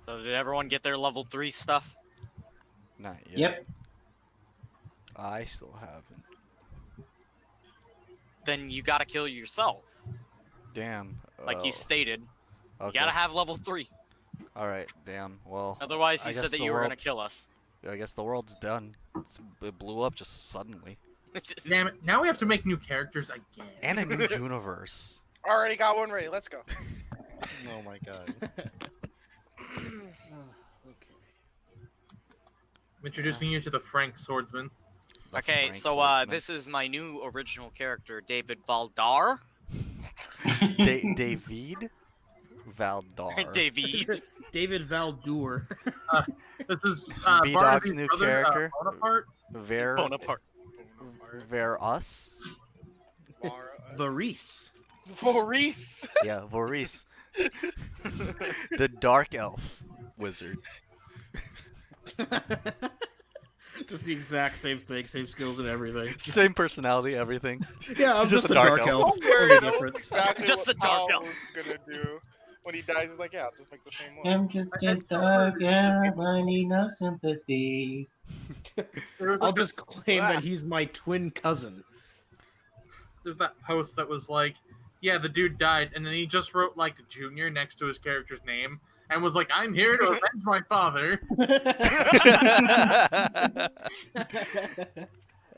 So did everyone get their level 3 stuff? Not yet. Yep. I still haven't. Then you gotta kill yourself. Damn. Like you stated. You Okay. gotta have level 3. Alright, damn. Well, Otherwise, I he guess said that the you were world- gonna kill us. I guess the world's done. It blew up just suddenly. Damn it! Now we have to make new characters again. And a new universe. Already got one ready. Let's go. Oh my god. Okay. I'm introducing you to the Frank Swordsman. The Okay, Frank so Swordsman. this is my new original character, David Valdar. David Valdar. David. David Valdur. This is B-Dog's Barnaby's new brother, character. Bonaparte. Bonaparte. Us? Varese. Maurice. Yeah, Maurice. The Dark Elf Wizard. Just the exact same thing, same skills and everything. Same personality, everything. Yeah, I'm Just just, a a dark dark elf. elf. Don't worry, Only that was difference. exactly Just what a dark Paul elf. was gonna do. When he dies, he's like, yeah, I'll just make the same one. I'm just a dog, yeah, I need no sympathy. I'll just claim that he's my twin cousin. There's that post that was like, yeah, the dude died, and then he just wrote like Junior next to his character's name, and was like, I'm here to avenge my father.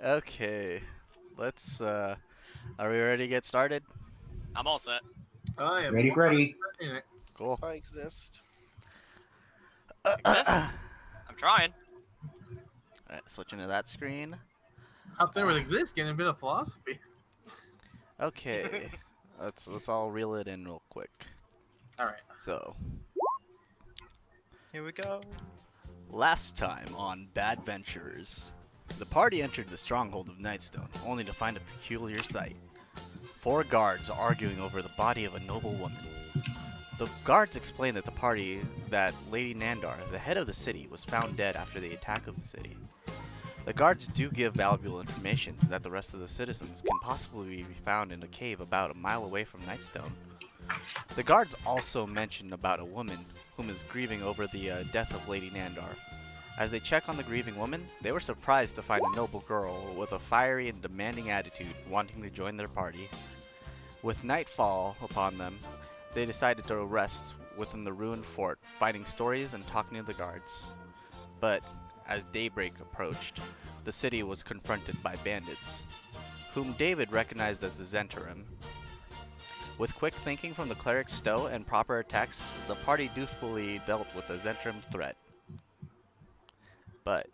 Okay. Let's are we ready to get started? I'm all set. I am Ready. in it. Cool. I exist. Exist. I'm trying. Alright, switching to that screen. Up there with exist, getting a bit of philosophy. Okay. let's all reel it in real quick. All right. So, Here we go. last time on Badventurers, the party entered the stronghold of Nightstone, only to find a peculiar sight. 4 guards arguing over the body of a noble woman. The guards explained that that Lady Nandar, the head of the city, was found dead after the attack of the city. The guards do give valuable information that the rest of the citizens can possibly be found in a cave about a mile away from Nightstone. The guards also mention about a woman whom is grieving over the death of Lady Nandar. As they check on the grieving woman, they were surprised to find a noble girl with a fiery and demanding attitude wanting to join their party. With nightfall upon them, they decided to rest within the ruined fort, finding stories and talking to the guards. But as daybreak approached, the city was confronted by bandits, whom David recognized as the Zentarim. With quick thinking from the cleric Stowe and proper attacks, the party dutifully dealt with the Zentarim threat. But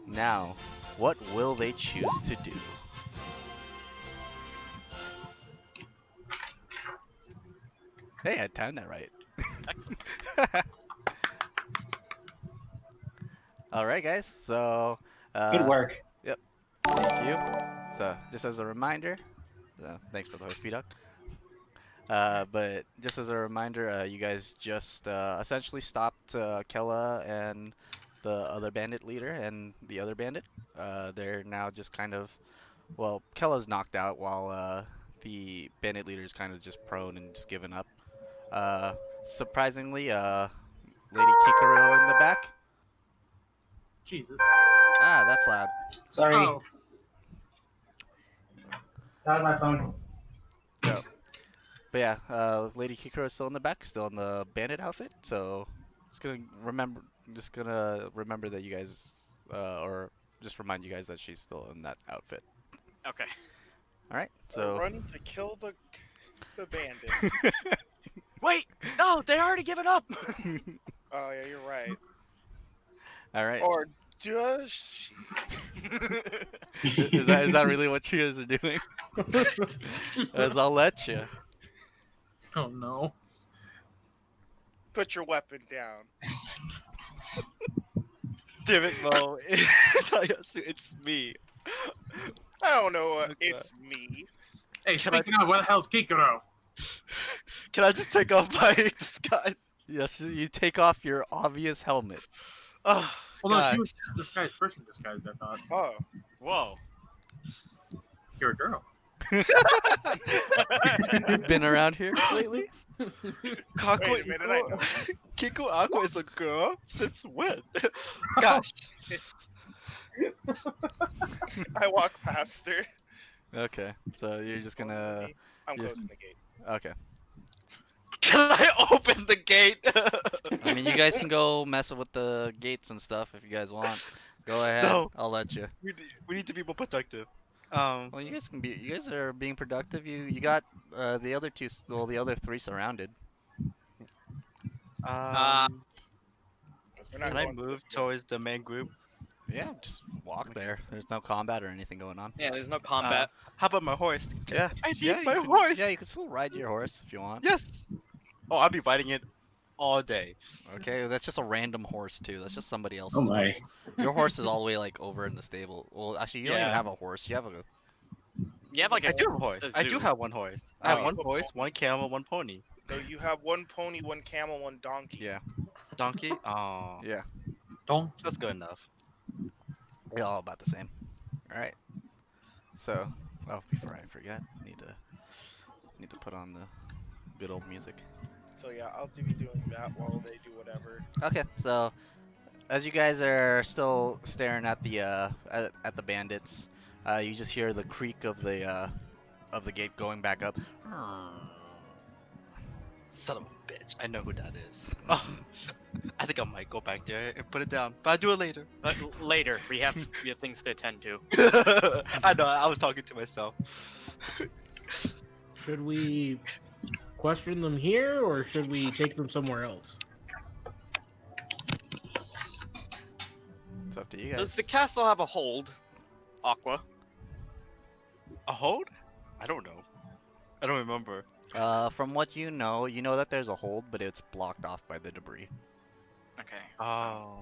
now, what will they choose to do? Hey, I timed that right. Excellent. All right, guys. So, Good work. thank you. So, just as a reminder, thanks for the host, P-Duck. But just as a reminder, you guys just essentially stopped Kella and the other bandit leader and the other bandit. They're now just kind of, well, Kella's knocked out while the bandit leader is kind of just prone and just given up. Surprisingly, Lady Kikaro in the back. Jesus. Ah, that's loud. Sorry, Oh, that was my phone. So, but yeah, Lady Kikaro is still in the back, still in the bandit outfit. So, just gonna remember that you guys, or just remind you guys that she's still in that outfit. Okay. All right. So, Run to kill the bandit. Wait! No, they already given up! Oh yeah, you're right. all right. Or does she? is that really what you guys are doing? As I'll let you. oh no. Put your weapon down. Damn it, Mo. It's me. I don't know. Okay. It's me. Hey, Can I- speaking of, where the hell's Kikaro? Can I just take off my disguise? Yes, you take off your obvious helmet. Oh, Well, no, God. she was disguised, person disguised, I thought. Oh, Whoa. You're a girl. Been around here lately? Cock wait what a you minute. I want. know. Kiko Aqua is a girl? Since when? Gosh. I walk past her. Okay, so you're just gonna. I'm Just- closing the gate. Okay. Can I open the gate? I mean, you guys can go mess with the gates and stuff if you guys want. Go ahead. No. I'll let you. We need to be more productive. Well, you guys can be. You guys are being productive. You got the other two. Well, the other three surrounded. Um, We're not can I going to move this gate. towards the main group? Yeah, just walk there. There's no combat or anything going on. Yeah, there's no combat. How about my horse? Yeah. I need yeah, my you can, horse. Yeah, you can still ride your horse if you want. Yes. Oh, I'll be riding it all day. Okay, that's just a random horse too. That's just somebody else's Oh my. horse. Your horse is all the way like over in the stable. Well, actually, you don't even Yeah. have a horse. You have a. You have like I a do have a horse. a I do zoo. have one horse. I have Oh. one horse, one camel, one pony. So you have one pony, one camel, one donkey. Yeah. Donkey? Oh, Yeah. Don't. that's good enough. They're all about the same. All right. So, oh, before I forget, need to put on the good old music. So yeah, I'll be doing that while they do whatever. Okay, so as you guys are still staring at the bandits, you just hear the creak of the gate going back up. Son of a bitch. I know who that is. Oh, I think I might go back there and put it down, but I'll do it later. But later, we have things to attend to. I know, I was talking to myself. Should we question them here, or should we take them somewhere else? It's up to you guys. Does the castle have a hold, Aqua? A hold? I don't know. I don't remember. From what you know that there's a hold, but it's blocked off by the debris. Okay. Oh.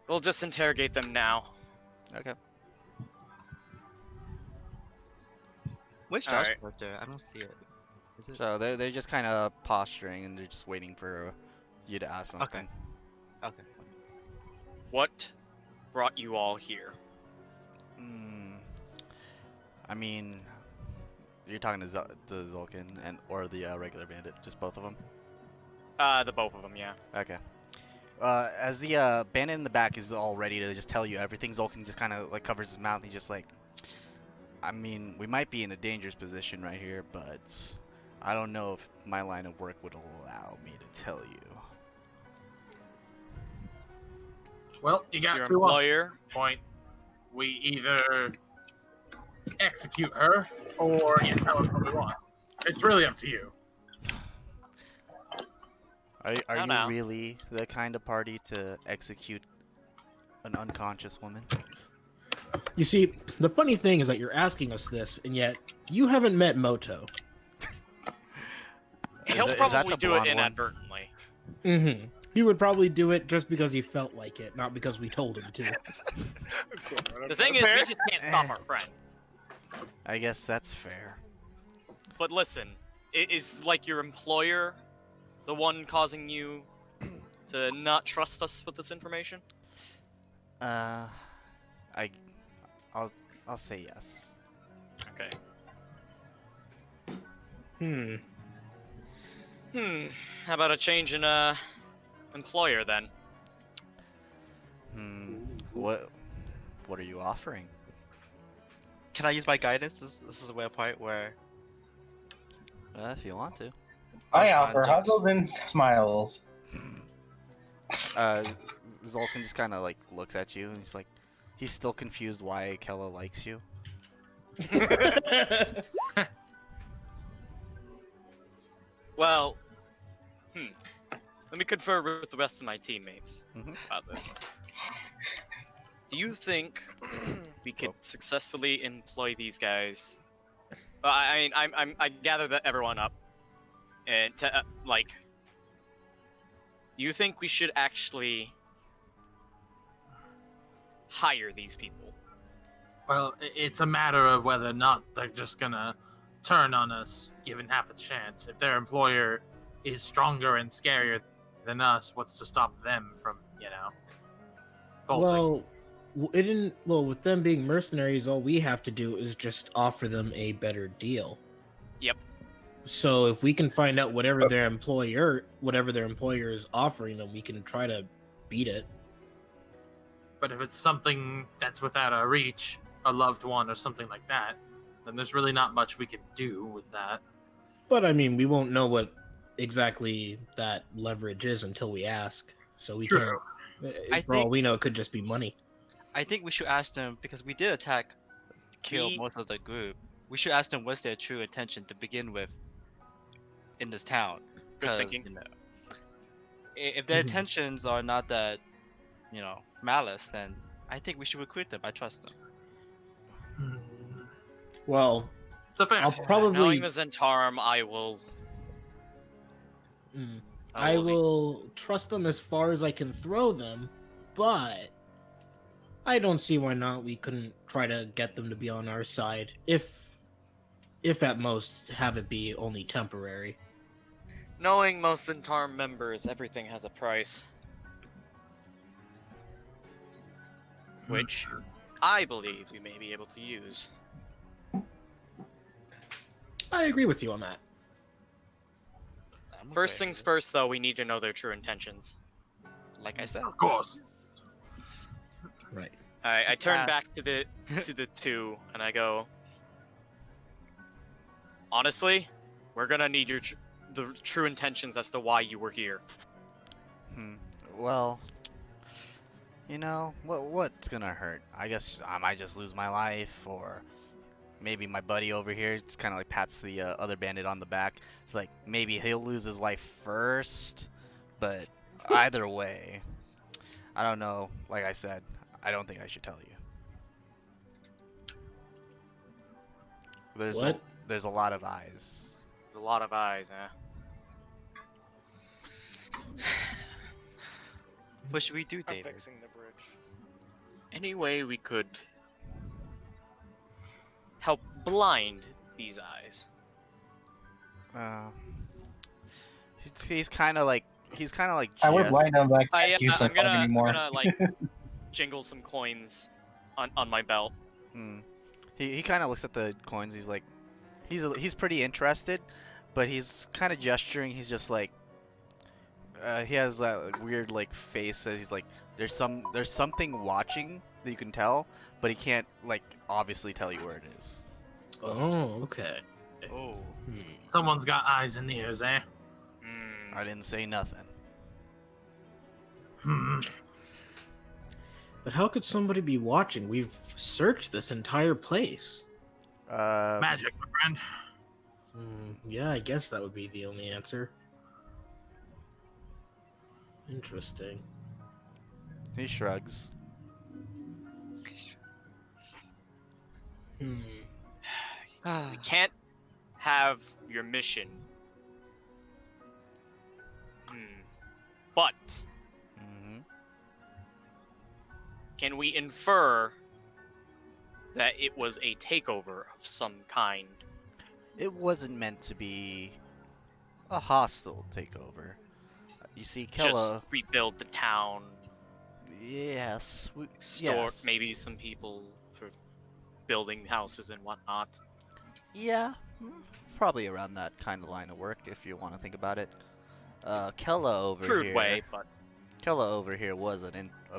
We'll just interrogate them now. Okay. Where's All Josh right. character? I don't see it. Is it? So they're just kind of posturing and they're just waiting for you to ask something. Okay. What brought you all here? I mean, you're talking to Zolkin or the regular bandit, just both of them. The both of them, yeah. Okay. As the bandit in the back is all ready to just tell you everything, Zolkin just kind of like covers his mouth. He's just like, I mean, we might be in a dangerous position right here, but I don't know if my line of work would allow me to tell you. Well, you got Your two options. employer. Point. We either execute her, or you tell us what we want. It's really up to you. Are you No. really the kind of party to execute an unconscious woman? You see, the funny thing is that you're asking us this, and yet you haven't met Moto. He'll is that probably the do it blonde one? inadvertently. Mm-hmm. He would probably do it just because he felt like it, not because we told him to. The thing is, we just can't stop our friend. I guess that's fair. But listen, is like your employer the one causing you to not trust us with this information? I'll say yes. Okay. How about a change in employer then? What are you offering? Can I use my guidance? This is the way part where If you want to. I offer huggles and smiles. Zolkin just kind of like looks at you and he's like, he's still confused why Kella likes you. Well, let me confer with the rest of my teammates Mhm. about this. Do you think we could successfully employ these guys? I gather that everyone up, and to like. Do you think we should actually hire these people? Well, it's a matter of whether or not they're just gonna turn on us given half a chance. If their employer is stronger and scarier than us, what's to stop them from, bolting? Well, with them being mercenaries, all we have to do is just offer them a better deal. Yep. So if we can find out whatever their employer is offering them, we can try to beat it. But if it's something that's without our reach, a loved one or something like that, then there's really not much we can do with that. But I mean, we won't know what exactly that leverage is until we ask. So we True. can't. For all we know, it could just be money. I think we should ask them because we did kill most of the group. We should ask them what's their true intention to begin with in this town. Good 'Cause, thinking. you know, if their Mhm. intentions are not that, malice, then I think we should recruit them. I trust them. Well, It's a fair I'll point. probably. Knowing the Zentarum, I will. Mm. I will trust them as far as I can throw them, but I don't see why not. We couldn't try to get them to be on our side, if at most have it be only temporary. Knowing most Zentarum members, everything has a price. Which I believe we may be able to use. I agree with you on that. I'm First okay things with first, though, we need to know their true intentions. it. Like I said. Of course. Right. I turn Ah. back to the two, and I go. Honestly, we're gonna need the true intentions as to why you were here. Well, what's gonna hurt? I guess I might just lose my life, or maybe my buddy over here just kind of like pats the other bandit on the back. It's like maybe he'll lose his life first, but either way, I don't know. Like I said, I don't think I should tell you. There's a lot of eyes. There's a lot of eyes, huh? What should we do, I'm David? fixing the bridge. Any way we could help blind these eyes? He's kind of like I would Jeff. blind them, but I can't use my I'm phone gonna anymore. like jingle some coins on my belt. He kind of looks at the coins. He's like, he's pretty interested, but he's kind of gesturing. He's just like, he has that like, weird like face that he's like, there's something watching that you can tell, but he can't like obviously tell you where it is. Oh, okay. Oh. Someone's got eyes and ears, eh? I didn't say nothing. But how could somebody be watching? We've searched this entire place. Magic, my friend. Yeah, I guess that would be the only answer. Interesting. He shrugs. We can't have your mission. But can we infer that it was a takeover of some kind? It wasn't meant to be a hostile takeover. You see, Kella. Just rebuild the town, Yes. store yes. maybe some people for building houses and whatnot. Yeah, probably around that kind of line of work if you want to think about it. Kella over Crude here. way, but Kella over here was a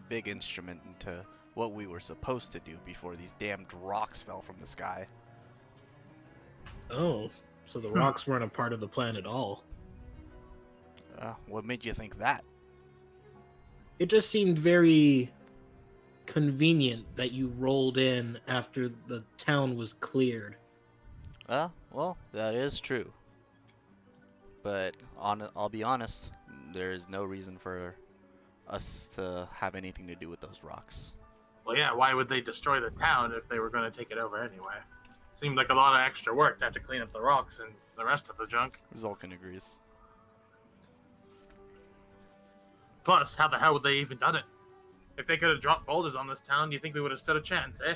big instrument into what we were supposed to do before these damned rocks fell from the sky. Oh, so the rocks weren't a part of the plan at all. What made you think that? It just seemed very convenient that you rolled in after the town was cleared. Well, that is true. But I'll be honest, there is no reason for us to have anything to do with those rocks. Well, yeah, why would they destroy the town if they were going to take it over anyway? Seemed like a lot of extra work to have to clean up the rocks and the rest of the junk. Zolkin agrees. Plus, how the hell would they even done it? If they could have dropped boulders on this town, do you think we would have stood a chance, eh?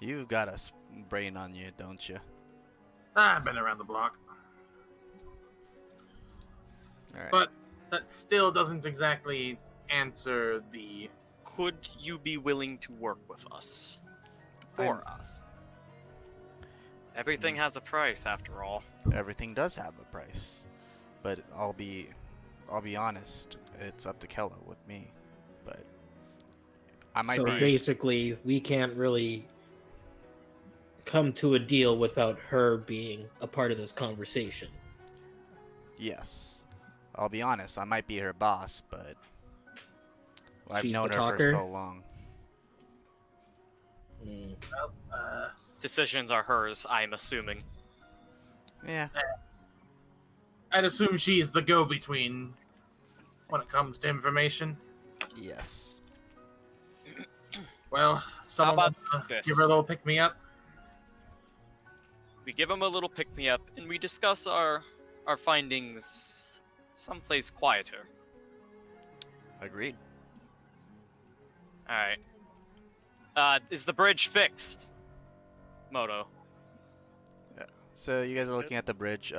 You've got a brain on you, don't you? I've been around the block. Alright. But that still doesn't exactly answer the... could you be willing to work with us? For us? Everything has a price, after all. Everything does have a price, but I'll be honest. It's up to Kella with me, but I might So be. basically, we can't really come to a deal without her being a part of this conversation. Yes, I'll be honest. I might be her boss, but I've She's known the her for talker? so long. Mm. Decisions are hers, I'm assuming. Yeah. I'd assume she's the go-between when it comes to information. Yes. Well, someone about wants to this? give her a little pick-me-up. We give him a little pick-me-up, and we discuss our findings someplace quieter. Agreed. Alright. Is the bridge fixed? Moto. So you guys are looking at the bridge.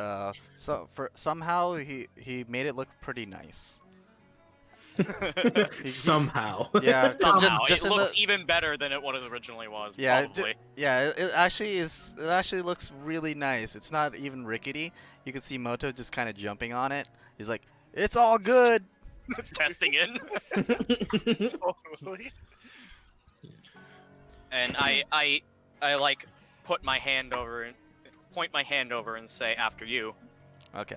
Somehow he made it look pretty nice. Somehow. Yeah, 'cause Somehow, just it in looks the even better than what it originally was, yeah, probably. it actually is. It actually looks really nice. It's not even rickety. You can see Moto just kind of jumping on it. He's like, "It's all good." It's testing in. Totally. And I like put my hand over and point my hand over and say after you. Okay.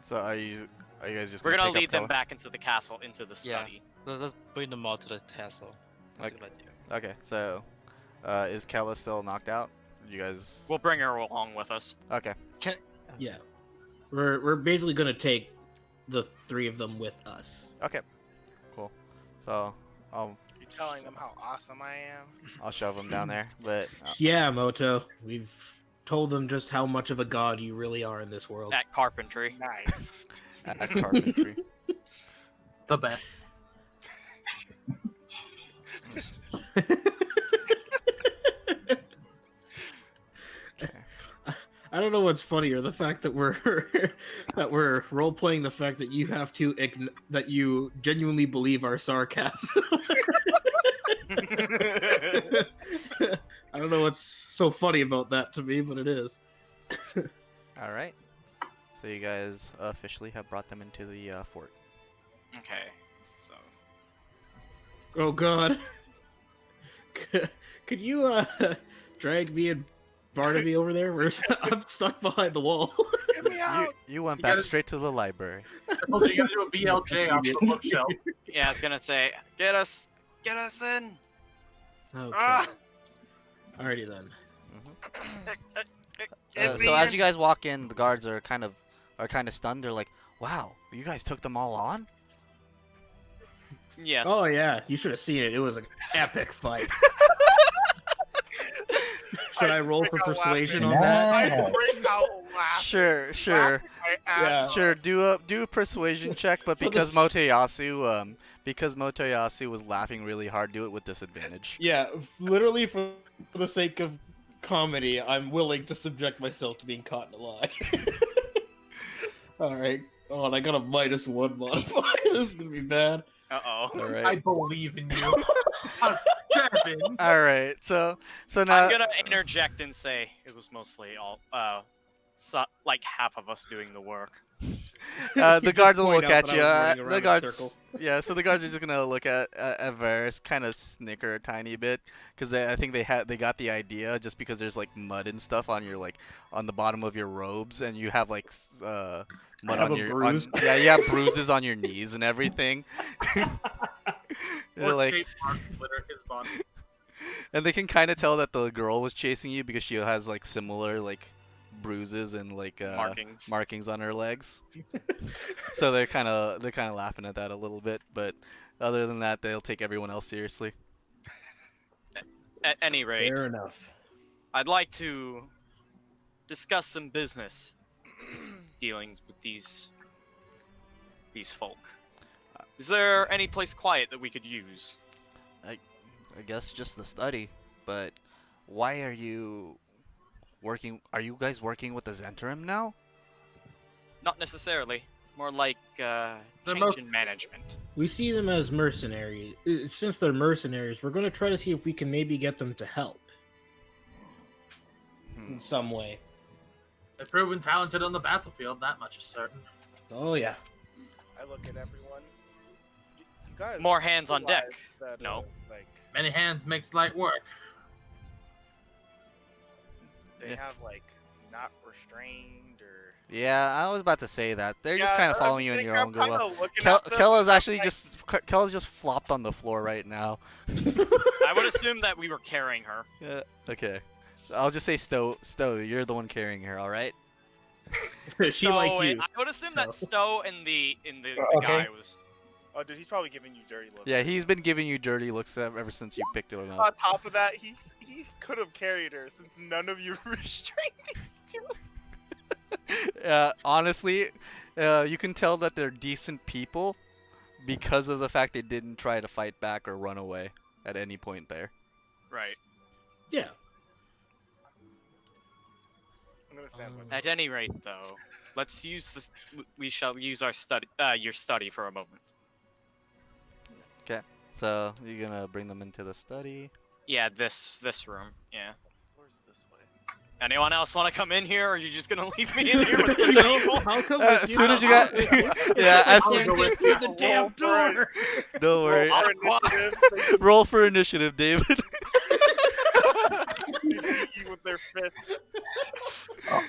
So are you guys just We're gonna pick up lead them Kella? back into the castle, into the Yeah. study. Let's bring them all to the castle. That's Like- a good idea. Okay. So is Kella still knocked out? You guys. We'll bring her along with us. Okay. Yeah. We're basically gonna take the three of them with us. Okay. Cool. So I'll You telling them how awesome I am? shove them down there, but Yeah, Moto. We've told them just how much of a god you really are in this world. At carpentry. Nice. at carpentry. The best. I don't know what's funnier, the fact that we're that we're role playing the fact that you have to that you genuinely believe our sarcasm. I don't know what's so funny about that to me, but it is. All right. So you guys officially have brought them into the fort. Okay, so Oh God. Could you drag me and Barnaby over there? I'm stuck behind the wall. Get me out. You went You back gotta- straight to the library. I told you, you gotta do a BLJ off the bookshelf. yeah, I was gonna say, get us in. Okay. Ah! Alrighty then. So as you guys walk in, the guards are kind of stunned. They're like, "Wow, you guys took them all on?" Yes. Oh yeah, you should have seen it. It was an epic fight. Should I roll for break out persuasion on laughing. that? I Nice. break out laughing. Sure. Laughing my ass off. Sure, do a persuasion check, but For the because s- Motoyasu was laughing really hard, do it with disadvantage. Yeah, literally for the sake of comedy, I'm willing to subject myself to being caught in a lie. Alright. Oh, and I got a -1 modifier. This is gonna be bad. Uh-oh. All I right. believe in you. Kevin. All right. So now I'm gonna interject and say it was mostly all, like half of us doing the work. the You guards just will point look out at that you. I was running The around in a guards, circle. yeah. So the guards are just gonna look at Varys, kind of snicker a tiny bit, because I think they got the idea just because there's like mud and stuff on your on the bottom of your robes, and you have like mud have on a your bruise. yeah, you have bruises on your knees and everything. They're Or like, Kate Marks litter his body. and they can kind of tell that the girl was chasing you because she has like similar like bruises and like Markings. on her legs. So they're kind of laughing at that a little bit, but other than that, they'll take everyone else seriously. At any rate, Fair enough. I'd like to discuss some business dealings with these folk. Is there any place quiet that we could use? I guess just the study, but why are you working? Are you guys working with the Zentrum now? Not necessarily. More like They're change both- in management. We see them as mercenaries. Since they're mercenaries, we're going to try to see if we can maybe get them to help. in some way. They've proven talented on the battlefield, that much is certain. Oh yeah. I look at everyone. You guys More hands on realize deck. that, No. like Many hands makes light work. they Yeah. have like not restrained or. Yeah, I was about to say that. They're just kind of I'm following you in thinking your I'm own good will. kinda looking at them, Kella's and I'm actually like, Kella's just flopped on the floor right now. I would assume that we were carrying her. Yeah. Okay. So I'll just say Stowe. Stowe, you're the one carrying her. All right. She like you. I would assume that Stowe and the Okay. guy was. Oh, dude, he's probably giving you dirty looks. Yeah, he's been giving you dirty looks ever since you picked him up. On top of that, he could have carried her since none of you restrained these two. Honestly, you can tell that they're decent people because of the fact they didn't try to fight back or run away at any point there. Right. Yeah. I'm gonna stand with At any rate, though, let's use this. We shall use our your study for a moment. So you're gonna bring them into the study. Yeah, this room. Yeah. Where's this way? Anyone else want to come in here, or are you just gonna leave me in here with the No, people? I'll come with As you. soon as you got, yeah, as I'll soon. go with you the damn Roll for it. door. Don't worry. Roll for initiative. Roll for initiative, David. They beat you with their fists.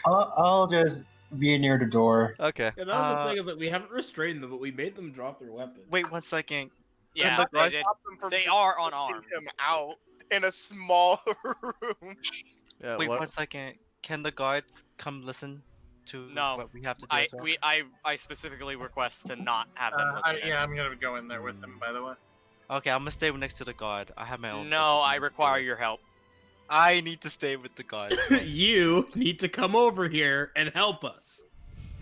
I'll just be near the door. Okay. And that's the thing is that we haven't restrained them, but we made them drop their weapons. Wait 1 second. Yeah, look, they, guys, did. Stop them from They just are pushing unarmed. him out in a small room. Yeah. Wait what? 1 second. Can the guards come listen to No. what we have to do as well? I specifically request to not have them. listen in. Yeah, I'm gonna go in there with him, by the way. Okay, I'm gonna stay next to the guard. I have my own. No, I business. require your help. I need to stay with the guards. You need to come over here and help us.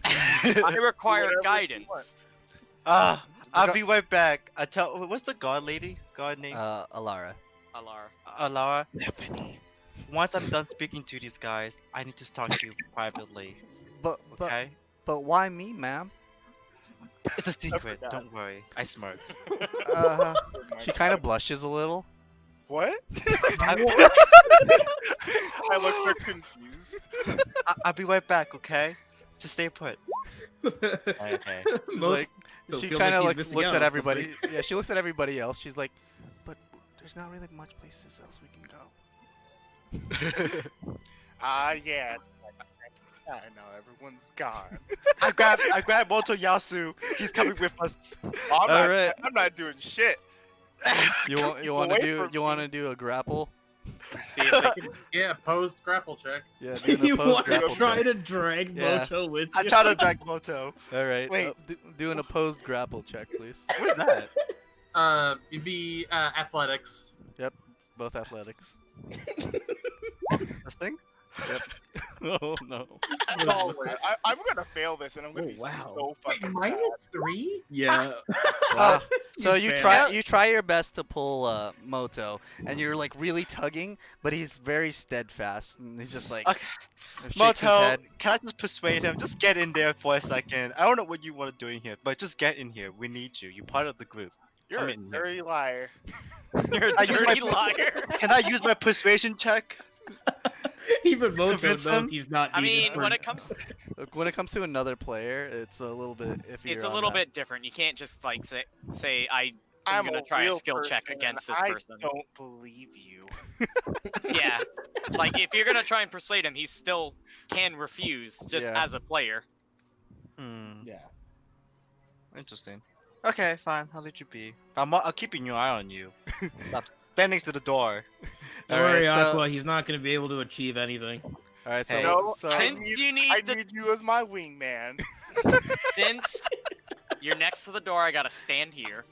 I require Whatever you guidance. I'll be right back. What's the guard lady? Guard name? Alara. Alara. Lara. Once I'm done speaking to these guys, I need to talk to you privately. But Okay? why me, ma'am? It's a secret. forgot. Don't worry. I smirk. She kind of blushes a little. What? I- I look so confused. I'll be right back. Okay? Just stay put. Okay. Like Still she feels kind of he's like missing looks out at on everybody. Yeah, she looks at everybody else. She's like, but there's not really much places else we can go. Yeah. I know everyone's gone. I grab Moto Yasu. He's coming with us. Alright. I'm not doing shit. You want Keep want to away do from you want to do a grapple? Let's see if they can. Yeah, posed grapple check. Yeah, do an You opposed want to grapple try check. to drag Yeah. Moto with I you? try to back Moto. All right. Wait. Do an opposed grapple check, please. What's that? You'd be athletics. Both athletics. This thing? Oh no. I'm gonna fail this, and I'm gonna Oh, be wow. so fucking -3? Yeah. Wow. So you fail. try your best to pull Moto, and you're like really tugging, but he's very steadfast, and he's just like Okay. shakes his Moto, head. can I just persuade him? Just get in there for a second. I don't know what you want to do in here, but just get in here. We need you. You're part of the group. You're Come a in here. dirty liar. You're a I use dirty my- liar. Can I use my persuasion check? Even Moto Convince knows him? he's not. I needed mean, for- when it comes, Look, when it comes to another player, it's a little bit iffy. it's a little bit different. You can't just like say I'm I'm gonna a try a real skill check person, against and this person. I don't believe you. Yeah, like if you're gonna try and persuade him, he still can refuse just Yeah. as a player. Hmm. Yeah. Interesting. Okay, fine. I'll let you be. I'm keeping your eye on you. Stop standing next to the door. Don't Alright, worry, so- Aqua. He's not going to be able to achieve anything. All right, so, Hey. No, so Since you need I to, need you as my wingman. since you're next to the door, I gotta stand here.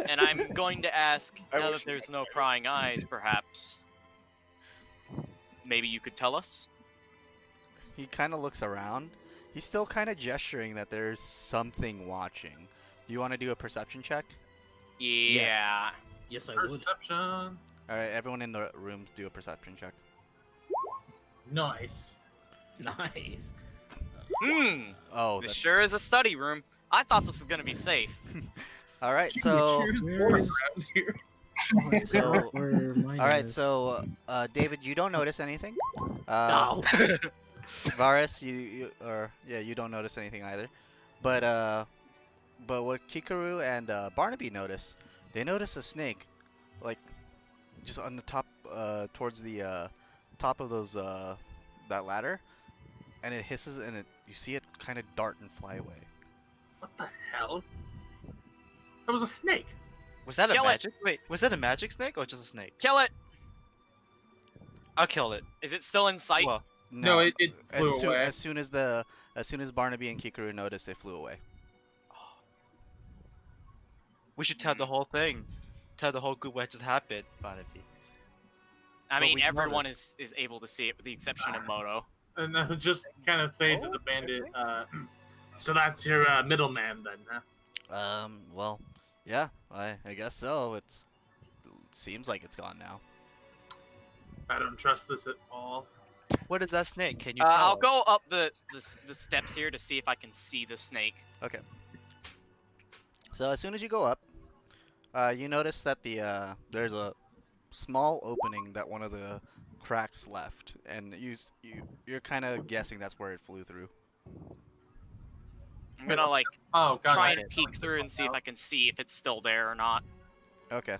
And I'm going to ask, I now wish that there's no prying eyes, perhaps, maybe you could tell us? he kind of looks around. He's still kind of gesturing that there's something watching. Do you want to do a perception check? Yeah. Yes, I would. Perception. All right, everyone in the room do a perception check. Nice. Nice. Hmm. Oh, This that's... sure is a study room. I thought this was gonna be safe. All right, so Where is- So, Where mine all right. is. So, David, you don't notice anything. No. Varus, you don't notice anything either. But what Kikaru and Barnaby notice, they notice a snake, like just on the top, towards the top of those that ladder, and it hisses and you see it kind of dart and fly away. What the hell? That was a snake. Was that a Kill it. magic? Wait, was that a magic snake or just a snake? Kill it. I'll kill it. Is it still in sight? Well, No, it flew away. As soon as Barnaby and Kikaru noticed, they flew away. we should tell the whole thing. Tell the whole group what just happened, Barnaby. I But mean, we everyone noticed. is able to see it with the exception of Moto. And just kind of say to the bandit, so that's your middleman then, huh? Well, yeah, I guess so. Seems like it's gone now. I don't trust this at all. What is that snake? Can you tell? I'll us? go up the steps here to see if I can see the snake. Okay. So as soon as you go up, you notice that there's a small opening that one of the cracks left, and you're kind of guessing that's where it flew through. I'm gonna like Oh, God. try and peek through and see if I can see if it's still there or not. Okay.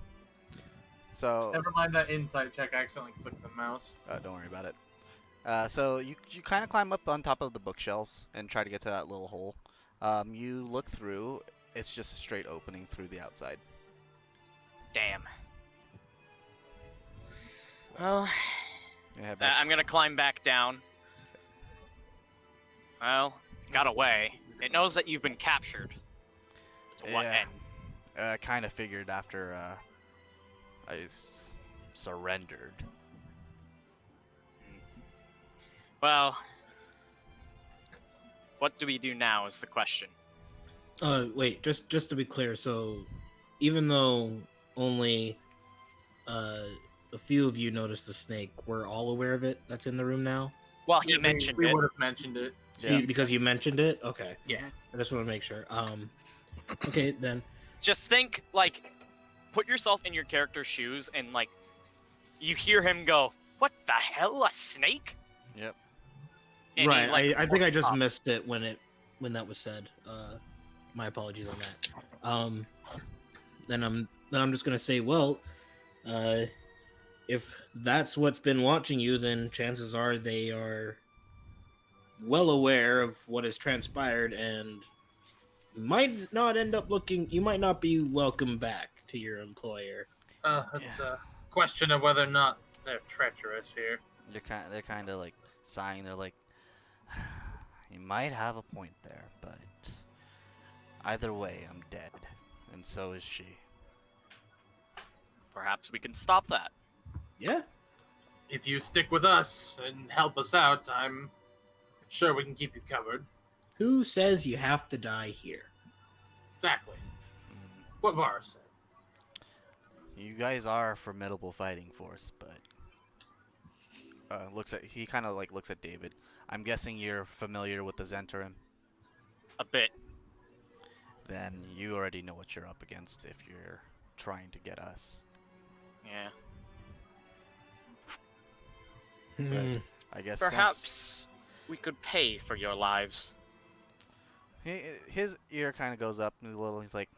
So Never mind that insight check. I accidentally clicked the mouse. don't worry about it. So you kind of climb up on top of the bookshelves and try to get to that little hole. You look through. It's just a straight opening through the outside. Damn. Well, You head back. I'm gonna climb back down. Well, got away. It knows that you've been captured. To what Yeah. end? I kind of figured after surrendered. Well, what do we do now is the question. Wait, just to be clear, so even though only a few of you noticed the snake, we're all aware of it that's in the room now? Well, he Yeah, mentioned we it. would have mentioned it. Because you mentioned it? Okay. Yeah. I just want to make sure. Okay, then. Just think, like, put yourself in your character's shoes and, like, you hear him go, "What the hell, a snake?" Yep. And he, Right, like, I think I looks just up. missed it when that was said. My apologies on that. Then I'm just gonna say, well, if that's what's been watching you, then chances are they are well aware of what has transpired and might not end up looking. You might not be welcome back to your employer. It's a question of whether or not they're treacherous here. They're kind of like sighing. They're like, you might have a point there, but either way, I'm dead, and so is she. Perhaps we can stop that. Yeah. If you stick with us and help us out, I'm sure we can keep you covered. Who says you have to die here? Exactly. Mm. What Varus said. You guys are a formidable fighting force, but he kind of like looks at David. I'm guessing you're familiar with the Zentarim. A bit. Then you already know what you're up against if you're trying to get us. Yeah. Hmm. I guess Perhaps we could pay for your lives. his ear kind of goes up a little. He's like,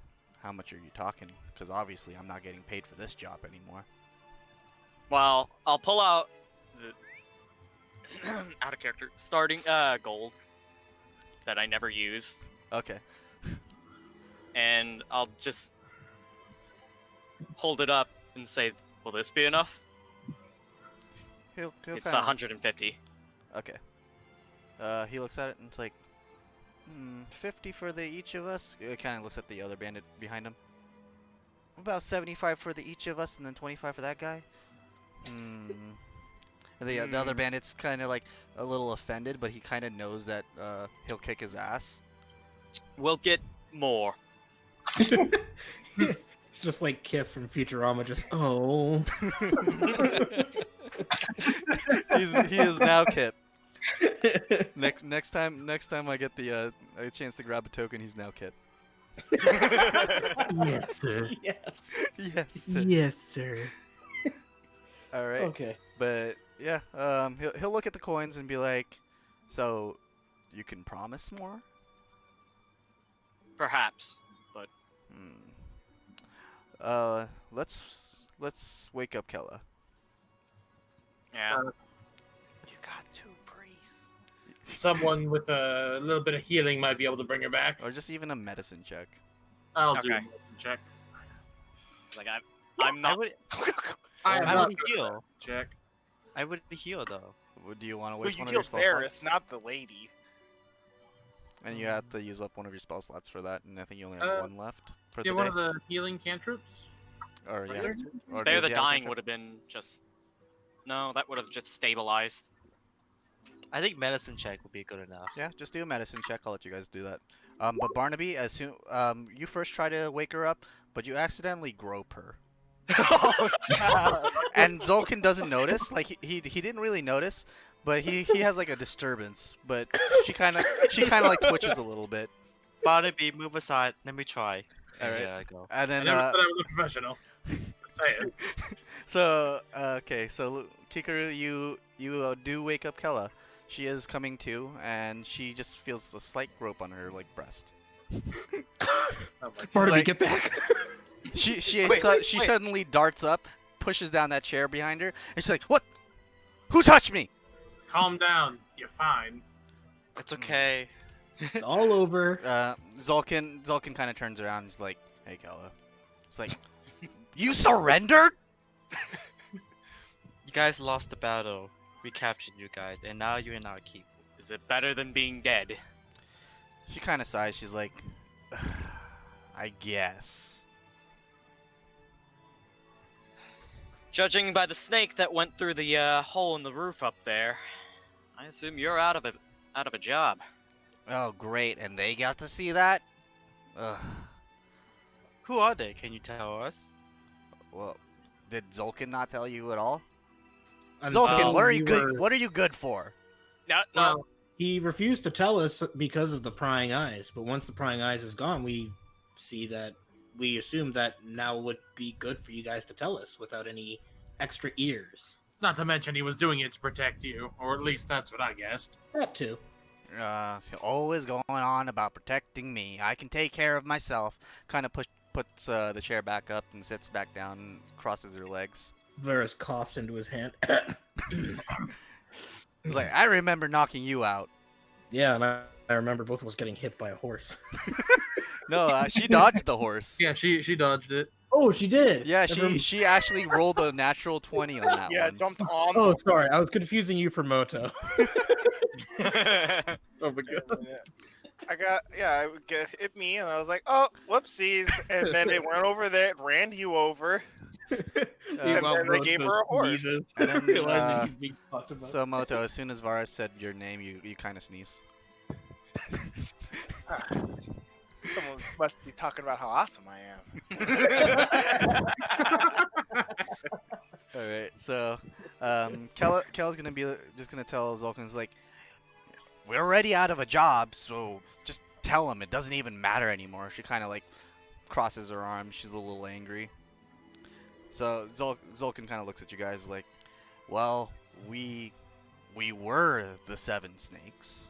"How much are you talking? Because obviously I'm not getting paid for this job anymore." Well, I'll pull out the out of character starting gold that I never used, Okay. and I'll just hold it up and say, "Will this be enough?" He'll It's kinda, 150. Okay. He looks at it and it's like, 50 for the each of us. He kind of looks at the other bandit behind him. About 75 for the each of us, and then 25 for that guy. And the other bandit's kind of like a little offended, but he kind of knows that he'll kick his ass. We'll get more. It's just like Kif from Futurama. Just He is now Kip. Next time I get the a chance to grab a token, he's now Kip. Yes, sir. Yes. Yes. Yes, sir. All right. Okay. But yeah, he'll look at the coins and be like, "So, you can promise more?" Perhaps, but Hmm. Let's wake up Kella. yeah. You got two priests. Someone with a little bit of healing might be able to bring her back. Or just even a medicine check. I'll do Okay. a medicine check. Like I'm I not. would, I am I not would good at heal. medicine check. I would heal though. Do you want to Well, waste you one of your killed spell Varys, slots? not the lady. And you have to use up one of your spell slots for that, and I think you only have Uh, one left for Yeah, the one day. of the healing cantrips. Or Was yeah. there? Or Spare does the he have a dying cantrip? would have been just. No, that would have just stabilized. I think medicine check would be good enough. Yeah, just do a medicine check. I'll let you guys do that. But Barnaby, as soon you first try to wake her up, but you accidentally grope her. And Zolkin doesn't notice. Like he didn't really notice, but he has like a disturbance. But she kind of like twitches a little bit. Barnaby, move aside. Let me try. And Alright. here I go. And I then never said I was a professional. Just saying. so okay, so Kikaru, you do wake up Kella. She is coming to, and she just feels a slight grope on her like breast. Oh my Barnaby, like- get back. She Wait, suddenly darts up, pushes down that chair behind her, and she's like, "What? Who touched me?" Calm down. You're fine. It's okay. It's all over. Zolkin kind of turns around and is like, "Hey, Kella." It's like, "You surrendered?" You guys lost the battle. We captured you guys, and now you're in our keep. Is it better than being dead? She kind of sighs. She's like, "I guess." Judging by the snake that went through the hole in the roof up there, I assume you're out of a job. Oh, great! And they got to see that. Ugh. Who are they? Can you tell us? Well, did Zolkin not tell you at all? Until Zolkin, what are you we good? were- What are you good for? No, Well, He refused to tell us because of the prying eyes, but once the prying eyes is gone, we assume that now would be good for you guys to tell us without any extra ears. not to mention he was doing it to protect you, or at least that's what I guessed. That too. She's always going on about protecting me. I can take care of myself. Kind of puts the chair back up and sits back down and crosses her legs. Varys coughs into his hand. He's like, I remember knocking you out. Yeah, and I remember both of us getting hit by a horse. No, she dodged the horse. Yeah, she dodged it. Oh, she did. Yeah, Never- she actually rolled a natural 20 on that Yeah, one. jumped on. Oh, sorry, I was confusing you for Moto. no. Oh my god. I would get hit me, and I was like, oh, whoopsies, and then it went over there, it ran you over. And then they gave her a horse. And then, He's being talked about. So Moto, as soon as Varus said your name, you kind of sneeze. Someone must be talking about how awesome I am. All right, so Kella's gonna be just gonna tell Zolkin's like, we're already out of a job, so just tell him it doesn't even matter anymore. She kind of like crosses her arms. She's a little angry. So Zolkin kind of looks at you guys like, well, we were the Seven Snakes.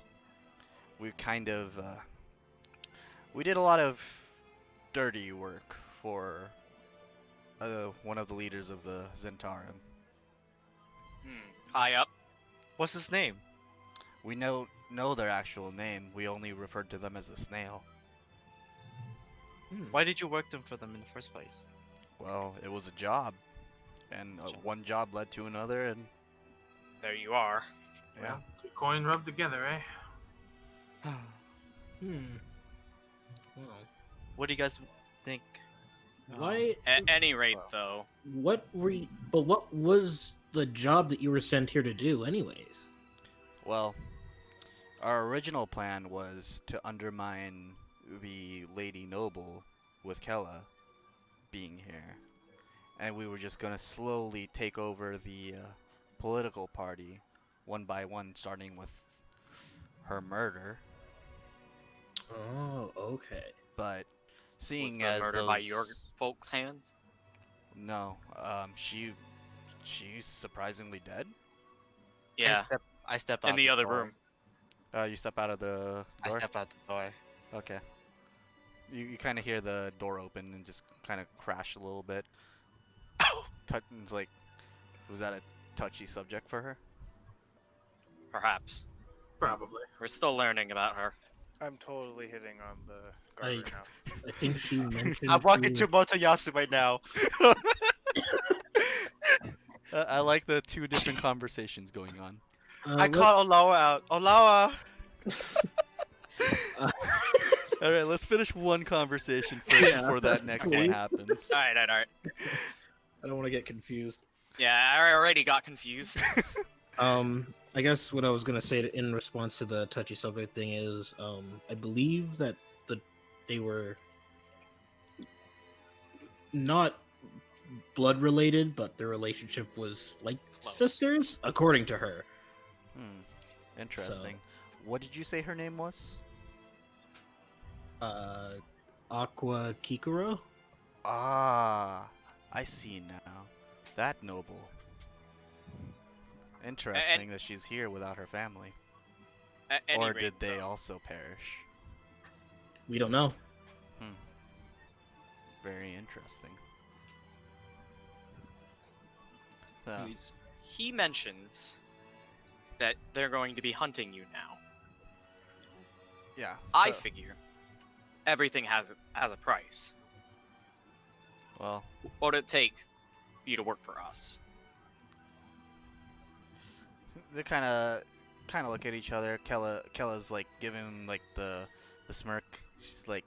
We kind of we did a lot of dirty work for one of the leaders of the Zentarum. High up. What's his name? We know their actual name. We only referred to them as the Snail. Why did you work them for them in the first place? Well, it was a job, and Job. one job led to another, and There you are. yeah. Two coin rubbed together, eh? Well, What do you guys think? why? At any rate, though, What were? But what was the job that you were sent here to do, anyways? Well, our original plan was to undermine the Lady Noble with Kella being here, and we were just gonna slowly take over the political party one by one, starting with her murder. Oh, okay. But Was Seeing the as murder those by your folks' hands? no, she's surprisingly dead. Yeah, I step out in the the other door. room. You step out of the I door. step out the door. Okay. You kind of hear the door open and just kind of crash a little bit. It's like, was that a touchy subject for her? Perhaps. Probably. We're still learning about her. I'm totally hitting on the guard right now. I think she mentioned. I'm walking to- to Motoyasu right now. I like the two different conversations going on. I called Olawa out. Olawa! All right, let's finish one conversation first Yeah. before that next one Okay. happens. Alright. I don't want to get confused. Yeah, I already got confused. I guess what I was gonna say in response to the touchy subject thing is, I believe that they were not blood related, but their relationship was like Close. sisters, according to her. Interesting. What did you say her name was? Aqua Kikuro. Ah, I see now. That noble. Interesting that she's here without her family. At any Or rate, did they though, also perish? We don't know. Very interesting. So, he mentions that they're going to be hunting you now. yeah. I so- figure everything has a price. Well, What would it take for you to work for us? they kind of look at each other. Kella's like giving like the smirk. She's like,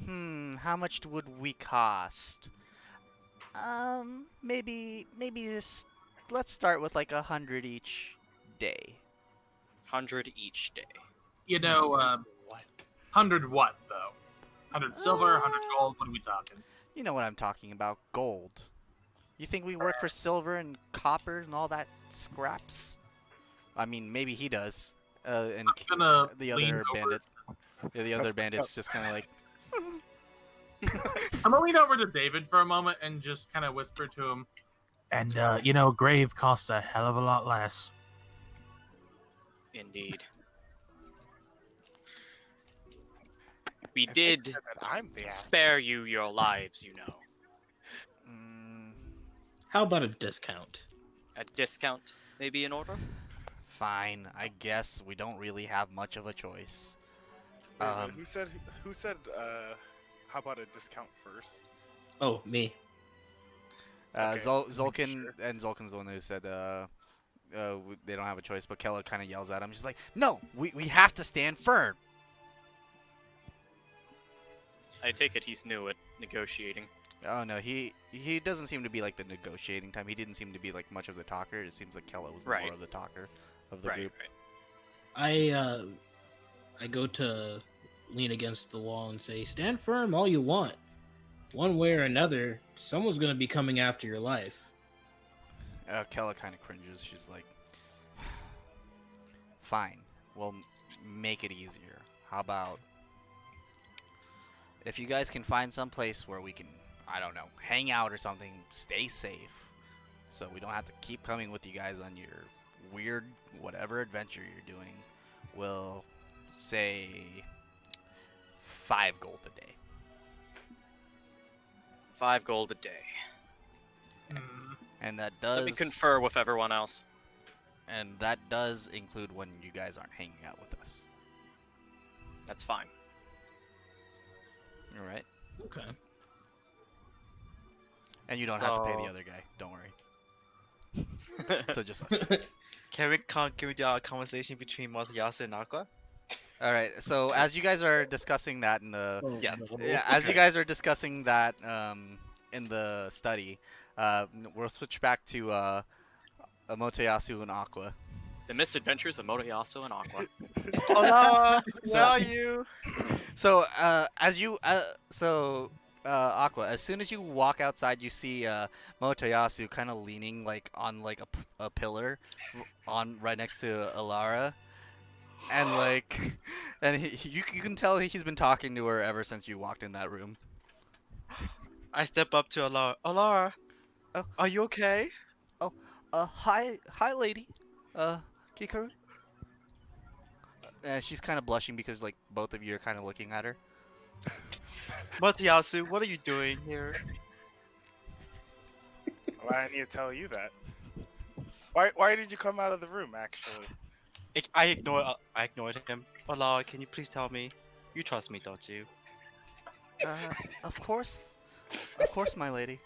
how much would we cost? Maybe this. Let's start with like 100 each day. 100 each day. You know, 100 what though? 100 silver, 100 gold. What are we talking? You know what I'm talking about? Gold. You think we work for silver and copper and all that scraps? I mean, maybe he does. And I'm gonna the lean other over. bandit. Yeah, the other bandit's just kind of like, I'm gonna lean over to David for a moment and just kind of whisper to him. And you know, grave costs a hell of a lot less. Indeed. We I think did that I'm the ass. spare you your lives, you know. How about a discount? A discount, maybe in order? fine. I guess we don't really have much of a choice. Wait, who said? Who said? How about a discount first? Oh, me. Okay, Zolkin sure. and Zolkin's the one who said they don't have a choice, but Kella kind of yells at him. She's like, "No, we have to stand firm." I take it he's new at negotiating. Oh no, he doesn't seem to be like the negotiating time. He didn't seem to be like much of the talker. It seems like Kella was Right. more of the talker of the Right, group. right. I go to lean against the wall and say, "Stand firm all you want. One way or another, someone's gonna be coming after your life." Kella kind of cringes. She's like, "Fine, we'll make it easier. How about if you guys can find some place where we can, I don't know, hang out or something, stay safe, so we don't have to keep coming with you guys on your weird whatever adventure you're doing. We'll say 5 gold a day." 5 gold a day. And that does Let me confer with everyone else. and that does include when you guys aren't hanging out with us. That's fine. All right. Okay. And you don't have to pay the So- other guy. Don't worry. So just us. Can we do a conversation between Motoyasu and Aqua? All right. So as you guys are discussing that in the Oh, Yeah. no. as you guys are discussing that in the study, we'll switch back to Motoyasu and Aqua. The Misadventures of Motoyasu and Aqua. Hola, So- where are you? So Aqua, as soon as you walk outside, you see Motoyasu kind of leaning like on like a pillar, on right next to Alara, and like, and you can tell he's been talking to her ever since you walked in that room. I step up to Alara. Alara, Oh. are you okay? Hi, lady. Kikaru. She's kind of blushing because like both of you are kind of looking at her. Motoyasu, what are you doing here? Why I need to tell you that? Why did you come out of the room? Actually, I ignored him. Alara, can you please tell me? You trust me, don't you? Of course, my lady.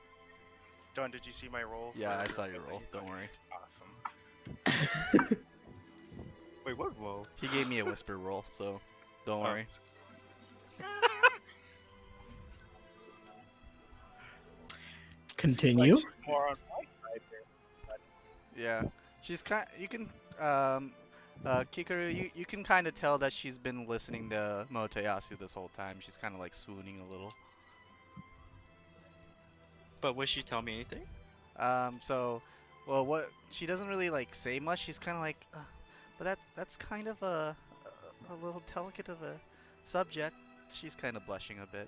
John, did you see my roll? Yeah, for- I saw your roll. Don't worry. Awesome. Wait, what roll? He gave me a whisper roll, so don't worry. Continue. Like, she's more on my side there. Yeah, she's kind. You can, Kikaru, you can kind of tell that she's been listening to Motoyasu this whole time. She's kind of like swooning a little. But would she tell me anything? Well, what she doesn't really like say much. She's kind of like, but that's kind of a little delicate of a subject. She's kind of blushing a bit.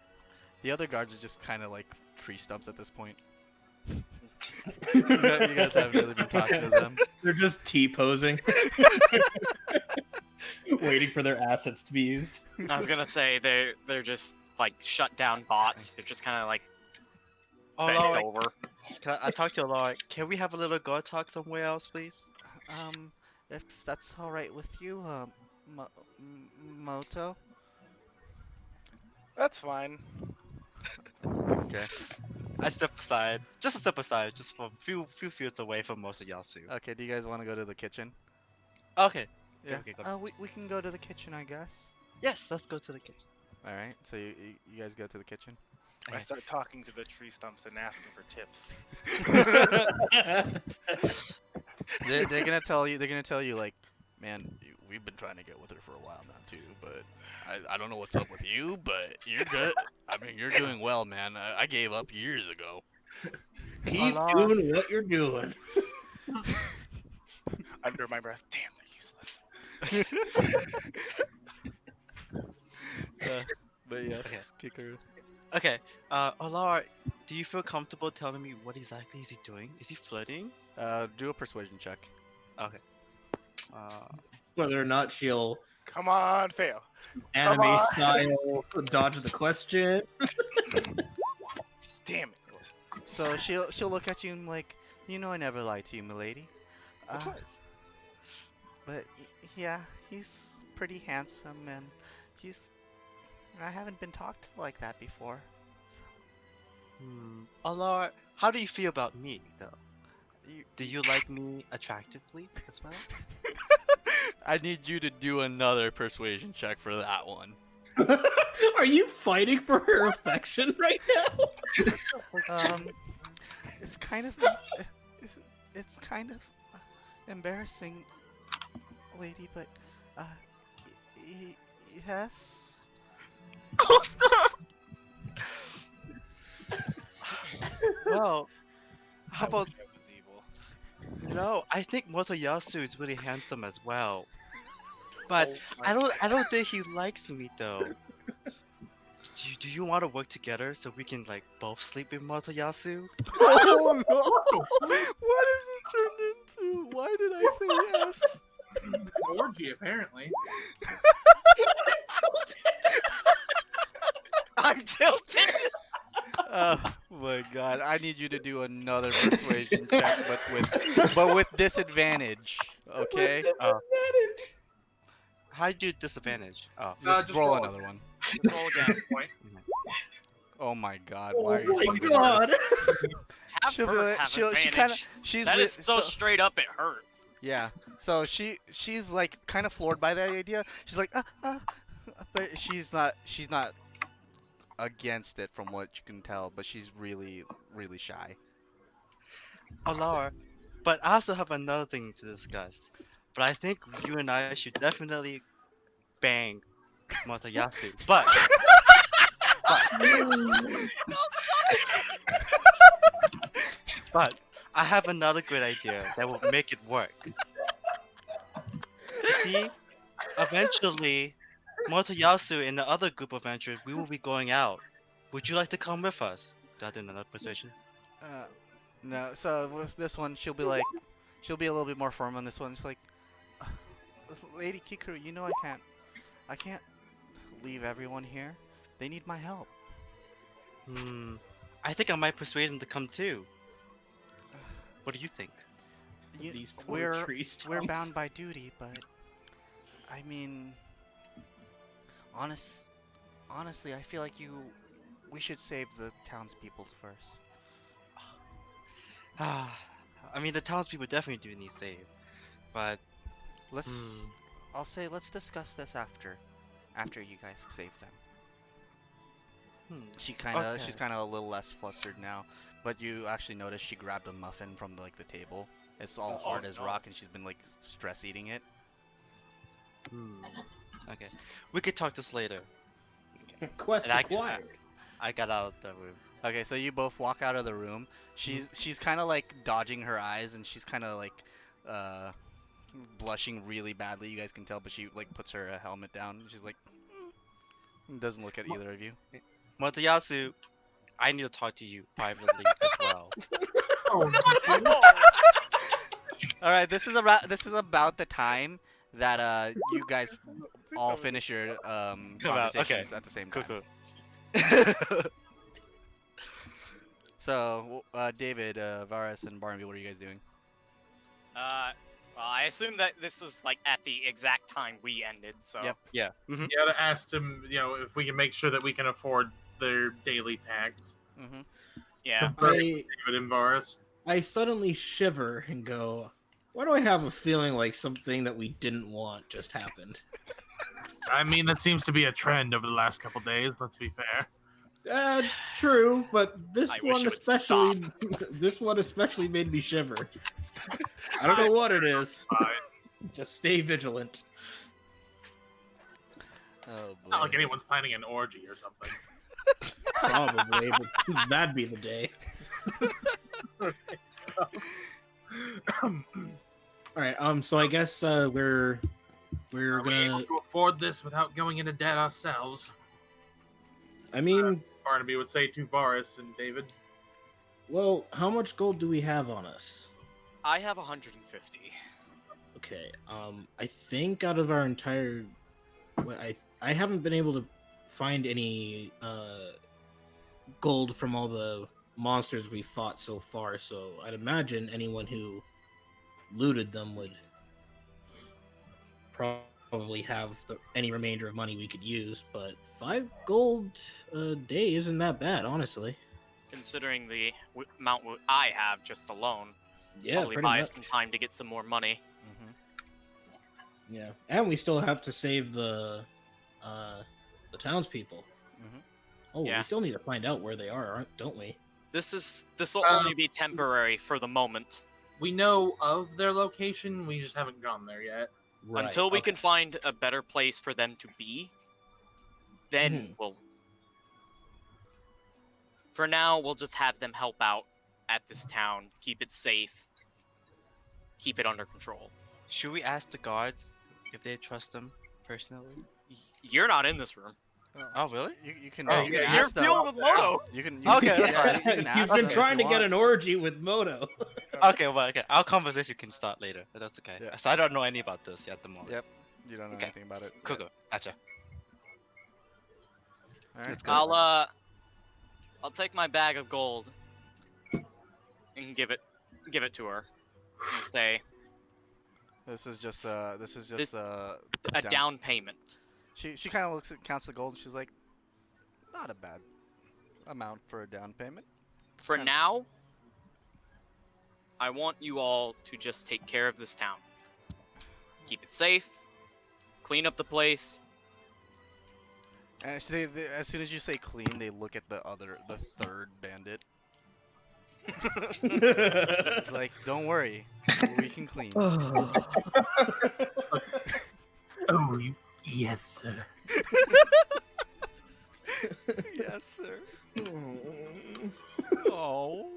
The other guards are just kind of like tree stumps at this point. You guys haven't really been talking to them. They're just T-posing. Waiting for their assets to be used. I was gonna say they're just like shut down bots. They're just kind of like bent Alara, over. can I talk to Alara? Can we have a little guard talk somewhere else, please? If that's all right with you, Moto. That's fine. Okay. I step aside, just a step aside, just from few fields away from Motoyasu. Okay. Do you guys want to go to the kitchen? Okay. Yeah. Okay, go. We can go to the kitchen, I guess. Yes, let's go to the kitchen. All right. So you guys go to the kitchen. I start talking to the tree stumps and asking for tips. They're gonna tell you. They're gonna tell you like, man, we've been trying to get with her for a while now too, but I don't know what's up with you, but you're good. I mean, you're doing well, man. I gave up years ago. Keep Alara. doing what you're doing. Under my breath, damn, they're useless. But yes, Kikaru. Okay, Alara, do you feel comfortable telling me what exactly is he doing? Is he flirting? Do a persuasion check. Okay. Whether or not she'll Come on, fail. anime on. style dodge the question. Damn it. So she'll look at you and like, you know, I never lied to you, milady. Of course. But yeah, he's pretty handsome and I haven't been talked to like that before. So, Alara, how do you feel about me, though? you, Do you like me attractively as well? I need you to do another persuasion check for that one. Are you fighting for her affection right now? It's kind of it's kind of embarrassing, lady, but yes. Well, how I about wish I was evil. no? I think Motoyasu is really handsome as well. But Oh I my don't think he likes me though. Do you want to work together so we can like both sleep with Motoyasu? Oh no! What is this turned into? Why did I say yes? Orgy, apparently. I'm tilted. Oh my god! I need you to do another persuasion check, but with disadvantage. Okay? How do you disadvantage? Oh, Just just roll roll. another one. Roll again. Point. Oh my god! Oh Why are you my so good god! at this? Have She'll be her like- have she advantage. kinda she's That re- is so straight up it hurt. yeah. So she's like kind of floored by that idea. She's like but she's not against it from what you can tell, but she's really shy. Alara, but I also have another thing to discuss. But I think you and I should definitely bang Motoyasu. But but I have another great idea that will make it work. You see, eventually, Motoyasu and the other group of adventurers, we will be going out. Would you like to come with us? Do I do another persuasion? No. So with this one, she'll be a little bit more firm on this one. She's like, Lady Kikuru, you know I can't leave everyone here. They need my help. I think I might persuade him to come too. What do you think? These poor tree We're stumps. bound by duty, but I mean, honestly, I feel like we should save the townspeople first. I mean, the townspeople definitely do need saved, but I'll say let's discuss this after you guys save them. She's kind of a little less flustered now, but you actually notice she grabbed a muffin from the table. It's all hard as rock, and she's been stress eating it. Okay, we could talk this later. Quest And acquired. I got out of the room. Okay, so you both walk out of the room. She's kind of dodging her eyes, and she's kind of blushing really badly. You guys can tell, but she puts her helmet down. And she's like, doesn't look at either of you. Motoyasu, I need to talk to you privately as well. All right, this is about the time that you guys all finish your conversations at the same time. Cool. So, David, Varus, and Barnaby, what are you guys doing? Well, I assume that this was at the exact time we ended. So. Yep. Yeah. You gotta ask him, if we can make sure that we can afford their daily tax. Yeah. David and Varus. I suddenly shiver and go, why do I have a feeling like something that we didn't want just happened? I mean, that seems to be a trend over the last couple days, let's be fair. True, but this I wish one it would especially made me shiver. I don't know what it is. Just stay vigilant. Oh boy. Not like anyone's planning an orgy or something. Probably, but that'd be the day. All right. So I guess we're Are we able gonna. to afford this without going into debt ourselves? I mean, Barnaby would say to Varus and David. well, how much gold do we have on us? I have 150. Okay. I think out of our entire, I haven't been able to find any gold from all the monsters we fought so far. So I'd imagine anyone who looted them would probably have any remainder of money we could use. But 5 gold a day isn't that bad, honestly. Considering the amount I have just alone, Yeah, probably pretty buy much. us some time to get some more money. Yeah, and we still have to save the townspeople. Oh, Yeah. we still need to find out where they are, don't we? This will only be temporary for the moment. We know of their location, we just haven't gone there yet. Until we can find a better place for them to be, then we'll... For now, we'll just have them help out at this town, keep it safe, keep it under control. Should we ask the guards if they trust them personally? You're not in this room. Oh, really? You can. Oh, you can You're ask them. dealing with Moto! You can. Okay, that's yeah, fine. you can ask You've them been if trying you to get want. an orgy with Moto. Okay, well, okay. Our conversation can start later. That's okay. Yeah. So I don't know any about this at the moment. Yep. You don't know Okay. anything about it. Cool, cool. Gotcha. All right. Let's go. I'll take my bag of gold and give it to her and say This is just This- a a down payment. She kind of counts the gold, and she's like, not a bad amount for a down payment. For now, I want you all to just take care of this town. Keep it safe, clean up the place. And as soon as you say clean, they look at the third bandit. It's like, don't worry, we can clean. Oh, yes, sir. Yes, sir. Oh.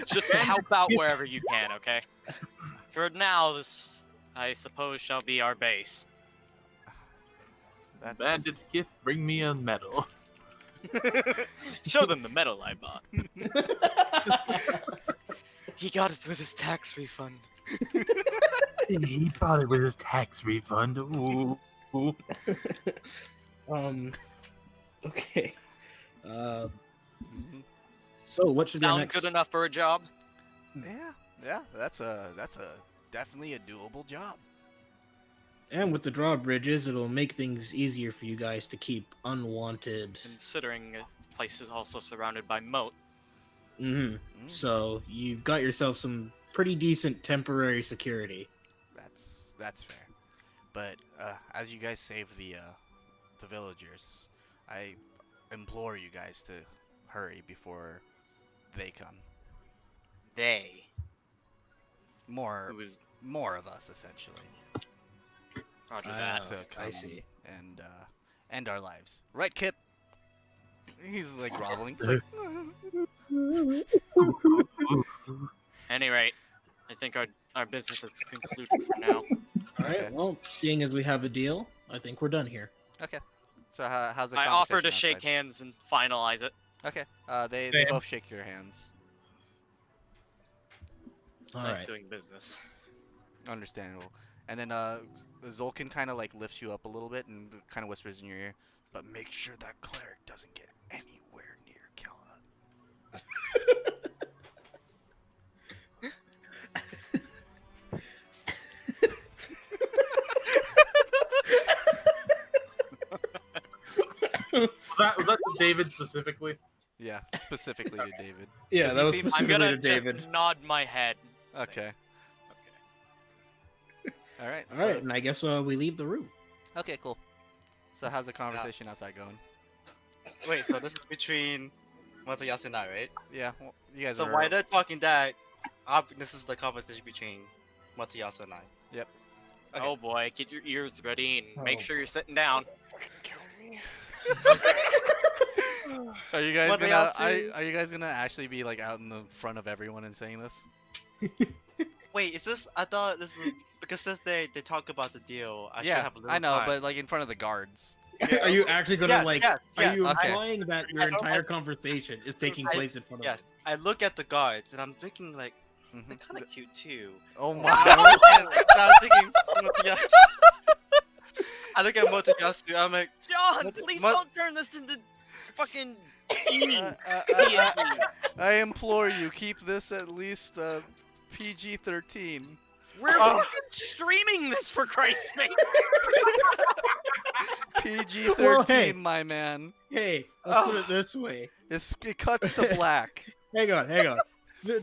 Just help out wherever you can, okay? For now, this, I suppose, shall be our base. That's... Bandit's gift, bring me a medal. Show them the medal I bought. He got it with his tax refund. He bought it with his tax refund. Ooh. Okay. Mhm. So what should be our Sound next? good enough for a job? Yeah, that's a definitely a doable job. And with the drawbridges, it'll make things easier for you guys to keep unwanted. Considering the place is also surrounded by moat. Mm-hmm. So you've got yourself some pretty decent temporary security. That's fair. But as you guys save the villagers, I implore you guys to hurry before they come. They. More Who is of us essentially. Roger that. To come I see. and end our lives. Right, Kip? He's like groveling. He's like, Any rate, I think our business is concluded for now. All right. Okay. Well, seeing as we have a deal, I think we're done here. okay. So how's the I conversation offer to shake outside? hands and finalize it. Okay. They Same. both shake your hands. All Nice right. doing business. Understandable. And then Zolkin kind of like lifts you up a little bit and kind of whispers in your ear, but make sure that cleric doesn't get anywhere near Kella. Was that to David specifically? Yeah, specifically to David. Yeah, Does that he was seem- I'm specifically gonna to David. just nod my head. saying, Okay. Okay. All right. All right, and I guess we leave the room. Okay, cool. So how's the conversation outside going? Wait, so this is between Matayasu and I, right? Yeah, well, you guys So are. while they're talking that, this is the conversation between Matayasu and I. Yep. Okay. Oh boy, get your ears ready and make Oh. sure you're sitting down. Kill me. Are you guys Matayasu- are you guys gonna actually be like out in the front of everyone and saying this? Wait, is this? I thought this is because since they talk about the deal. I should Yeah, have a little I know, time. but like in front of the guards. Are you actually gonna Yes, like? yes, Are yes, you okay. implying that your I know, entire conversation is taking I- place in front of? yes, I look at the guards and I'm thinking like Mhm. they're kind of cute too. Oh my. And I was thinking Matayasu. I look at Matayasu. I'm like, John, What- please what- don't turn this into fucking I implore you, keep this at least PG-13. We're Oh. fucking streaming this for Christ's sake. PG-13, Well, hey. my man. Hey, let's put it this way. It cuts to black. Hang on.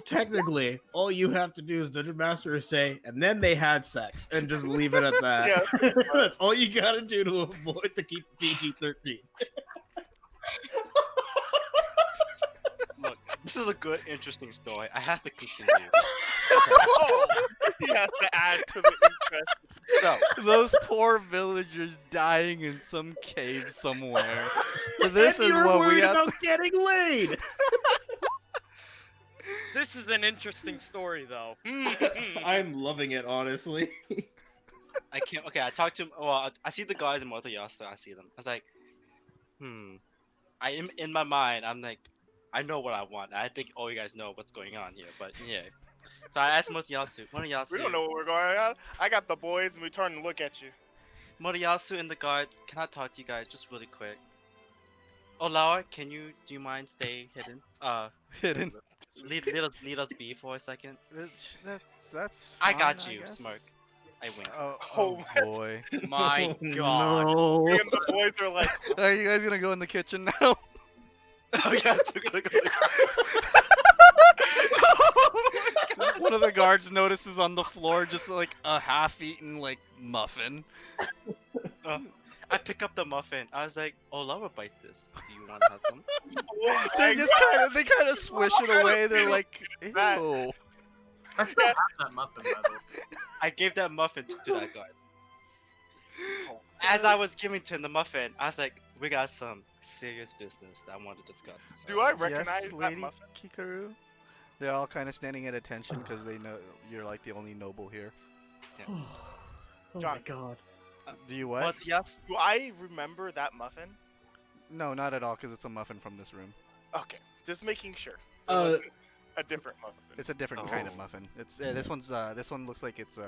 Technically, all you have to do is Dungeon Master say, and then they had sex, and just leave it at that. That's all you gotta do to avoid to keep PG-13. look, this is a good, interesting story. I have to continue. You have to add to the interest. So, Those poor villagers dying in some cave somewhere. This and is you're what we worried have. about getting laid. This is an interesting story, though. I'm loving it, honestly. I can't. Okay, I talked to him. Well, I see the guys in Motoyasu. I see them. I was like, I am in my mind. I'm like, I know what I want. I think all you guys know what's going on here. But yeah. So I asked Motoyasu. Motoyasu. We don't know what we're going on. I got the boys, and we turn and look at you. Motoyasu and the guards. Can I talk to you guys just really quick? Olawa, do you mind stay hidden? Hidden. Lead us be for a second. That's I fine, got you, guess. Smirk. I win. Oh, Oh, boy. My God. No. Me and the boys are like, Are you guys gonna go in the kitchen now? Oh yes, we're gonna go. One of the guards notices on the floor just like a half-eaten like muffin. I pick up the muffin. I was like, Olawa, bite this. Do you want to have some? oh They my just God. kind of swish it What kind away. of They're feeling like, is that? ew. I still have that muffin, by the way. I gave that muffin to that guard. As I was giving to him the muffin, I was like, we got some serious business that I want to discuss. Do I recognize Yes, that Lady muffin? Kikaru. They're all kind of standing at attention because they know you're like the only noble here. Oh my John. god. Do you what? But yes, Do I remember that muffin? No, not at all, because it's a muffin from this room. Okay, just making sure. It Uh, wasn't a different muffin. It's a different kind of Oh. muffin. It's this one looks like it's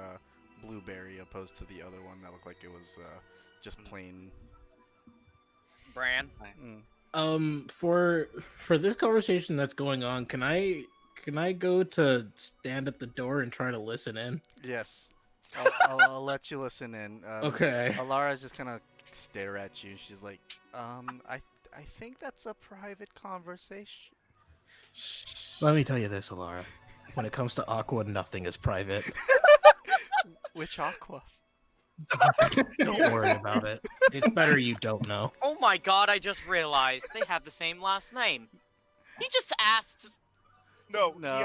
blueberry opposed to the other one that looked like it was just plain. Bran. Mm. For this conversation that's going on, can I go to stand at the door and try to listen in? Yes, I'll let you listen in. Okay. Alara's just kind of stare at you. She's like, I think that's a private conversation. Let me tell you this, Alara. When it comes to Aqua, nothing is private. Which aqua? Don't worry about it. It's better you don't know. Oh my god, I just realized they have the same last name. He just asked. No, No.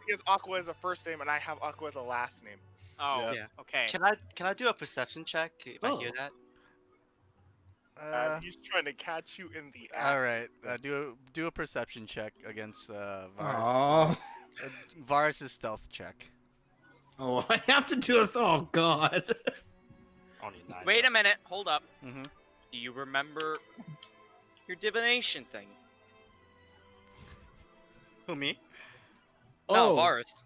he has Aqua as a first name, and I have Aqua as a last name. Oh, Yeah. okay. Can I do a perception check if I hear Oh. that? He's trying to catch you in the All act. right. Do a perception check against Varus. Aww. Varus' stealth check. Oh, I have to do this. Oh God. Only 9. Wait a minute, hold up. Mm-hmm. Do you remember your divination thing? Who, me? No, Oh. Varus.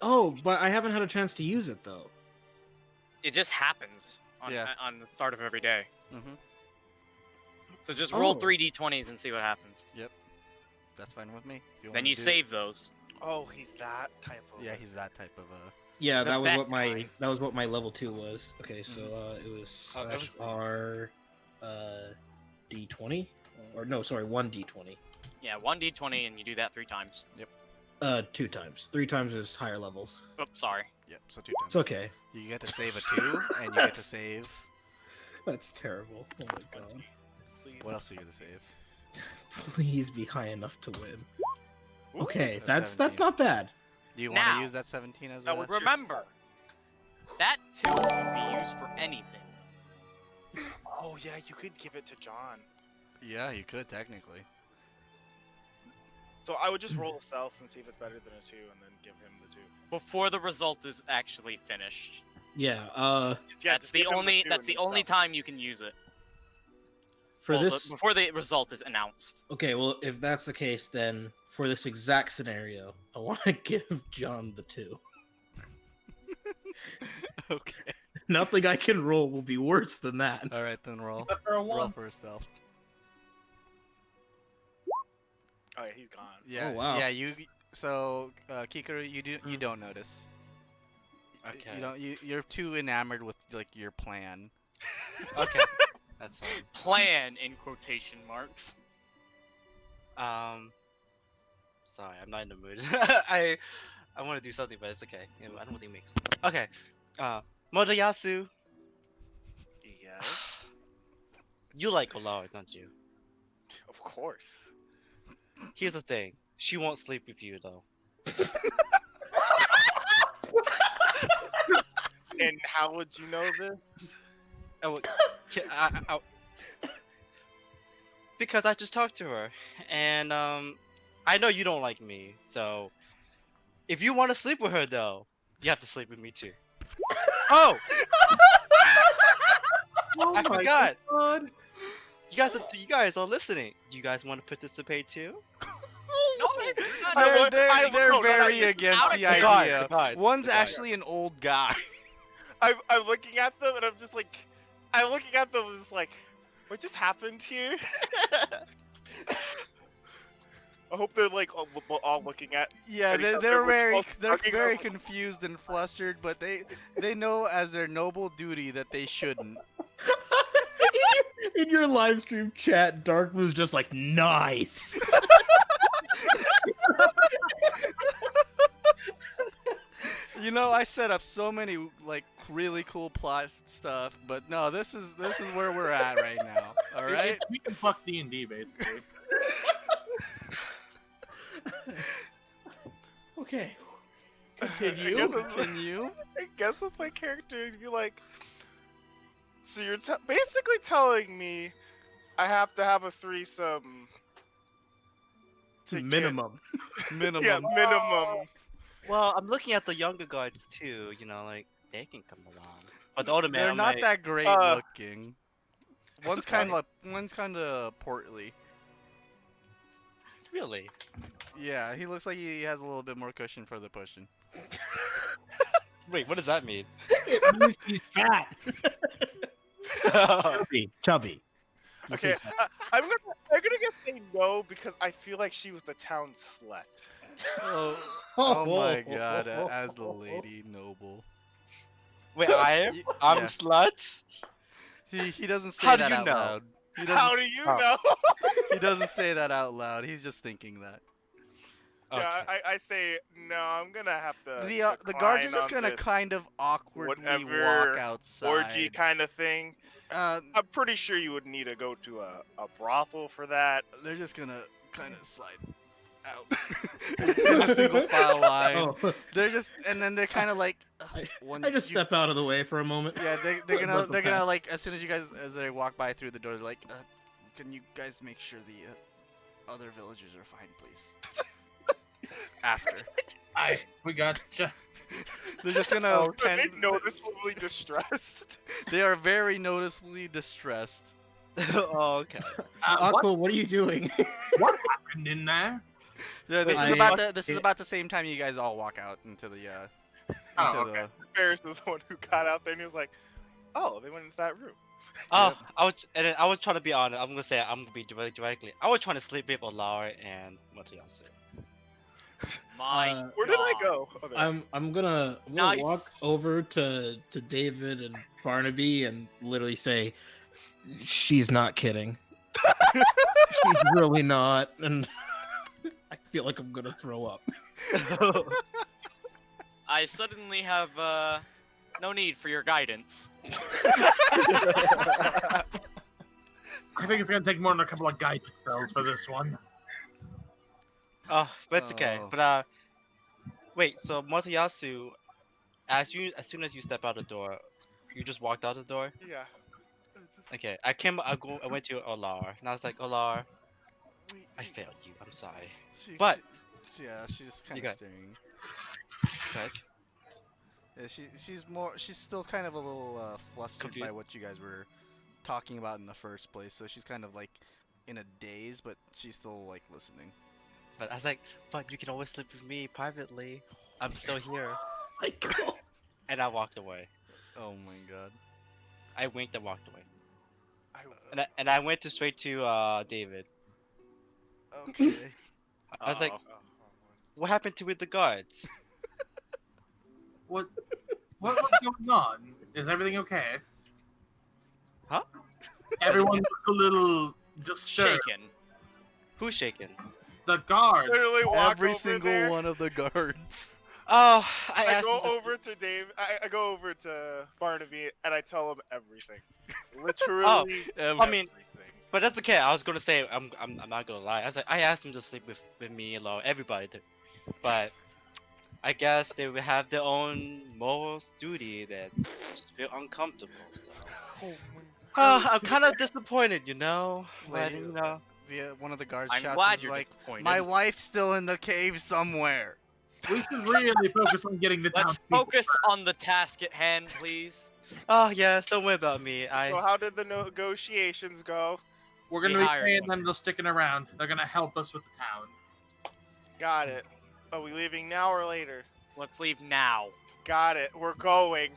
Oh, but I haven't had a chance to use it though. It just happens on, Yeah. on the start of every day. Mm-hmm. So just roll Oh. 3 d20s and see what happens. That's fine with me. If you Then wanna you do- save those. Oh, he's that type of. Yeah, he's that type of Yeah, The that was best what my kind. level 2 was. Okay, so it was Oh, that /r d20 or no, sorry, 1d20. Yeah, 1 d20 and you do that 3 times. 2 times. 3 times is higher levels. Oh, sorry. Yep, so 2 times. It's okay. You get to save a 2, and you get to save. That's terrible. Oh my god. Please. What else are you gonna save? Please be high enough to win. Ooh. Okay, That's that's 17. not bad. Do you want to Now- use that 17 as That a? would- Remember, that 2 can be used for anything. Oh yeah, you could give it to John. Yeah, you could technically. So I would just roll a self and see if it's better than a 2, and then give him the 2. Before the result is actually finished. Yeah, Yeah, That's just the give him only 2 that's and the then only self. time you can use it. for Well, this before the result is announced. Okay, well, if that's the case, then for this exact scenario, I want to give John the 2. Okay. Nothing I can roll will be worse than that. All right, then roll. Except for a Roll 1. for a stealth. Oh yeah, he's gone. Yeah. Oh, wow. Yeah, you. So, Kikaru, you don't notice. Okay. You don't. You're too enamored with like your plan. Okay. That's fine. Plan in quotation marks. Sorry, I'm not in the mood. I want to do something, but it's okay. You know, I don't think it makes sense. Okay. Motoyasu, Yeah, you like Olara, don't you? of course. Here's the thing. She won't sleep with you though. And how would you know this? Oh, because I just talked to her, and I know you don't like me, so if you want to sleep with her though, you have to sleep with me too. Oh, I forgot. God. You guys are listening. You guys want to participate too? No, They're very against the idea. Guys, One's guys. actually an old guy. I'm looking at them and I'm just like, what just happened here? I hope they're like all looking at. Yeah, And he they're thought they were very both they're talking very about- confused and flustered, but they know as their noble duty that they shouldn't. In your live stream chat, Dark Blue's just like, nice. You know, I set up so many like really cool plot stuff, but no, this is where we're at right now. All right. We can fuck D&D basically. Okay. I Continue. guess it's- Continue. I guess with my character, it'd be like, so you're basically telling me I have to have a threesome. to get- Minimum. Minimum. Yeah, minimum. Well, I'm looking at the younger guards too. You know, like they can come along. But the older men, They're I'm not like, that great Uh, looking. One's kind of portly. Really? Yeah, he looks like he has a little bit more cushion for the pushing. Wait, what does that mean? It means he's fat. Chubby. You Okay, say fat. I'm gonna get say no because I feel like she was the town slut. Oh my god, as the lady noble. Wait, I'm Yeah. slut? He doesn't say How do that you out know? loud. He doesn't, How do you Oh. know? he doesn't say that out loud. He's just thinking that. Yeah, Okay. I say no. I'm gonna have to. The guards are decline just on gonna this kind of awkwardly whatever walk outside. orgy kind of thing. I'm pretty sure you would need to go to a brothel for that. They're just gonna kind of slide out in a single file line. Oh, They're just, and then they're kind of like. I just step out of the way for a moment. Yeah, they're Let gonna them they're gonna pass. like as soon as they walk by through the door, they're like, can you guys make sure the other villagers are fine, please? After. We gotcha. They're just gonna Are they noticeably distressed? They are very noticeably distressed. Oh, okay. Aqua, what are you doing? What happened in there? Yeah, this is I- about the same time you guys all walk out into the Oh, okay. Ferris was the one who got out there and he was like, "Oh, they went into that room." Oh, I was trying to be honest. I'm gonna say I'm gonna be directly. I was trying to sleep with Olar and Motoyasu. My Where did I God. go? Oh, there. I'm gonna walk Nice. over to David and Barnaby and literally say, "She's not kidding. She's really not." And I feel like I'm gonna throw up. I suddenly have no need for your guidance. I think it's gonna take more than a couple of guidance spells for this one. Oh, but it's okay. Oh. But wait. So Motoyasu, as soon as you step out the door, you just walked out the door. Yeah. It's just- Okay. I went to Olar, and I was like, Olar, we- I failed you. I'm sorry. But But- yeah, she's just kind You of got- staring. Okay. Yeah, she's still kind of a little flustered by Confused? what you guys were talking about in the first place. So she's kind of like in a daze, but she's still like listening. But I was like, but you can always sleep with me privately. I'm still here. My God. And I walked away. Oh my god. I winked and walked away. I- And I went straight to David. Okay. I was like, Uh-oh. what happened to with the guards? What was going on? Is everything okay? Huh? Everyone looks a little just stirred. Shaken. Who's shaking? The guard. literally walk Every over single there. one of the guards. Oh, I I asked go him to- over to Dave. I go over to Barnaby and I tell him everything. Literally. I mean, everything. but that's okay. I was gonna say I'm not gonna lie. I was like, I asked him to sleep with me alone, everybody did. But I guess they would have their own morals duty that just feel uncomfortable. So. Oh my I'm kind of disappointed, you know. But Lady- you know, One of the guards I'm shouts, glad is you're like, disappointed. "My wife's still in the cave somewhere." We should really focus on getting the Let's townspeople focus on the task at hand, please. oh yes, don't worry about me. So I how did the negotiations go? We're gonna We be hired paying one. them to sticking around. They're gonna help us with the town. Got it. Are we leaving now or later? Let's leave now. Got it. We're going.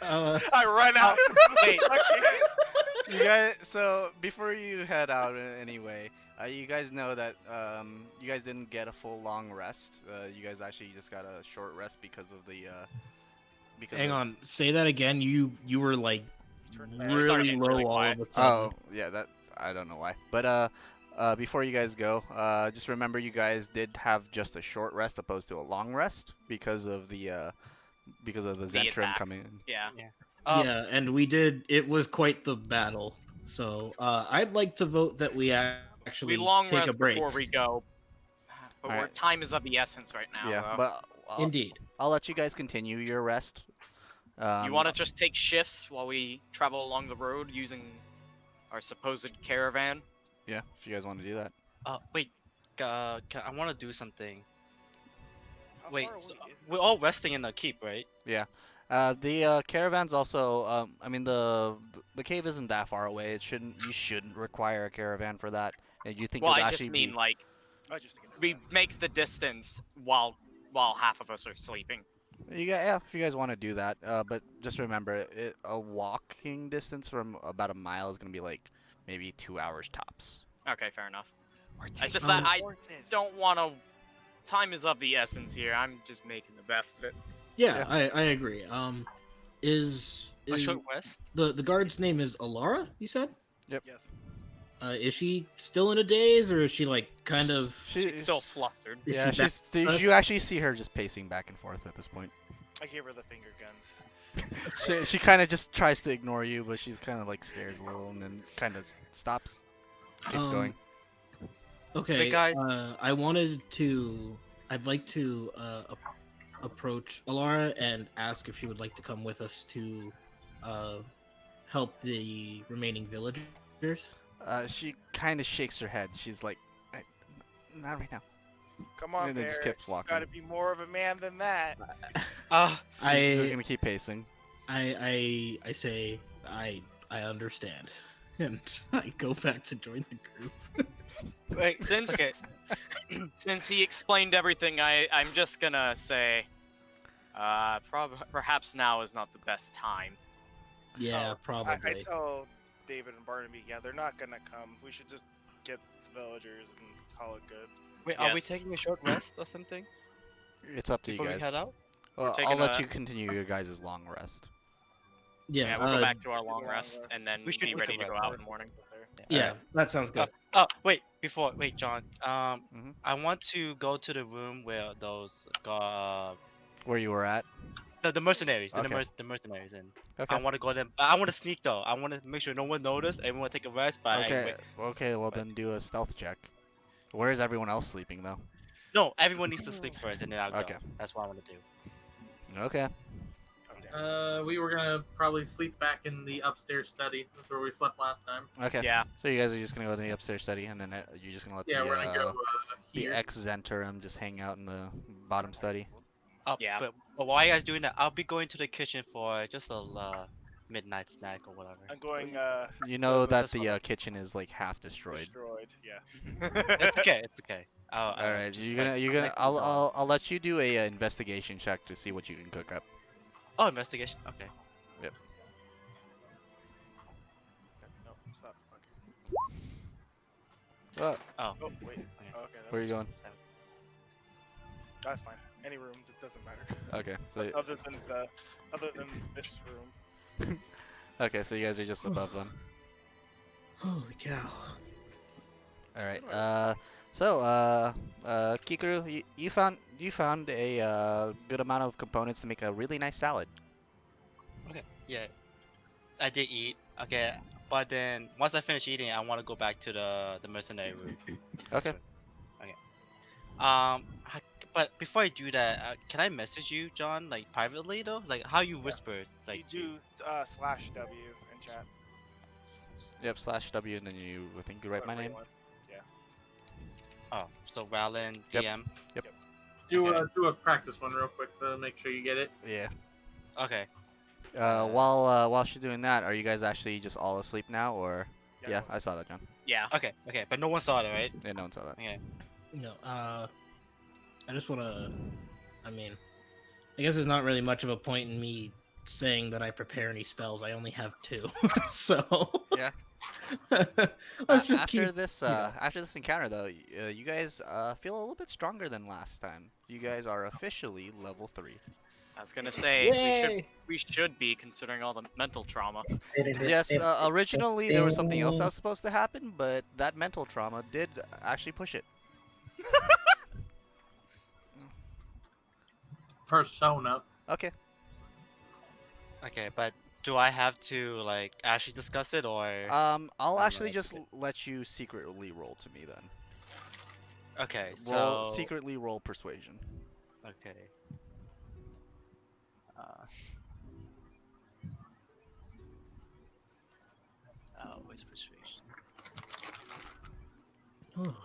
Uh, I run out. wait. You guys, so before you head out anyway, you guys know that you guys didn't get a full long rest. You guys actually just got a short rest because of the hang on. Say that again. You were like Started really getting low really all quiet. of a sudden. Oh, yeah, that I don't know why. But before you guys go, just remember you guys did have just a short rest opposed to a long rest because of the Zentrum attack. coming in. Yeah. Yeah, and we did. It was quite the battle. So I'd like to vote that we actually We long take rest a break. before we go. But Alright. time is of the essence right now. Yeah, though. but Indeed. I'll let you guys continue your rest. You want to just take shifts while we travel along the road using our supposed caravan? Yeah, if you guys want to do that. Wait. I want to do something. How Wait, far so, away is it? we're all resting in the keep, right? Yeah. The caravan's also. I mean, the cave isn't that far away. You shouldn't require a caravan for that. And you think Well, it would I actually just mean be? like I just think we make the distance while half of us are sleeping. Yeah, if you guys want to do that. But just remember, a walking distance from about a mile is gonna be like maybe 2 hours tops. Okay, fair enough. we're It's just taking that I horses. don't want to. Time is of the essence here. I'm just making the best of it. Yeah, I agree. Is A short rest. the guard's name is Alara? You said. Yes. Is she still in a daze, or is she like kind of? She's still flustered. Is Yeah, she back- you actually see her just pacing back and forth at this point. I gave her the finger guns. She kind of just tries to ignore you, but she's kind of like stares a little and then kind of stops, keeps going. Okay. Big guy. I'd like to approach Alara and ask if she would like to come with us to help the remaining villagers. She kind of shakes her head. She's like, not right now. Come on, And then just Barrett. keeps walking. Gotta be more of a man than that. She's just gonna keep pacing. I say I understand, and I go back to join the group. Wait, Since okay. since he explained everything, I'm just gonna say, perhaps now is not the best time. Yeah, I probably. tell David and Barnaby, yeah, they're not gonna come. We should just get the villagers and call it good. Wait, are we Yes. taking a short rest or something It's up to before you we guys. head out? Well, I'll taking let a- you continue your guys' long rest. Yeah, Yeah, we'll go uh, back to our do long long rest rest. and then We should be take a ready to go rest. out in the morning. yeah, that sounds good. Wait, John. Mhm. I want to go to the room where those Where you were at? the mercenaries, Okay. the mercenaries, and Okay. I want to go there. I want to sneak though. I want to make sure no one noticed. Everyone take a rest. But Okay. Okay. Well, then do a stealth check. Where is everyone else sleeping though? no, everyone needs to sleep first, and then I'll Okay. go. That's what I want to do. Okay. We were gonna probably sleep back in the upstairs study. That's where we slept last time. Okay. Yeah. So you guys are just gonna go to the upstairs study, and then you're just gonna let Yeah, the we're gonna go the here. ex-Zenterim just hang out in the bottom study. Yeah. Yeah. But while you guys doing that, I'll be going to the kitchen for just a midnight snack or whatever. I'm going. You know but that just the follow. kitchen is like half destroyed. Destroyed. Yeah. It's okay. It's okay. All right. just, You're like, gonna. make the I'll dog. I'll let you do a investigation check to see what you can cook up. Oh, investigation. Okay. No, stop. Okay. Oh, Oh wait. Okay. that where are you was- going? That's fine. Any room. It doesn't matter. Okay. So Other than this room. okay. So you guys are just above them. Holy cow! All right. Kikaru, you found a good amount of components to make a really nice salad. Yeah. I did eat. Okay. But then once I finish eating, I want to go back to the mercenary room. Okay. Okay. But before I do that, can I message you, John, like privately though? Like how you whispered, like You do /W in chat. Yep. /W, and then I think you write my Whatever you name. want. oh, so Rowland Yep. DM. Do a practice one real quick to make sure you get it. Yeah. Okay. While she's doing that, are you guys actually just all asleep now, or? Yeah, I saw that, John. Yeah. Okay. Okay. But no one saw it, right? Yeah, no one saw that. Okay. No, I just wanna. I mean, I guess there's not really much of a point in me saying that I prepare any spells. I only have 2, so. Yeah. Let's just After keep- this, know. after this encounter, though, you guys feel a little bit stronger than last time. You guys are officially level 3. I was gonna say Yay! we should be considering all the mental trauma. Yes, originally there was something else that was supposed to happen, but that mental trauma did actually push it. Persona. Okay. Okay. But do I have to like actually discuss it or? I'll I'm actually gonna just keep let you secretly roll to me then. Okay. So. Roll secretly roll persuasion. Okay. Where's persuasion? Oh,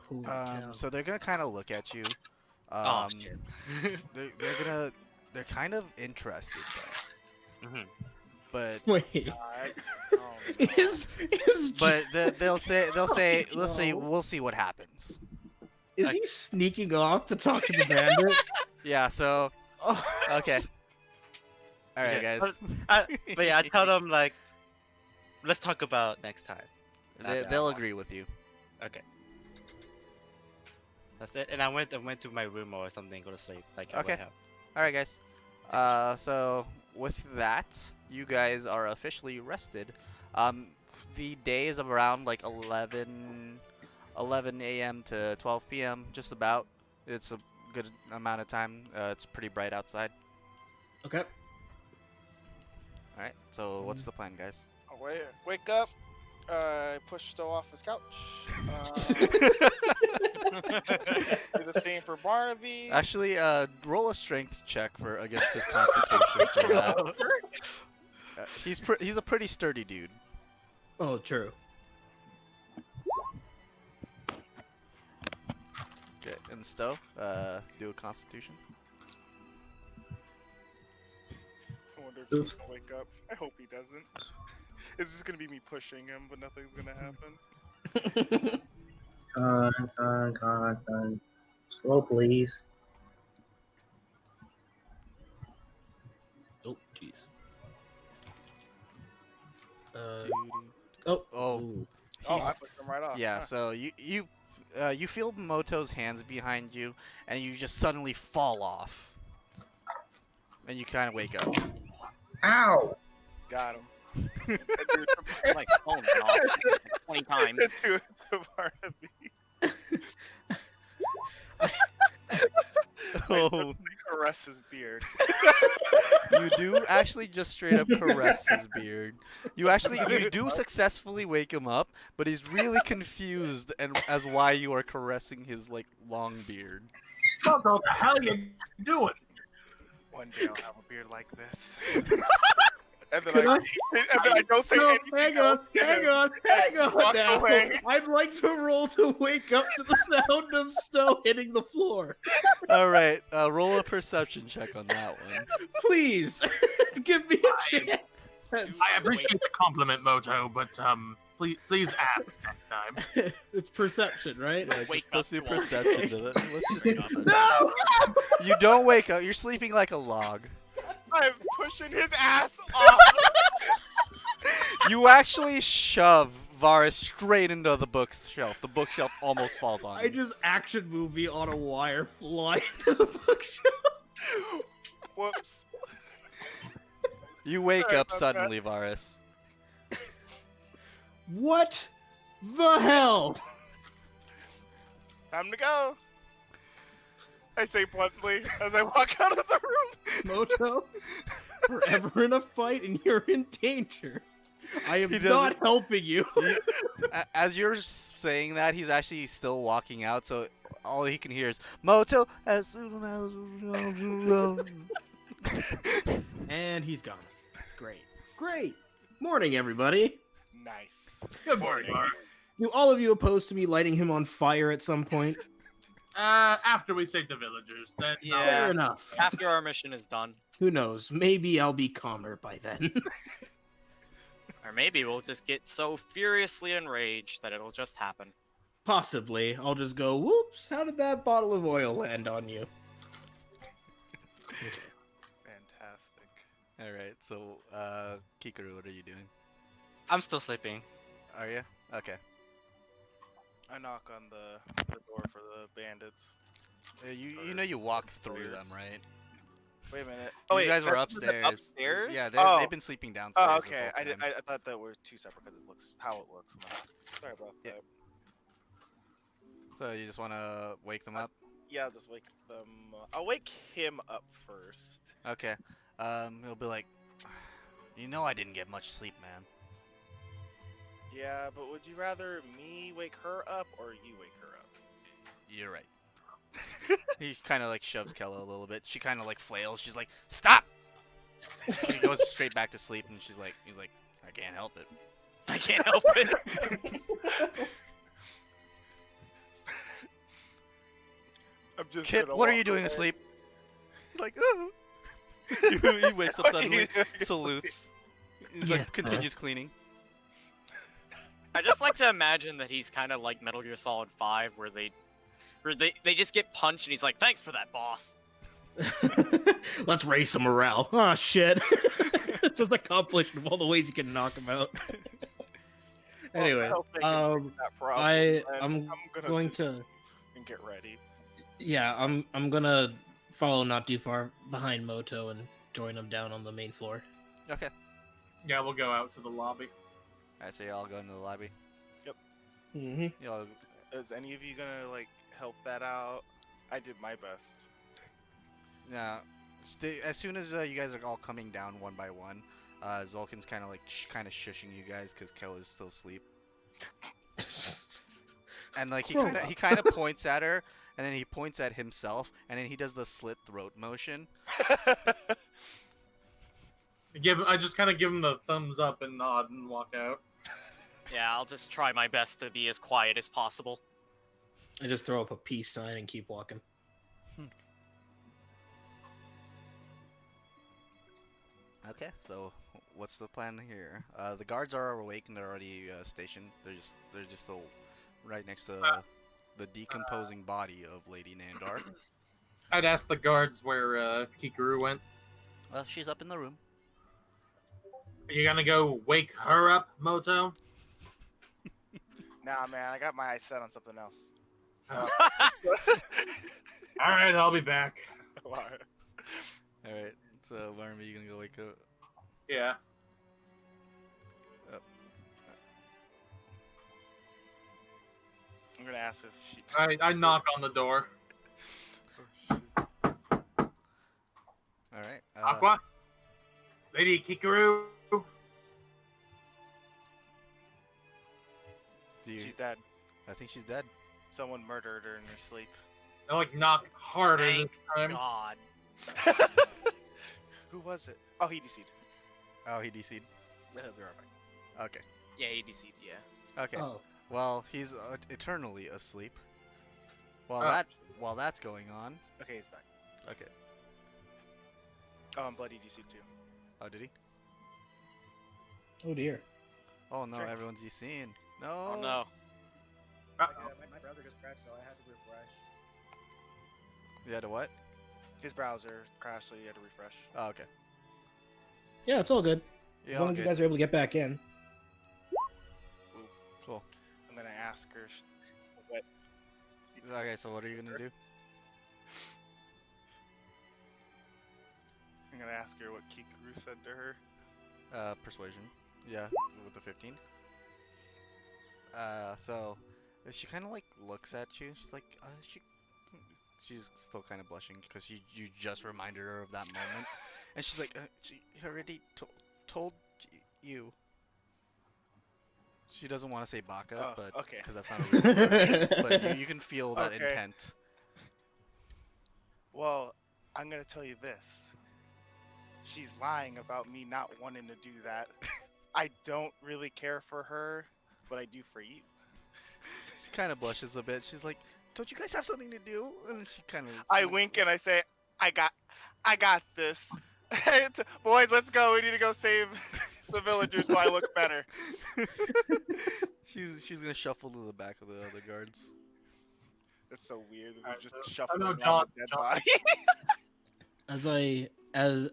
holy cow. So they're gonna kind of look at you. Oh shit. They're kind of interested though. But Wait. Oh, no. they'll say let's see, No. we'll see what happens. Is he sneaking off to talk to the bandit? Yeah. So Oh, okay. All right, Yeah, guys. But yeah, I tell them like, let's talk about next time. They'll agree with you. Okay. That's it. And I went to my room or something, go to sleep. Like I Okay. went out. All right, guys. So with that, you guys are officially rested. The day is around like 11 a.m. to 12 p.m. Just about. It's a good amount of time. It's pretty bright outside. okay. All right. So what's the plan, guys? Oh, wake up. Push Stowe off his couch. Do the same for Barnaby. Actually, roll a strength check against his constitution for that. He's a pretty sturdy dude. Oh, true. Okay, and Stowe, do a constitution. I wonder if he's gonna wake up. I hope he doesn't. It's just gonna be me pushing him, but nothing's gonna happen. Con. Slow, please. Oh, jeez. Oh. Ooh. Oh, He's- I pushed him right off. Yeah, Huh. so you feel Moto's hands behind you, and you just suddenly fall off, and you kind of wake up. Ow! Got him. Like, oh no, like 20 times. To Barnaby. Oh, Caress his beard. you do actually just straight up caress his beard. You do successfully wake him up, but he's really confused and as why you are caressing his like long beard. What the hell are you doing? One day I'll have a beard like this. And then Can I don't say No, anything. hang on Walk now. away. I'd like to roll to wake up to the sound of Stowe hitting the floor. All right, roll a perception check on that one. Please, give me a chance. I appreciate the compliment, Moto, but please ask next time. It's perception, right? Yeah, Wake let's do up to him. perception to it. Let's just do perception. No! You don't wake up. You're sleeping like a log. I'm pushing his ass off. You actually shove Varus straight into the bookshelf. The bookshelf almost falls on I him. just action movie on a wire fly to the bookshelf. Whoops. You wake Sorry up about suddenly, Varus. What the hell? Time to go. I say bluntly as I walk out of the room. Moto, forever in a fight and you're in danger. I am He not helping you. As you're saying that, he's actually still walking out, so all he can hear is Moto. As soon as And he's gone. Great. Morning, everybody. Nice. Good morning. Do all of you oppose to me lighting him on fire at some point? After we save the villagers, then Yeah. Fair enough. After our mission is done. Who knows? Maybe I'll be calmer by then. Or maybe we'll just get so furiously enraged that it'll just happen. Possibly. I'll just go, whoops, how did that bottle of oil land on you? Fantastic. All right, so Kikaru, what are you doing? I'm still sleeping. Are you okay? I knock on the door for the bandits. You know you walked through them, right? Wait a minute. You guys were that's upstairs. Upstairs? Yeah, Oh. they've been sleeping downstairs. Oh, this okay. whole I time. thought that were two separate because it looks how it looks. Sorry about Yeah. that. So you just want to wake them up? Yeah, I'll just wake them. I'll wake him up first. Okay. He'll be like, you know, I didn't get much sleep, man. Yeah, but would you rather me wake her up or you wake her up? You're right. He kind of like shoves Kella a little bit. She kind of like flails. She's like, stop! She goes straight back to sleep, and he's like, I can't help it. I can't help it. I'm just Kip, gonna what are walk you doing away. asleep? He's like, oh. He wakes up suddenly, salutes. He's Yes, like continues cleaning. I just like to imagine that he's kind of like Metal Gear Solid 5, where they just get punched and he's like, "Thanks for that, boss." Let's raise some morale. Oh shit! Just accomplished in all the ways you can knock him out. Anyways, I'm going to and get ready. yeah, I'm gonna follow not too far behind Moto and join him down on the main floor. Okay. Yeah, we'll go out to the lobby. Alright, so y'all go into the lobby. Mm-hmm. Y'all. Is any of you gonna like help that out? I did my best. Now, as soon as you guys are all coming down one by one, Zolkin's kind of like shushing you guys because Kel is still asleep. And like he kind of points at her, and then he points at himself, and then he does the slit throat motion. I just kind of give him the thumbs up and nod and walk out. Yeah, I'll just try my best to be as quiet as possible. I just throw up a peace sign and keep walking. Okay, so what's the plan here? The guards are awake and they're already stationed. They're just still right next to the decomposing body of Lady Nandar. I'd ask the guards where Kikuru went. Well, she's up in the room. Are you gonna go wake her up, Moto? Nah, man, I got my eyes set on something else. Alright, I'll be back. Alright, so Barnaby, you gonna go wake up? Yeah. I'm gonna ask if she. I knock on the door. Alright. Aqua? Lady Kikuru? She's dead. I think she's dead. Someone murdered her in her sleep. I like knock harder Thank this time. God. Who was it? Oh, he DC'd. Oh, he DC'd. He'll be right back. Okay. Yeah, he DC'd, yeah. Okay. Oh, Well, he's eternally asleep. While that's going on. Okay, he's back. Okay. Oh, and Bloody DC'd too. Oh, did he? oh dear. Oh no, Drink. everyone's DCing. No. Oh no. My browser just crashed, so I had to refresh. You had to what? His browser crashed, so he had to refresh. Oh, okay. Yeah, it's all good. Yeah, As long all as you good. guys are able to get back in. Cool. I'm gonna ask her. Okay, so what are you gonna do? I'm gonna ask her what Kikuru said to her. Persuasion. Yeah, with the 15. So she kind of like looks at you. She's like, she's still kind of blushing because you just reminded her of that moment, and she's like, she already told you. She doesn't want to say Baka, Oh, but okay. because that's not a real word. But you can feel that Okay. intent. Well, I'm gonna tell you this. She's lying about me not wanting to do that. I don't really care for her, but I do for you. She kind of blushes a bit. She's like, "Don't you guys have something to do?" And she kind of. I wink and I say, I got this. Boys, let's go. We need to go save the villagers so I look better. she's gonna shuffle to the back of the other guards. That's so weird. That Alright, they so- just shuffle know around John- a dead John- body.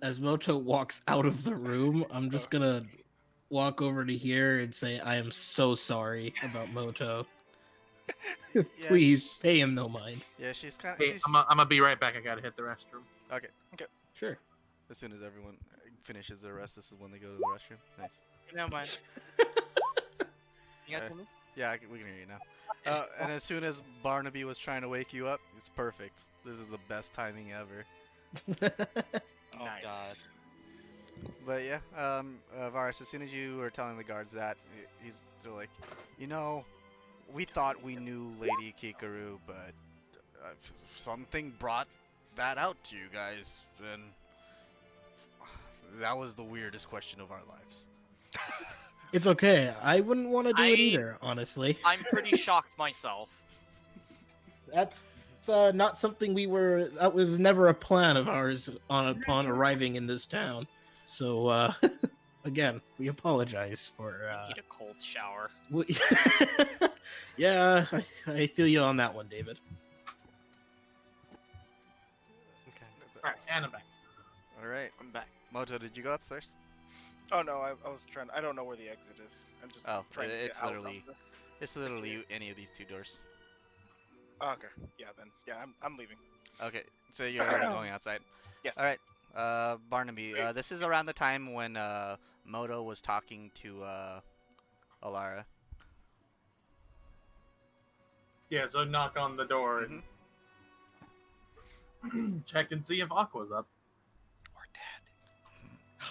As Moto walks out of the room, I'm just gonna walk over to here and say, I am so sorry about Moto. Yeah, Please pay him no mind. Yeah, she's kind of. Hey, I'm gonna be right back. I gotta hit the restroom. Okay. Sure. As soon as everyone finishes their rest, this is when they go to the restroom. Nice. Never mind. You got something? Yeah, we can hear you now. And as soon as Barnaby was trying to wake you up, it's perfect. This is the best timing ever. Oh Nice. god. But yeah, Varus, as soon as you were telling the guards that, they're like, you know, we thought we knew Lady Kikaru, but something brought that out to you guys, and that was the weirdest question of our lives. It's okay. I wouldn't want to do it I- either, honestly. I'm pretty shocked myself. That's That's not something we were. That was never a plan of ours upon arriving in this town. So again, we apologize for. I need a cold shower. Yeah, I feel you on that one, David. Okay. Alright, and I'm back. All right. I'm back. Moto, did you go upstairs? Oh no, I was trying. I don't know where the exit is. I'm just Oh, trying to it's get out literally- of It's literally any of these two doors. the- Oh, okay. Yeah, then. Yeah, I'm leaving. Okay, so you're already going outside. Yes. All right, Barnaby. This is around the time when Moto was talking to Alara. Yeah, so knock on the door and check and see if Aqua's up. Or dad.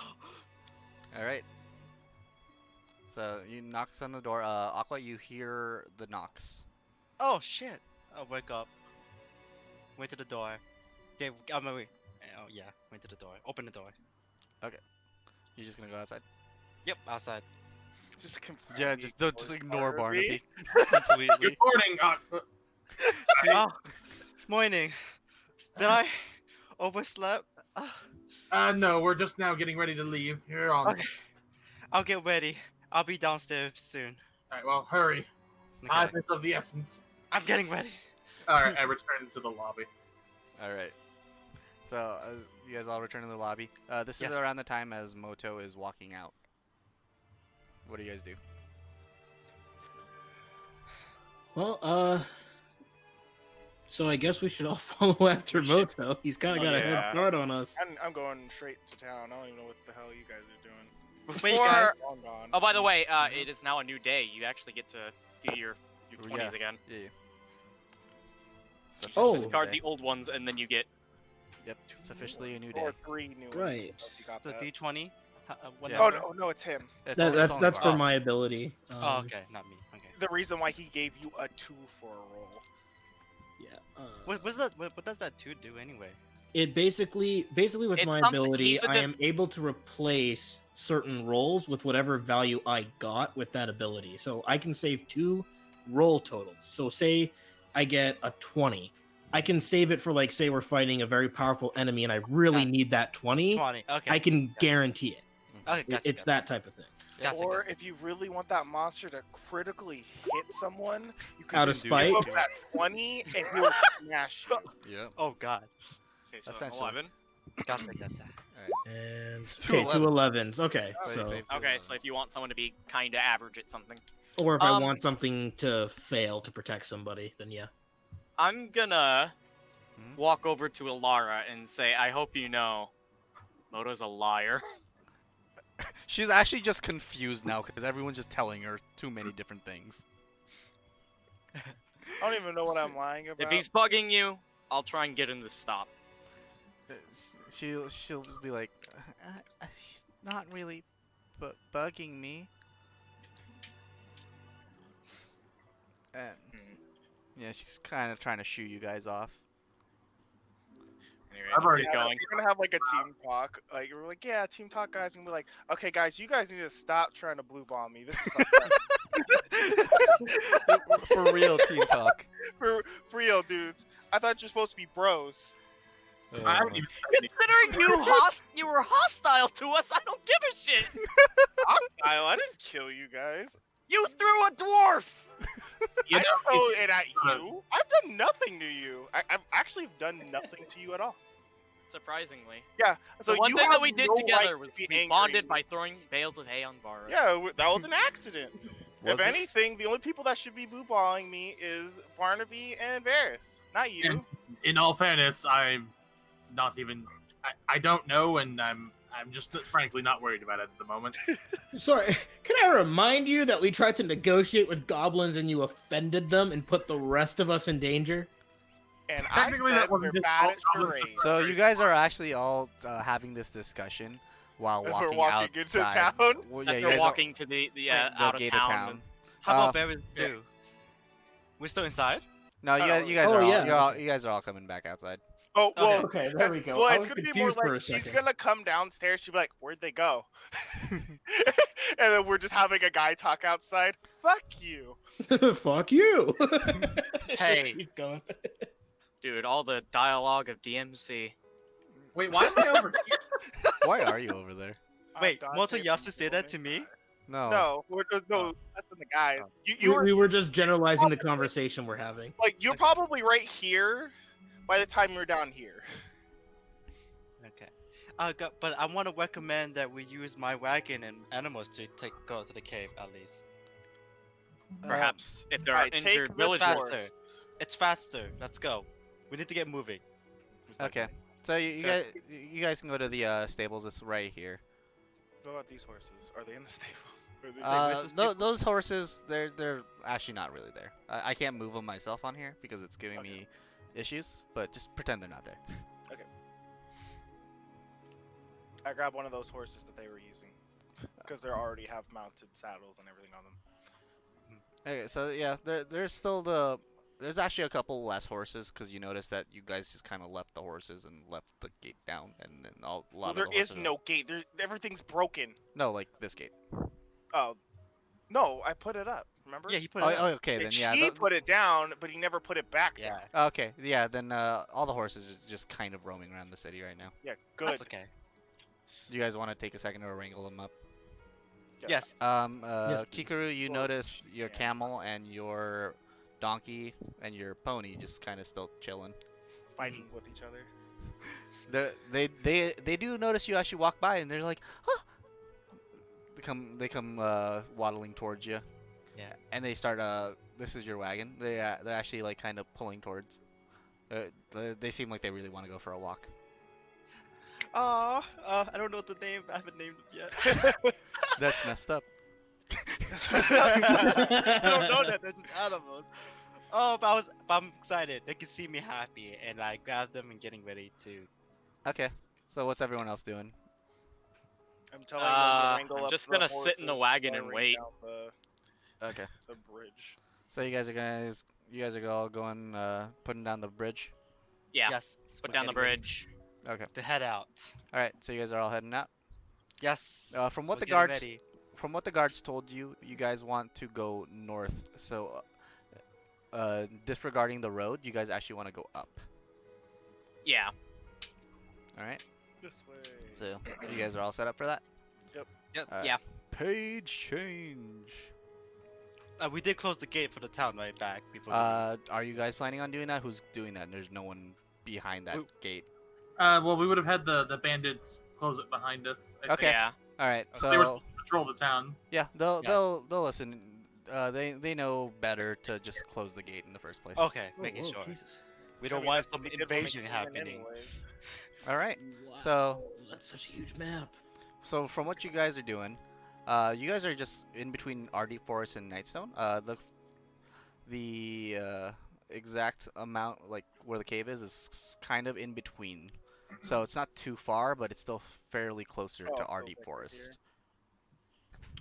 All right. So you knocks on the door. Aqua, you hear the knocks. Oh shit! I'll wake up. Went to the door. Yeah, wait. Oh yeah, went to the door. Open the door. You're just gonna go outside. Yep, outside. Just Yeah, just don't just ignore Barnaby. Barnaby completely. Good morning, Aqua. Oh, morning. Did I overslept? No, we're just now getting ready to leave. You're on. Okay. I'll get ready. I'll be downstairs soon. Alright, well, hurry. Okay. 5 minutes of the essence. I'm getting ready. Alright, I return to the lobby. All right. So you guys all return to the lobby. This is Yeah. around the time as Moto is walking out. What do you guys do? Well, so I guess we should all follow after Moto. He's kind of got a head Yeah. start on us. I'm going straight to town. I don't even know what the hell you guys are doing. Wait, guys. Long gone. Oh, by the way, it is now a new day. You actually get to do your 20s again. Yeah. Oh. Discard the old ones, and then you get. Yep. It's officially a new day. Or 3 new ones. Right. if you got So that. D20. What Yeah. Oh number? no, it's him. It's only That's for for us. my ability. Oh, okay, not me. Okay. The reason why he gave you a 2 for a roll. Yeah. What that? What does that 2 do anyway? It basically with It's my something- ability, he's a I div- am able to replace certain rolls with whatever value I got with that ability. So I can save 2 roll totals. So say I get a 20. I can save it for, like, say we're fighting a very powerful enemy and I really Yeah. need that 20. 20. Okay. I can guarantee it. Okay, gotcha, It's gotcha. that type of thing. Gotcha, Or gotcha. if you really want that monster to critically hit someone, you can Out of just spite? give him that 20 and he'll smash you. Yep. Oh god. Okay, so Essentially. 11. Gotcha, gotcha. And Two okay, 2 11s. Okay, So you so saved two Okay, so 11s. if you want someone to be kind of average at something, or if I Um, want something to fail to protect somebody, then yeah. I'm gonna Hmm? walk over to Alara and say, I hope you know, Moto's a liar. She's actually just confused now because everyone's just telling her too many different things. I don't even know what I'm lying about. If he's bugging you, I'll try and get him to stop. She'll just be like, she's not really bugging me. And yeah, she's kind of trying to shoo you guys off. Anyway, I've let's already get Yeah, going. We're gonna have like a team talk. Like we're like, yeah, team talk, guys, and we're like, okay, guys, you guys need to stop trying to blue bomb me. This is fucked up. For real, team talk. for real, dudes. I thought you're supposed to be bros. I haven't even said anything. Considering you were hostile to us, I don't give a shit. Kyle, I didn't kill you guys. You threw a dwarf. You I know, didn't throw if- it at you. I've done nothing to you. I've actually done nothing to you at all. Surprisingly, Yeah. So the one you thing that have we did no together right was to be we angry. bonded by throwing bales of hay on Varus. Yeah, that was an accident. Was If it? anything, the only people that should be blue balling me is Barnaby and Varys, not you. in all fairness, I'm not even. I don't know, and I'm just frankly not worried about it at the moment. Sorry, can I remind you that we tried to negotiate with goblins and you offended them and put the rest of us in danger? And I Technically, said that wasn't we're just bad all at goblins. charades. So you guys are actually all having this discussion while As walking, we're walking into outside. town? Well, As you they're guys walking to the the out of gate town. of How Uh, about Barry's too? We're still inside? No, you Oh, guys, you guys oh, are all, yeah. you guys are all coming back outside. Oh, well, Okay, there we go. well, I it's was gonna be more confused for a like she's second. gonna come downstairs. She'll be like, "Where'd they go?" And then we're just having a guy talk outside. Fuck you. Fuck you. Hey. Keep going. Dude, all the dialogue of DMC. Wait, why am I over here? Why are you over there? Wait, Dante Moto from Yasu say that to Filming. me? No. No, no, Oh. that's in the guys. Oh. You were We were just generalizing the conversation we're having. like you're Okay. probably right here by the time you're down here. Okay. But I want to recommend that we use my wagon and animals to go to the cave at least. Perhaps if there are Alright, take injured this villagers. horse. Faster. It's faster. Let's go. We need to get moving. Okay. So you Okay. guys can go to the stables. It's right here. What about these horses? Are they in the stables? Are they- where's the Those horses, they're actually not really there. I can't move them myself on here because it's giving Okay. me issues. But just pretend they're not there. I grabbed one of those horses that they were using because they already have mounted saddles and everything on them. Okay, so yeah, there's actually a couple less horses because you notice that you guys just kind of left the horses and left the gate down, and then a lot Well, of there the is horses are- no gate. Everything's broken. No, like this gate. Oh, no, I put it up. Remember? Yeah, he put it Oh, up. okay, then yeah. He put it down, but he never put it back Yeah, down. Okay, yeah, then all the horses are just kind of roaming around the city right now. Yeah, good. that's okay. You guys want to take a second to wrangle them up? Yes. Yes, please. Kikaru, you Well, notice your yeah. camel and your donkey and your pony just kind of still chilling. Fighting with each other. They do notice you actually walk by, and they're like, huh. They come waddling towards you. Yeah. And they start this is your wagon. They're actually like kind of pulling towards. They seem like they really want to go for a walk. Oh, I don't know the name. I haven't named them yet. That's messed up. I don't know that. They're just animals. Oh, but I'm excited. They can see me happy, and I grab them and getting ready to. Okay. So what's everyone else doing? I'm telling them to wrangle I'm up just the gonna sit in the horses wagon and lowering wait. down Okay. the bridge. So you guys are all going putting down the bridge. Yeah, Yes. put we're down the getting ready bridge. Okay. to head out. All right. So you guys are all heading out. Yes. From what we're the getting guards- ready. From what the guards told you, you guys want to go north. So, disregarding the road, you guys actually want to go up. Yeah. All right. This way. So you guys are all set up for that. Yes. Yeah. Page change. We did close the gate for the town right back before. we Are you guys planning on doing that? Who's doing that? There's no one behind that We- gate. Well, we would have had the bandits close it behind us. I Okay. think. Yeah. All right. They were So supposed to patrol the town. yeah, they'll Yeah. they'll listen. They know better to just close the gate in the first place. Okay, Oh, making whoa, sure. Jesus. We don't I mean, want that's some what we did when we invasion came in happening. anyways. All right. Wow, So- that's such a huge map. So from what you guys are doing, you guys are just in between Ardeep Forest and Nightstone. The exact amount, like where the cave is kind of in between. So it's not too far, but it's still fairly closer Oh, to so Ardeep like Forest.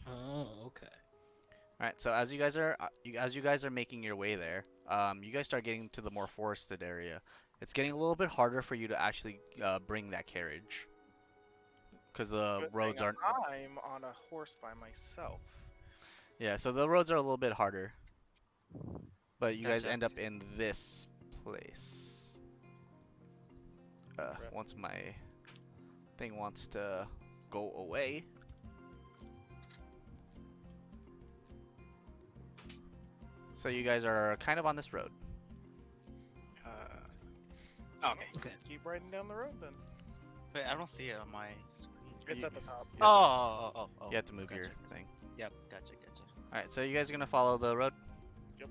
Oh, okay. All right. So as you guys are making your way there, you guys start getting to the more forested area. It's getting a little bit harder for you to actually bring that carriage because the Good roads thing aren't. I'm on a horse by myself. Yeah, so the roads are a little bit harder. But you guys Gotcha. end up in this place. Right. Once my thing wants to go away. So you guys are kind of on this road. Okay. Okay. Keep riding down the road then. Wait, I don't see it on my screen. It's at the top. Oh. You have to move gotcha. your thing. Yep, gotcha. Alright, so you guys are going to follow the road? Yep.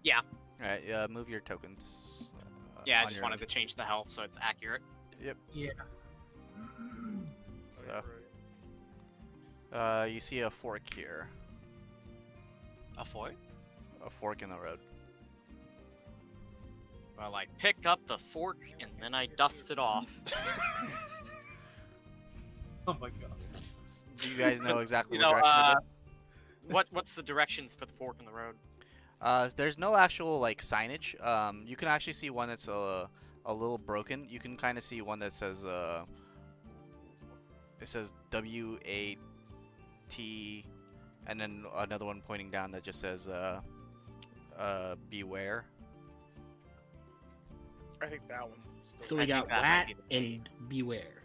Yeah. Alright, move your tokens. Yeah, I on just your- wanted to change the health so it's accurate. Yeah. So, you see a fork here. A fort? A fork in the road. Well, I pick up the fork and then I dust it off. Oh my god. Do you guys know exactly You what know, direction it is? what's the directions for the fork in the road? There's no actual like signage. You can actually see one that's a little broken. You can kind of see one that says it says WAT, and then another one pointing down that just says beware. I think that one. So I we think got that might Rat be the key. and Beware.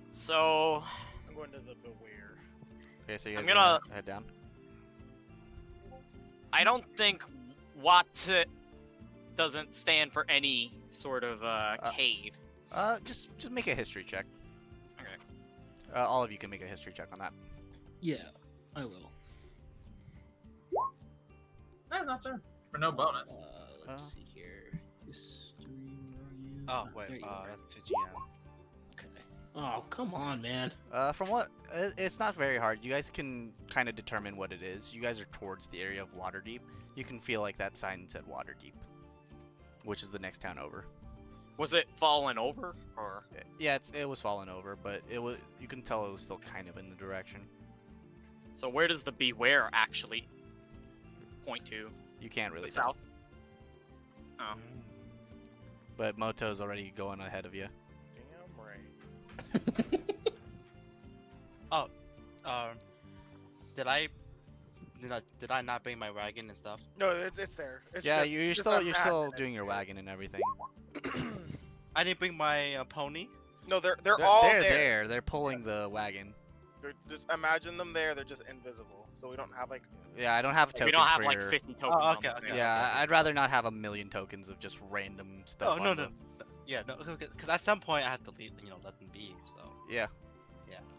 So I'm going to the Beware. Okay, so you I'm guys gonna- head down. I don't think Watt doesn't stand for any sort of cave. Just make a history check. Okay. All of you can make a history check on that. Yeah, I will. No, not there. For no bonus. Let's see here. History, where are you? Oh There wait, you are. that's 2 GM. Okay. Oh, come on, man. From what it's not very hard. You guys can kind of determine what it is. You guys are towards the area of Waterdeep. You can feel like that sign said Waterdeep, which is the next town over. Was it fallen over or? Yeah, it was fallen over, but it was. You can tell it was still kind of in the direction. So where does the Beware actually point to? You can't really The tell. south. Oh. But Moto's already going ahead of you. Damn right. Did I not bring my wagon and stuff? No, it's there. It's Yeah, just, you're just still unpacked. doing your wagon and everything. I didn't bring my pony. No, they're all they're there. there. They're pulling the wagon. They're just imagine them there. They're just invisible, so we don't have like. Yeah, I don't have tokens We don't have for like your... 50 tokens. okay, on them. okay. Yeah, I'd rather not have a million tokens of just random stuff. Oh no on no. them. Yeah, no, because at some point I have to leave, let them be. So Yeah.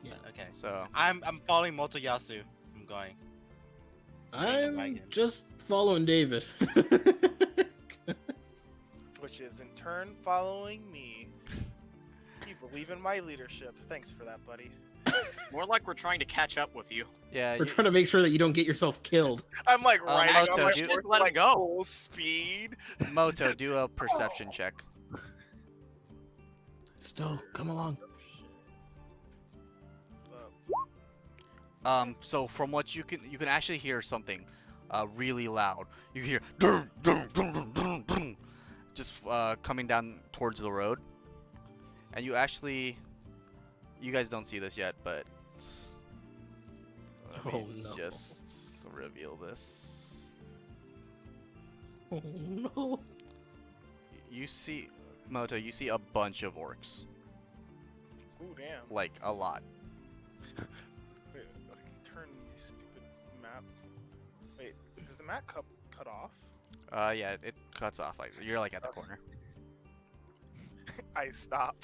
Yeah. okay. So I'm following Motoyasu. I'm going. I'm wagon. just following David. Which is in turn following me. You believe in my leadership. Thanks for that, buddy. More like we're trying to catch up with you. yeah, We're trying to make sure that you don't get yourself killed. I'm like riding Moto, on my do- horse Just let him like go. full speed. Moto, do a perception check. Stowe, come along. So from what you can actually hear something, really loud. You can hear dun, dun, dun, dun, dun, dun, just coming down towards the road, and you guys don't see this yet, but let me Oh, no. just reveal this. Oh no. You see, Moto, you see a bunch of orcs, Ooh, damn. like a lot. Wait, okay, turn the stupid map. Wait, does the map cut off? Yeah, it cuts off. Like you're like at the corner. I stop.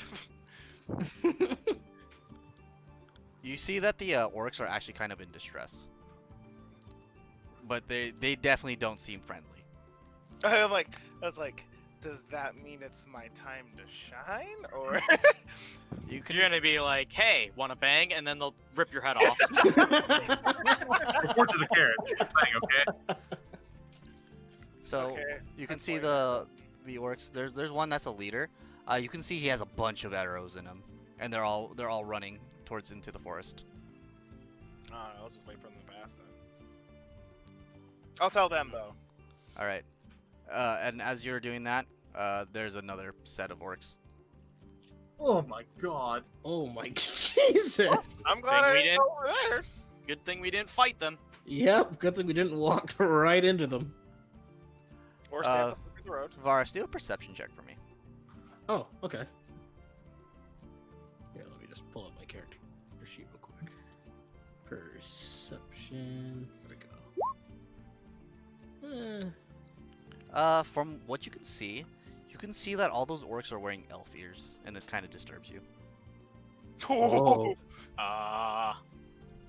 You see that the orcs are actually kind of in distress, but they definitely don't seem friendly. I was like, does that mean it's my time to shine, or? You can You're gonna be like, "Hey, wanna bang?" and then they'll rip your head off. Report to the carriage. Thing, okay? so Okay, you can that's see fine. the orcs. There's one that's a leader. You can see he has a bunch of arrows in him, and they're all running towards into the forest. I don't know, I'll just wait for them to pass then. I'll tell them though. All right. And as you're doing that, there's another set of orcs. Oh my god. Oh my Jesus. I'm glad I we didn't didn't- go over there. Good thing we didn't fight them. Yep, good thing we didn't walk right into them. Or stay on the road. Varus, do a perception check for me. Oh, okay. Here, let me just pull up my character sheet real quick. Perception. Where'd it go? From what you can see that all those orcs are wearing elf ears, and it kind of disturbs you. Oh.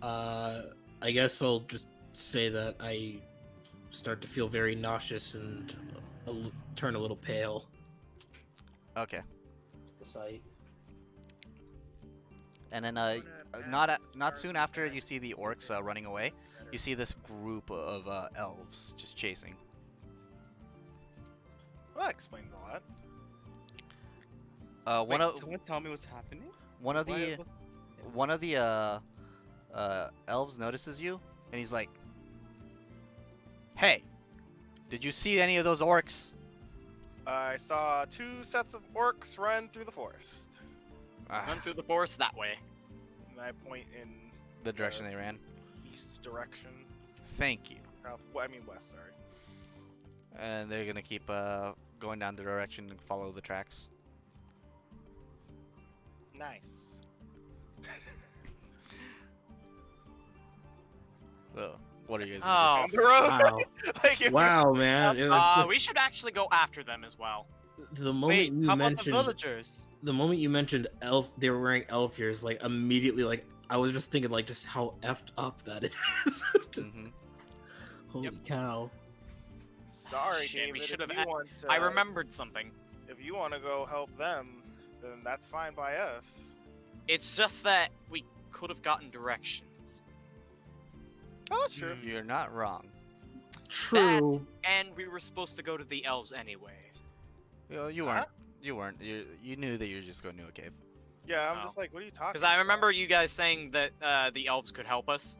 I guess I'll just say that I start to feel very nauseous and turn a little pale. Okay. The sight. And then not soon after you see the orcs running away, you see this group of elves just chasing. Well, that explains a lot. Someone tell me what's happening. One of the elves notices you, and he's like, "Hey, did you see any of those orcs?" I saw 2 sets of orcs run through the forest. Run through the forest that way. And I point in The direction they ran. east direction. Thank you. Well, I mean west, sorry. And they're gonna keep going down the direction and follow the tracks. Nice. So, what are you guys Oh, On the road. Wow. Like, if Wow, man. It was just, we should actually go after them as well. the moment Wait, you how about the mentioned villagers? the moment you mentioned elf, they were wearing elf ears. Like immediately, like I was just thinking, like just how effed up that is. Just, Hmm. holy cow. Sorry, Shit, we David. should if have you a- want to, I remembered something. If you want to go help them, then that's fine by us. It's just that we could have gotten directions. Oh, that's true. You're not wrong. True. And we were supposed to go to the elves anyways. You weren't. You weren't. You knew that you were just going to a cave. Yeah, I'm Oh. just like, what are you talking? Because I about? remember you guys saying that the elves could help us.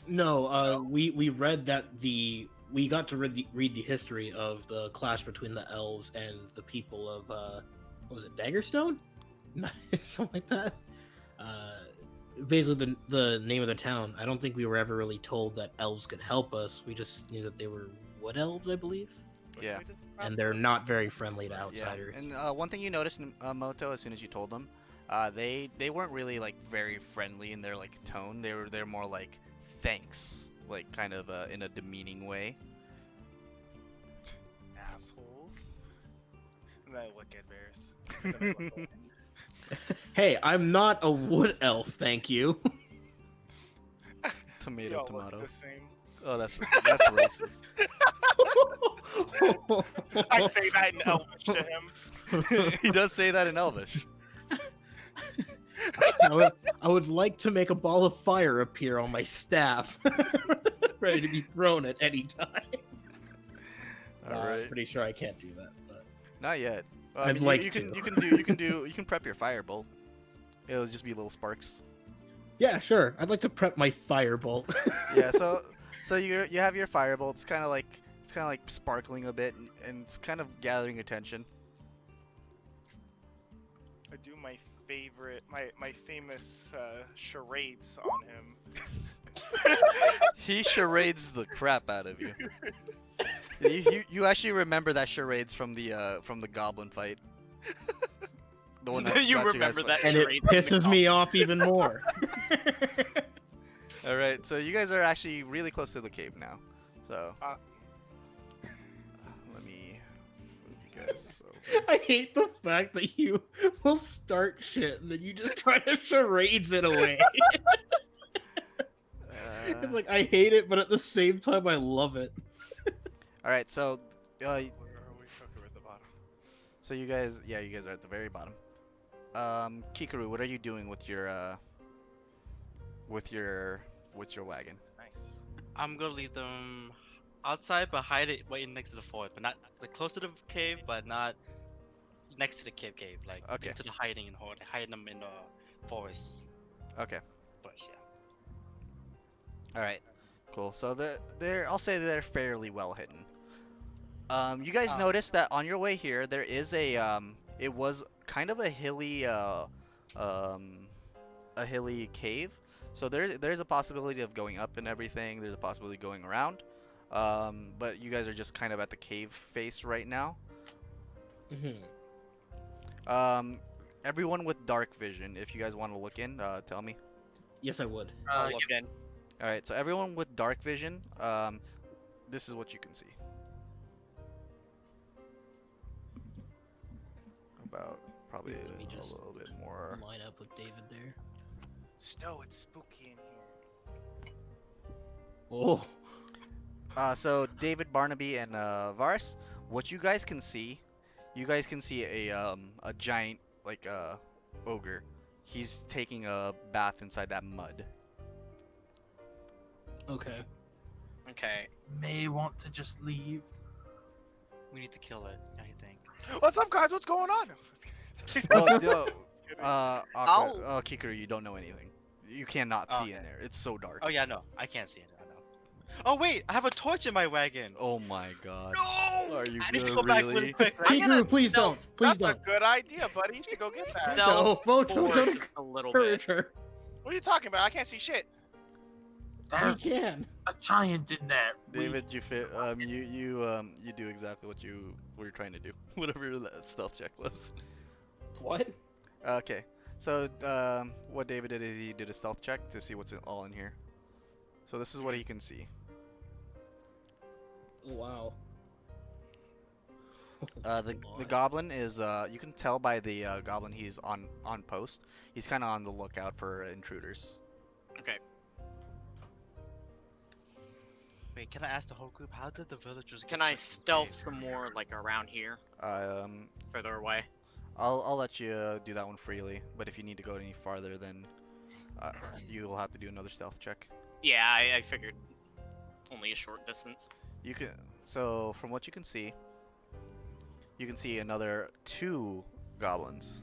No, we read that we got to read the history of the clash between the elves and the people of what was it, Daggerstone? Something like that. Basically the name of the town. I don't think we were ever really told that elves could help us. We just knew that they were wood elves, I believe, What Yeah. should we do? and they're not very friendly to outsiders. Yeah. And one thing you noticed, Moto, as soon as you told them, they weren't really like very friendly in their like tone. They're more like thanks, like kind of in a demeaning way. Assholes. And then I look at bears. And then I look away. Hey, I'm not a wood elf, thank you. Tomato, Y'all tomato. look the same. Oh, that's racist. I say that in Elvish to him. He does say that in Elvish. I would like to make a ball of fire appear on my staff, ready to be thrown at any time. All I'm right. pretty sure I can't do that. But... Not yet. Well, I'd mean, like you can to. you can prep your firebolt. It'll just be little sparks. Yeah, sure. I'd like to prep my firebolt. Yeah. So you have your firebolt. It's kind of like sparkling a bit, and it's kind of gathering attention. I do my favorite, my famous charades on him. He charades the crap out of you. You actually remember that charades from the goblin fight. The one that You got guys remember that and it charade from the pisses me off even more. All right, so you guys are actually really close to the cave now. So let me move you guys. Over. I hate the fact that you will start shit and then you just try to charades it away. It's like I hate it, but at the same time I love it. All right, so Where are we? Okay, we're at the bottom. so you guys are at the very bottom. Kikaru, what are you doing with your wagon? Nice. I'm gonna leave them outside, but hide it right next to the fort, but not like close to the cave, but not next to the cave. Like Okay. into the hiding and hide them in the forest Okay. bush. Yeah. All right. Cool. So I'll say they're fairly well hidden. You guys noticed that on your way here there is it was kind of a hilly cave. So there's a possibility of going up and everything. There's a possibility of going around. But you guys are just kind of at the cave face right now. Everyone with dark vision, if you guys want to look in, tell me. Yes, I would. I'll look in. All right, so everyone with dark vision, this is what you can see. About probably Let me a just little bit more. Line up with David there. Stowe, it's spooky in here. Oh, So David, Barnaby, and Vars, what you guys can see a giant like ogre. He's taking a bath inside that mud. okay. Okay. May want to just leave. We need to kill it. I think. What's up, guys? What's going on? Well, no, I'll- Kikaru, you don't know anything. You cannot see in there. It's so dark. Oh yeah, no, I can't see it. I know. Oh wait, I have a torch in my wagon. Oh my god. No! Are you I need to gonna go back really? really quick. I'm gonna Kikaru, please stealth- don't. Please That's don't. a good idea, buddy. You should go get that. Stealth No, Moto, forward don't just a little encourage bit. her. What are you talking about? I can't see shit. We There's can. a giant in there. David, you fit. You do exactly what you were trying to do. Whatever that stealth check was. What? Okay. So what David did is he did a stealth check to see what's all in here. So this is what he can see. Oh, wow. The goblin is you can tell by the goblin he's on post. He's kind of on the lookout for intruders. Okay. Wait, can I ask the whole group, how did the villagers Can get I stuck in the stealth cave? some more, like around here, Um, further away? I'll let you do that one freely, but if you need to go any farther, then you will have to do another stealth check. Yeah, I figured only a short distance. You can. So from what you can see another 2 goblins.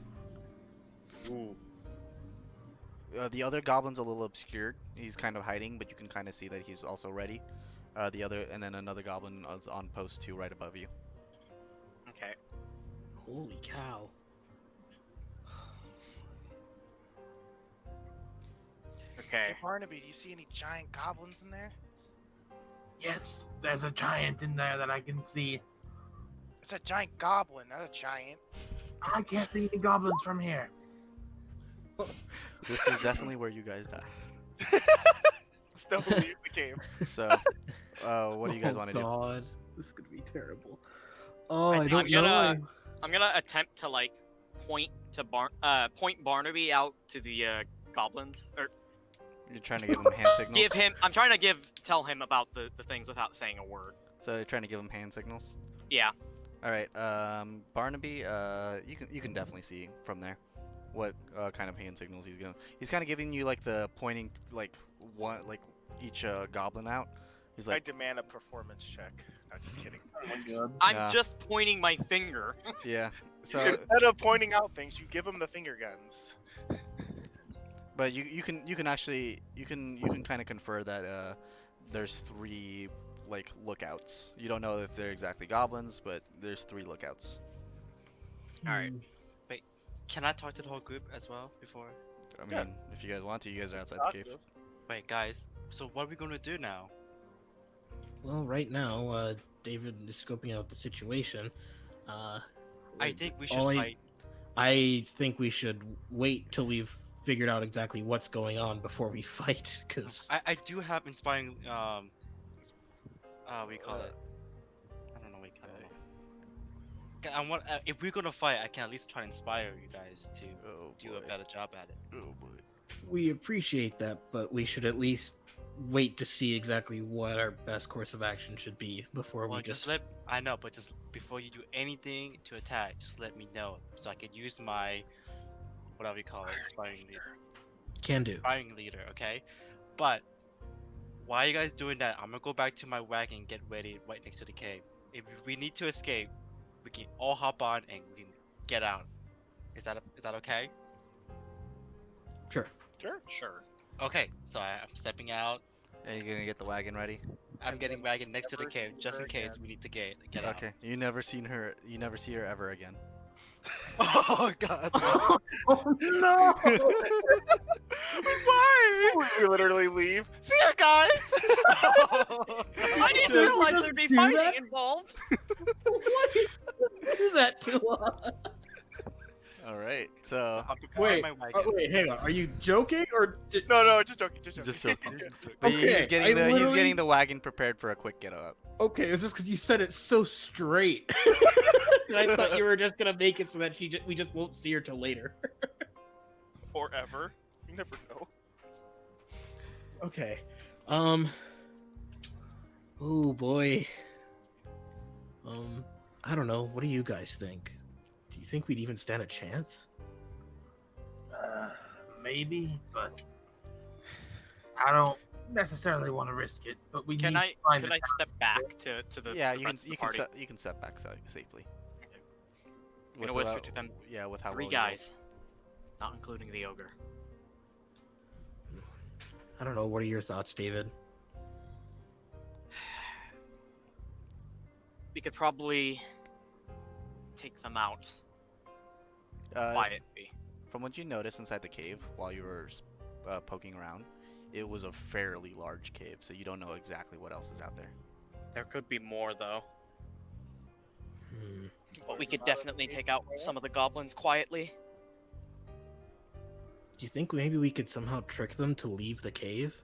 Ooh. The other goblin's a little obscured. He's kind of hiding, but you can kind of see that he's also ready. And then another goblin is on post 2 right above you. Okay. Holy cow. Okay. Hey, Barnaby, do you see any giant goblins in there? Yes, there's a giant in there that I can see. It's a giant goblin, not a giant. I can't see any goblins from here. This is definitely where you guys die. It's definitely the cave. So, what do you guys want to do? God, this is gonna be terrible. Oh, I I think don't I'm gonna- know. I'm gonna attempt to like point Barnaby out to the goblins, or You're trying to give him hand signals. I'm trying to tell him about the things without saying a word. So you're trying to give him hand signals. Yeah. All right, Barnaby, you can definitely see from there what kind of hand signals he's gonna. He's kind of giving you like the pointing like each goblin out. He's I like, demand a performance check. No, just kidding. I'm Yeah. just pointing my finger. yeah. So, Instead of pointing out things, you give them the finger guns. but you can actually you can kind of confer that there's 3 like lookouts. You don't know if they're exactly goblins, but there's 3 lookouts. All right. Can I talk to the whole group as well before? I mean, Yeah. if you guys want to, you guys are outside the cave. Wait, guys. So what are we gonna do now? Well, right now, David is scoping out the situation. I think we should all fight. I think we should wait till we've figured out exactly what's going on before we fight, because I do have inspiring we call it. I don't know what you call it. Okay, I want if we're gonna fight, I can at least try to inspire you guys to Oh, do a boy. better job at it. Oh boy. we appreciate that, but we should at least wait to see exactly what our best course of action should be before Well, we just. I know, but just before you do anything to attack, just let me know so I can use my whatever you call it, inspiring leader, okay? But while you guys doing that, I'm gonna go back to my wagon and get ready right next to the cave. If we need to escape, we can all hop on and we can get out. Is that okay? Sure. Sure. Sure. Okay, so I'm stepping out. Are you gonna get the wagon ready? I'm And getting then wagon next to the never cave see just her in case again. we need to get out. Okay. You never see her ever again. Oh god. Oh no! Why? We literally leave. See ya, guys. I didn't So we realize just there'd be do fighting that? involved. Why did you do that to us? All right. So I'm preparing Wait, my wagon. wait, hang on. Are you joking or? No, just joking. Just joking. Just joking. but Okay, he's getting I he's literally- getting the wagon prepared for a quick get up. Okay, it's just because you said it so straight. And I thought you were just gonna make it so that we just won't see her till later. Or ever. You never know. Okay. Oh boy. I don't know. What do you guys think? Do you think we'd even stand a chance? Maybe, but I don't necessarily want to risk it. But we Can need I to find can a I step back to the Yeah, the you can rest of the party? you can step back safely. I'm gonna whisper to them. Yeah, with how 3 well you roll. guys, not including the ogre. I don't know. What are your thoughts, David? We could probably take them out Uh, quietly. From what you noticed inside the cave while you were poking around, it was a fairly large cave, so you don't know exactly what else is out there. There could be more though. Hmm. But we could definitely take out some of the goblins quietly. Do you think maybe we could somehow trick them to leave the cave?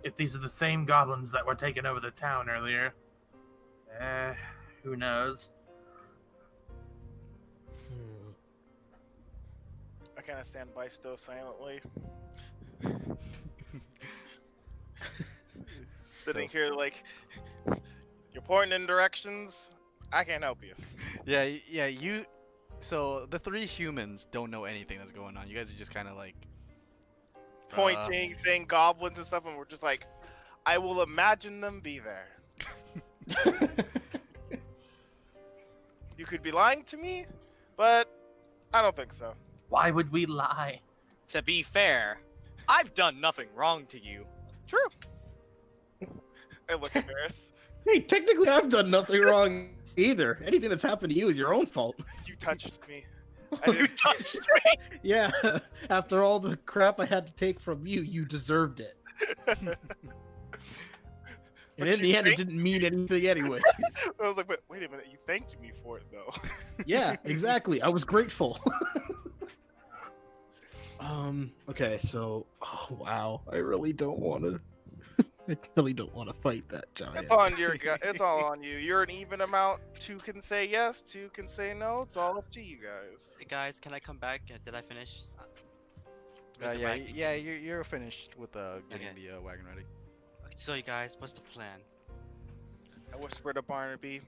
If these are the same goblins that were taking over the town earlier, who knows? Hmm. I kind of stand by still silently. Sitting here like, you're pointing in directions. I can't help you. Yeah, you. So the three humans don't know anything that's going on. You guys are just kind of like Pointing, saying goblins and stuff, and we're just like, I will imagine them be there. You could be lying to me, but I don't think so. Why would we lie? To be fair, I've done nothing wrong to you. True. I look at Varys. Hey, technically, I've done nothing wrong either. Anything that's happened to you is your own fault. You touched me. You touched me. Yeah, after all the crap I had to take from you, you deserved it. And But in you the end, it thanked didn't mean anything anyway. I was like, but wait a minute, you thanked me for it though. Yeah, exactly. I was grateful. Okay, so, oh, wow. I really don't want to. I really don't want to fight that giant. It's on your it's all on you. You're an even amount. Two can say yes, two can say no. It's all up to you guys. Hey guys, can I come back? Did I finish? With the yeah, wagon? yeah. You're finished with getting Okay. the wagon ready. So you guys, what's the plan? I whispered to Barnaby,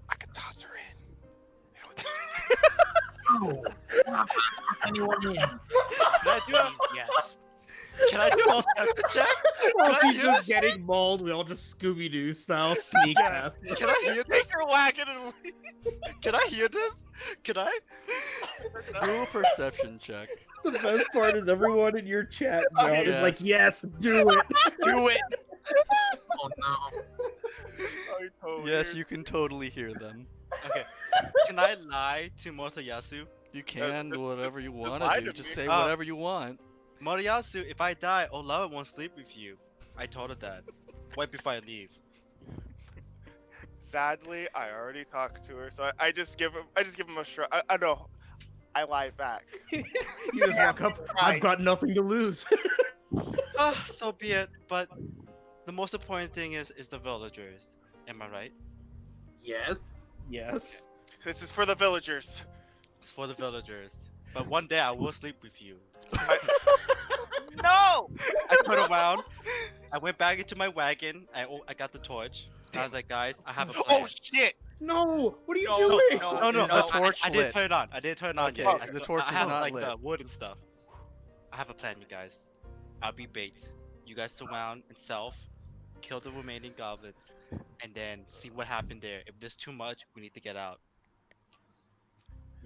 I could toss her in. You know what No, we're not gonna talk anyone in. Can I do a, Yes. can I do a perception check? While Can I she's hear just this? getting mauled, we all just Scooby-Doo style sneak Yeah. past. Can I hear this? Take her wagon and leave. Can I hear this? Can I? Do a perception check. The best part is everyone in your chat, John, is like, Yes. yes, do it. Do it. Oh no. I totally Yes, heard- you can totally hear them. Okay. Can I lie to Motoyasu? You can do whatever you want lie to do. to Just me. say whatever you want. Motoyasu, if I die, Olawa won't sleep with you. I told her that. Right before I leave. Sadly, I already talked to her, so I just give him a shrug. I know. I lie back. You just walk up, I've got nothing to lose. So be it. But the most important thing is the villagers. Am I right? Yes. Yes. This is for the villagers. It's for the villagers. But one day I will sleep with you. No. I turned around. I went back into my wagon. I got the torch. I was like, guys, I have a plan. Oh shit! No, what are you No, doing? No, Is the torch I didn't lit? turn it on. I didn't turn it on Okay, yet. the torch I is have not like lit. the wood and stuff. I have a plan, you guys. I'll be bait. You guys surround and self, kill the remaining goblins, and then see what happened there. If there's too much, we need to get out.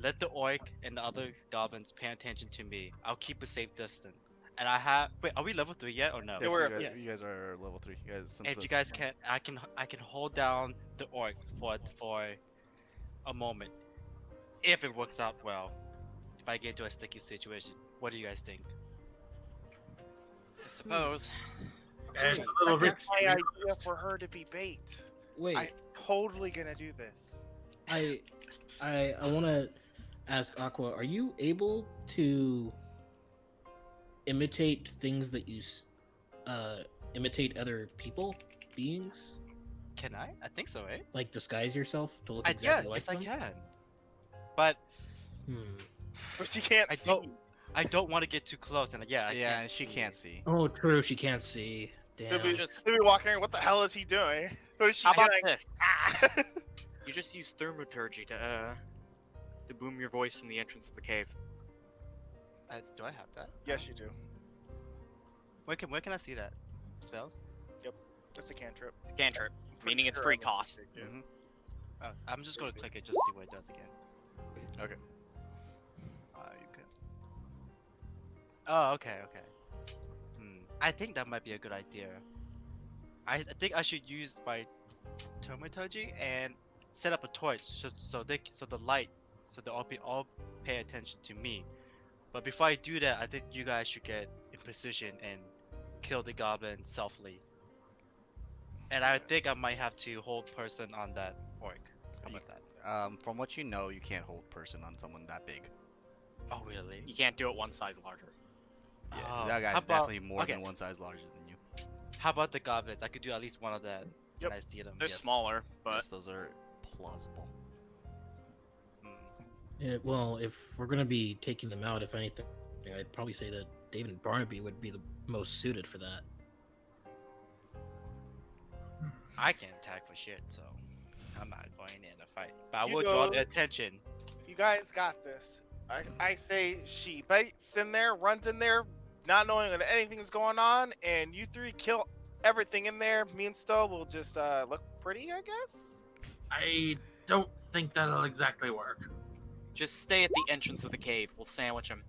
Let the orc and the other goblins pay attention to me. I'll keep a safe distance. And I have. Wait, are we level 3 yet or no? Yeah, Yes, we're- you, guys, yes. you guys are level 3. You guys, since If you this- guys can, I can hold down the orc for a moment. If it works out well, if I get into a sticky situation, what do you guys think? I suppose. It's a I little got rich. my idea for her to be bait. Wait, I totally gonna do this. I want to ask Aqua, are you able to imitate things that you imitate other people, beings? Can I? I think so, right? Like disguise yourself to look Yeah, exactly yes, like I them? can. But Hmm. But she can't I see. don't. I don't want to get too close, and yeah, I yeah, can't and she see. can't see. Oh, true. She can't see. They'll Damn. be, Just- they'll be walking around. What the hell is he doing? What is she How about doing? this? Ah! You just use thermaturgy to boom your voice from the entrance of the cave. Do I have that? Yes, you do. Where can I see that? Spells? That's a cantrip. It's a cantrip, Pretty meaning it's sure free I'm cost. mistaken. Mhm. Oh, I'm just gonna click it just to see what it does again. Okay. You can. Oh, okay. I think that might be a good idea. I think I should use my thaumaturgy and set up a torch so the light so they all pay attention to me. But before I do that, I think you guys should get in position and kill the goblin stealthily. And I think I might have to hold person on that orc. How about that? From what you know, you can't hold person on someone that big. Oh really? You can't do it one size larger. Yeah, Oh, that guy's how about- definitely more okay. than one size larger than you. How about the goblins? I could do at least one of that Yep. when I see them. They're Yes. smaller, but Yes, those are plausible. Mm. Yeah, well, if we're gonna be taking them out, if anything, I'd probably say that David and Barnaby would be the most suited for that. I can't attack for shit, so I'm not going in a fight. But I You will draw know- the attention. You guys got this. I say she bites in there, runs in there, not knowing that anything's going on, and you three kill everything in there. Me and Stowe will just look pretty, I guess. I don't think that'll exactly work. just stay at the entrance of the cave. We'll sandwich him.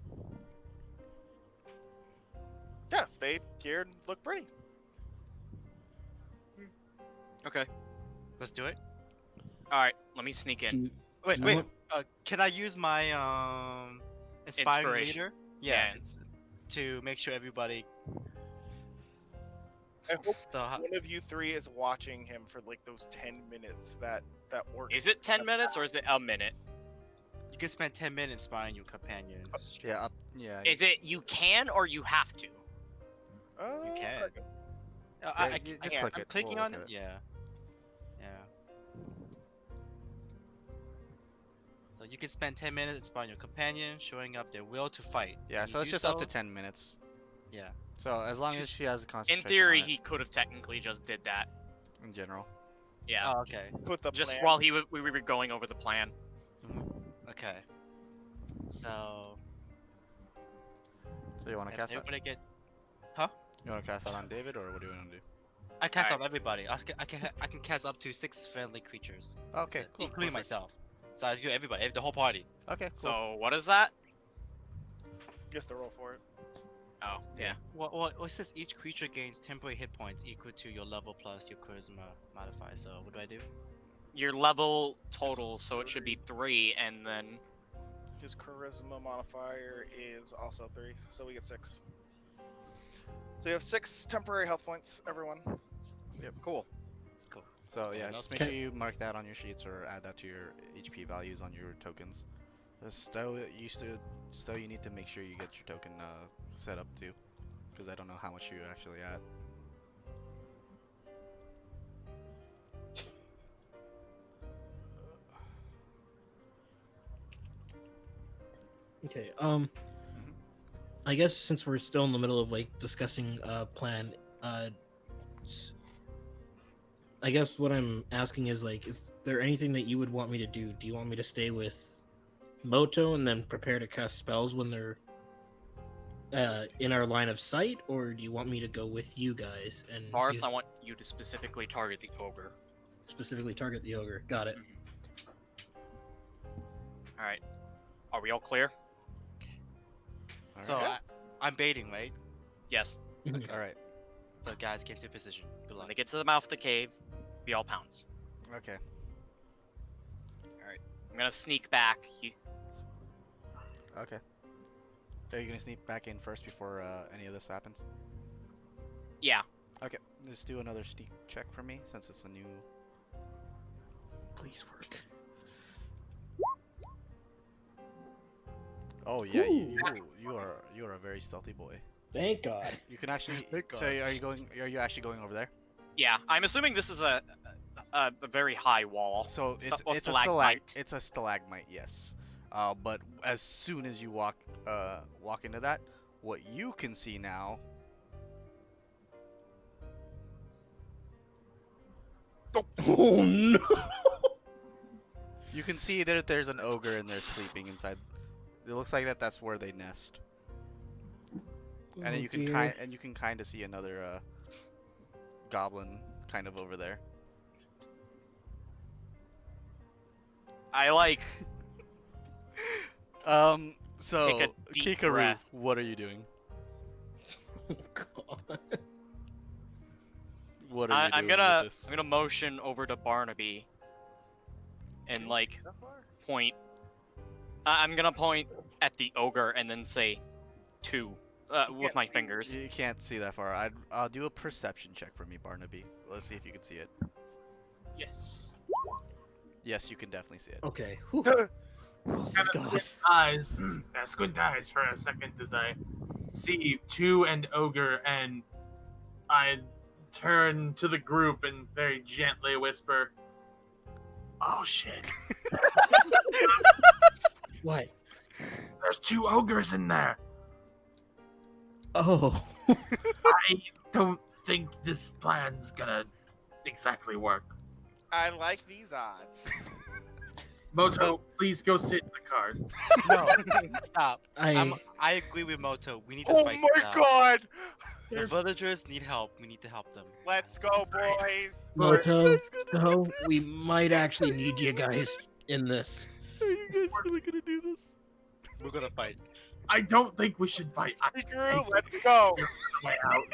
Yeah, stay here and look pretty. Okay. Let's do it. All right. Let me sneak in. Wait, You wait. want- Can I use my inspiring Inspiration. leader? Yeah, it's- to make sure everybody. I hope So one of you three is watching him for like those 10 minutes that work. Is it 10 minutes or is it a minute? you can spend 10 minutes inspiring your companions. Yeah, yeah. Is it you can or you have to? You can. okay. Yeah, you just click I'm it. clicking We'll on look it. at Yeah. Yeah. So you can spend 10 minutes inspiring your companion, showing up their will to fight. Yeah, When so you it's do just up to so- 10 minutes. Yeah. So as long as she has a In concentration theory, on it, he could have technically just did that. in general. Yeah. Oh, okay. Put the just plan. while we were going over the plan. Okay. So. So you want to Has cast that? everybody get? You want to cast that on David, or what do you want to do? I cast Alright. out everybody. I can cast up to 6 friendly creatures, Okay, cool. including perfect. myself. So I do everybody, the whole party. Okay, cool. So what is that? Just to roll for it. Oh, yeah. Well, it says each creature gains temporary hit points equal to your level plus your charisma modifier. So what do I do? Your level total, so it should be 3, and then His charisma modifier is also 3, so we get 6. So you have 6 temporary health points, everyone. cool. So yeah, Okay, just make okay. sure you mark that on your sheets or add that to your HP values on your tokens. Stowe, you need to make sure you get your token set up too, because I don't know how much you actually add. Okay. I guess since we're still in the middle of like discussing plan, I guess what I'm asking is like, is there anything that you would want me to do? Do you want me to stay with Moto and then prepare to cast spells when they're in our line of sight, or do you want me to go with you guys and Boris, do- I want you to specifically target the ogre. specifically target the ogre? Got it. All right. Are we all clear? All So right. I'm baiting, right? Yes. All right. So guys, get into position. Good When luck. they get to the mouth of the cave, we all pounce. Okay. I'm gonna sneak back. Okay. Are you gonna sneak back in first before any of this happens? Yeah. Okay. Just do another sneak check for me since it's a new. Please work. Oh yeah, Ooh. you are a very stealthy boy. Thank God. You can actually. Thank So are you actually going over there? Yeah. I'm assuming this is a very high wall. So Sta- it's well, it's stalagmite. it's a stalagmite, yes. But as soon as you walk into that, what you can see now. Oh no! You can see that there's an ogre in there sleeping inside. It looks like that's where they nest. And then you can kind of see another goblin kind of over there. I like. So Take a deep Kikaru, breath. what are you doing? God. What are you I'm doing gonna with this? I'm gonna motion over to Barnaby, and like That far? point. I'm gonna point at the ogre and then say, 2. with can't my see. fingers. You can't see that far. I'll do a perception check from you, Barnaby. Let's see if you can see it. Yes. Yes, you can definitely see it. Okay. Whew. Kind Thank of God. squint eyes. Squint eyes for a second as I see two and ogre, and I turn to the group and very gently whisper, "Oh shit! What? There's two ogres in there. Oh. I don't think this plan's gonna exactly work. I like these odds. Moto, please go sit in the car." No, stop. I. I agree with Moto. We need to Oh fight my this out. god! The villagers need help. We need to help them. Let's go, boys. Moto, so we might actually need you guys in this. Are you guys really gonna do this? We're gonna fight. I don't think we should fight. Screw, let's go. Way out.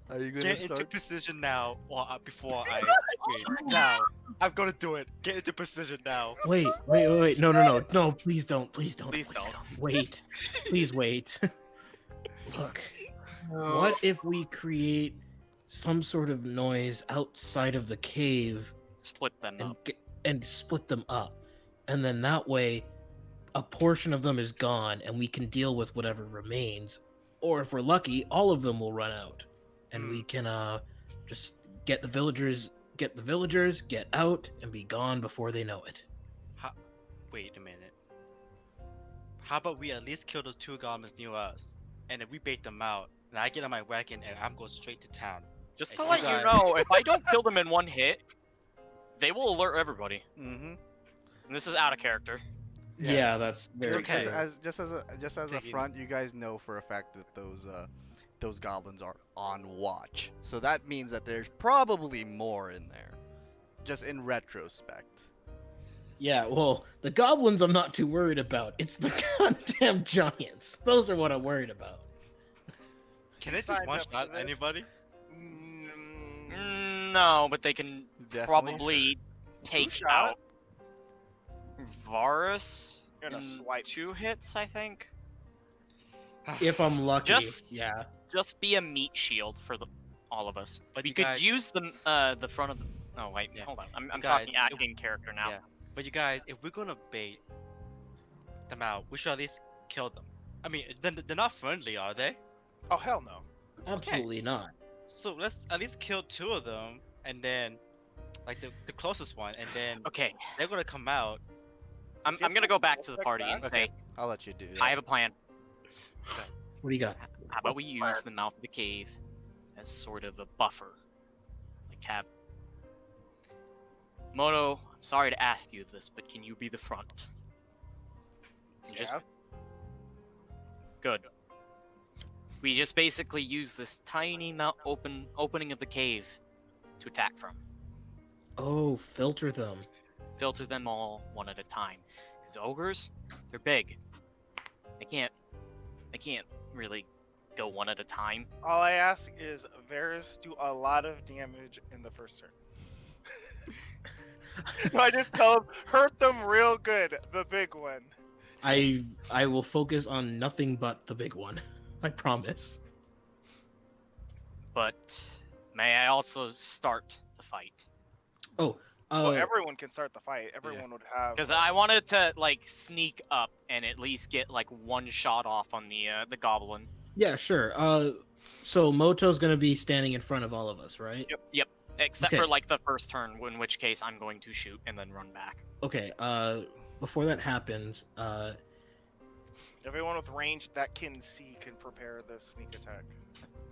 Are you gonna Get into start? position now, or before I wait. Now, I'm gonna do it. Get into position now. Wait. No. Please don't. Please don't. Wait. Please wait. Look. What if we create some sort of noise outside of the cave Split them and up. and split them up, and then that way, a portion of them is gone, and we can deal with whatever remains, or if we're lucky, all of them will run out, and we can just get the villagers, get out, and be gone before they know it. Wait a minute. How about we at least kill those two goblins near us, and then we bait them out, and I get on my wagon and I'm going straight to town. Just to Hey, let you you guys- know, if I don't kill them in one hit, they will alert everybody. Mm-hmm. And this is out of character. Yeah, that's very Okay. true. Just as a Taking- front, you guys know for a fact that those goblins are on watch. So that means that there's probably more in there. Just in retrospect. Yeah, well, the goblins I'm not too worried about. It's the goddamn giants. Those are what I'm worried about. Can it just Signed one up for shot this. anybody? No, but they can Definitely. probably take shot. out Varus Gonna in swipe. 2 hits, I think. If I'm lucky, Just- yeah. Just be a meat shield for all of us. But We you could guys- use the front of the. Oh wait, Yeah. hold on. I'm Guys, talking at in character now. Yeah. But you guys, if we're gonna bait them out, we should at least kill them. I mean, they're not friendly, are they? Oh hell no. Absolutely not. So let's at least kill 2 of them, and then, like the closest one, and then Okay, they're gonna come out. I'm See, gonna go back to the expect party that. and say, I'll let you do that. I have a plan. What do you got? How about we use the mouth of the cave as sort of a buffer? Like have Moto, I'm sorry to ask you this, but can you be the front? Just Yeah. good. We just basically use this tiny opening of the cave to attack from. Oh, filter them. Filter them all one at a time. Because ogres, they're big. They can't really go one at a time. All I ask is Varus do a lot of damage in the first turn. I just tell him hurt them real good, the big one. I will focus on nothing but the big one. I promise. But may I also start the fight? Well, everyone can start the fight. Everyone would have. Because I wanted to like sneak up and at least get like one shot off on the goblin. Yeah, sure. So Moto's gonna be standing in front of all of us, right? Except Okay. for like the first turn, in which case I'm going to shoot and then run back. Okay. Before that happens, Everyone with range that can see can prepare the sneak attack.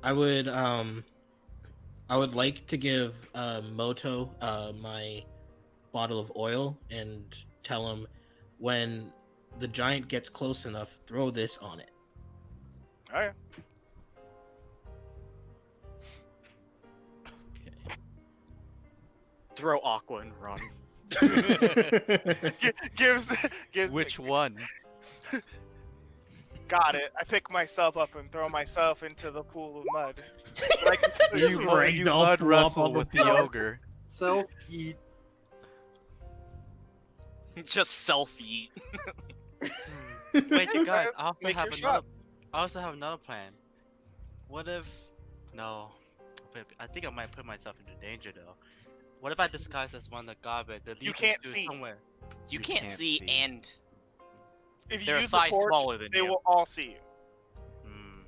I would like to give Moto my bottle of oil and tell him when the giant gets close enough, throw this on it. Oh yeah. Throw Aqua and run. Gives. Which one? Got it. I pick myself up and throw myself into the pool of mud. You ragdoll mud flop wrestle on the with the floor. ogre. Self eat. Just self-eat. Wait, you guys, I also Make have your another. shot. I also have another plan. What if? No. I think I might put myself into danger though. What if I disguise as one of the goblins that You leads can't to see. somewhere? You can't see, and If you they're a use the size torch, smaller than they you. will all see you. Hmm.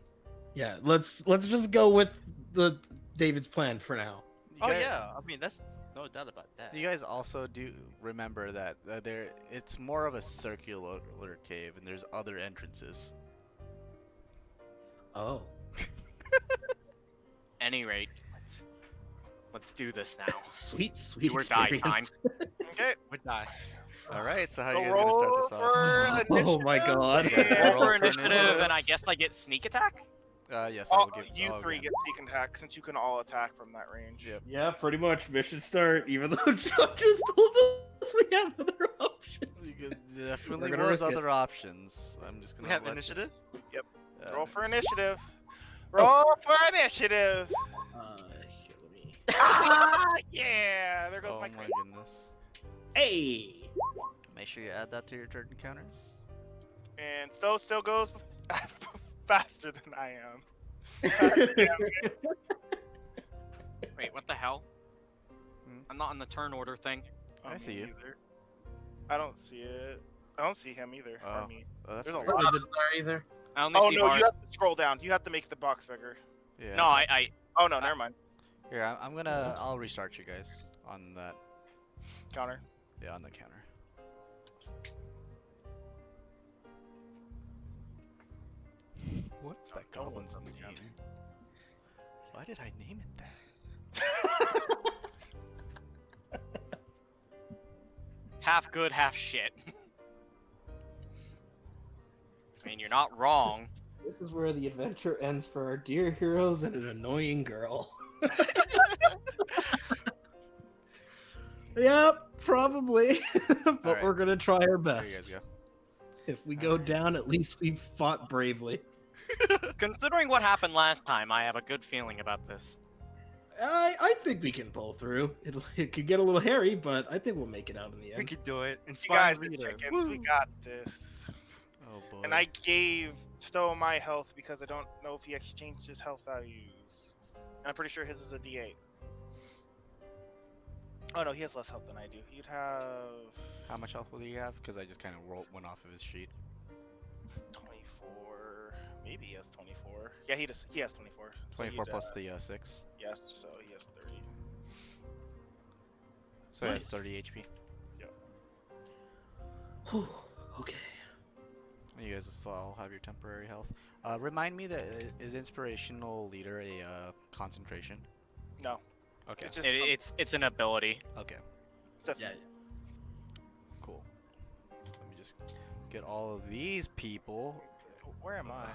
Yeah, let's just go with the David's plan for now. Oh yeah, I mean that's no doubt about that. You guys also do remember that it's more of a circular cave, and there's other entrances. Oh. Any rate, let's do this now. Sweet Do or die time. experience. Okay. Would die. All right, so how So you guys gonna start roll this off? for Oh my initiative. god. You guys Yeah. roll Roll for for initiative, initiative. and I guess I get sneak attack. Yes, I All, will give. you I'll three give- get sneak attack since you can all attack from that range. Yep. Yeah, pretty much. Mission start, even though John just told us we have other options. There definitely gonna was risk it. other options. I'm just gonna. We have let initiative. Roll for initiative. Roll for initiative. Here, let me... Yeah, there goes Oh my my crit. goodness. Hey! Make sure you add that to your turn encounters. And Stowe still goes faster than I am. God damn it. Wait, what the hell? Hmm? I'm not in the turn order thing. Oh, I me see you. neither. I don't see it. I don't see him either. Oh. Or me. Oh, that's There's a weird. lot. There either. I only Oh see no, you bars. have to scroll down. You have to make the box bigger. Yeah. No, I Oh no, never mind. Here, I'll restart you guys on that. Counter. Yeah, on the counter. What is that Don't goblin's look on the name? counter. Why did I name it that? half good, half shit. I mean, you're not wrong. This is where the adventure ends for our dear heroes and an annoying girl. Yep, probably. But Alright. we're gonna try our There best. you guys go. If we go Alright. down, at least we fought bravely. Considering what happened last time, I have a good feeling about this. I think we can pull through. It could get a little hairy, but I think we'll make it out in the We end. can do it. You Inspire guys, the leader. chickens, we got this. Oh boy. And I gave Stowe my health because I don't know if he exchanged his health values. And I'm pretty sure his is a D8. Oh no, he has less health than I do. He'd have How much health will he have? Because I just kind of went off of his sheet. 24. Maybe he has 24. Yeah, he does. He has 24. So 24 he'd, plus the 6. Yes, so he has 30. So he has Nice. 30 HP. Whew, okay. You guys still all have your temporary health. Remind me that is inspirational leader a concentration? No. Okay. It's just It's an ability. Okay. it's a- Yeah. Cool. Let me just get all of these people. Where am I?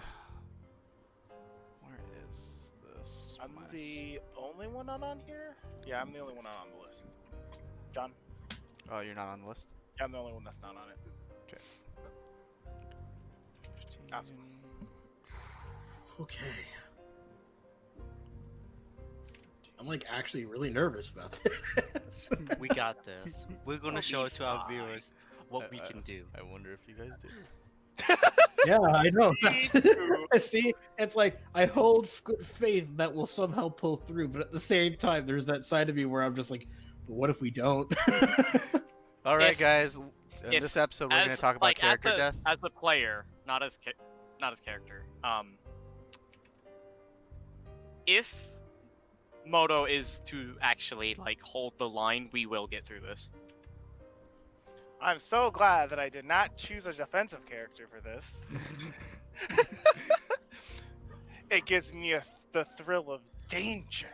Where is this? I'm minus- the only one not on here? Yeah, I'm the only one not on the list. John? Oh, you're not on the list? Yeah, I'm the only one that's not on it. 15. Awesome. Okay. I'm like actually really nervous about this. We got this. We're gonna We'll show be it to our fine. viewers what we can do. I wonder if you guys do. Yeah, I know. Me That's- too. See, it's like I hold good faith that we'll somehow pull through, but at the same time, there's that side of me where I'm just like, but what if we don't? All right, If- guys. In if- this episode, we're going to talk about like, character as the, death. as the player, not as character. If Moto is to actually like hold the line, we will get through this. I'm so glad that I did not choose a defensive character for this. It gives me the thrill of danger.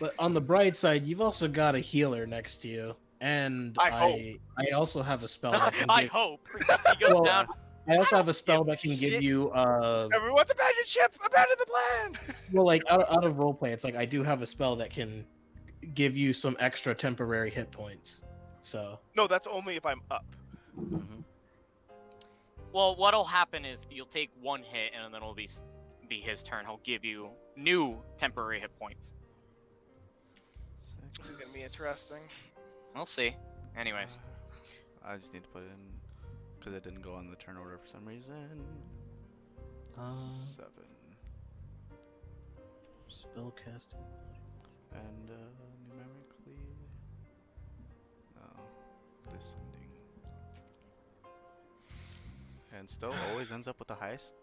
But on the bright side, you've also got a healer next to you, and I I also have a spell that can I give, hope he goes Well, down. I also have a spell that can give you Everyone's abandon ship! Abandon the plan! well, like out of roleplay, it's like I do have a spell that can give you some extra temporary hit points. So No, that's only if I'm up. Well, what'll happen is you'll take one hit, and then it'll be his turn. He'll give you new temporary hit points. This is gonna be interesting. We'll see. Anyways, I just need to put it in because it didn't go on the turn order for some reason. 7. Spell casting. And numerically. No. Descending. And Stowe always ends up with the highest.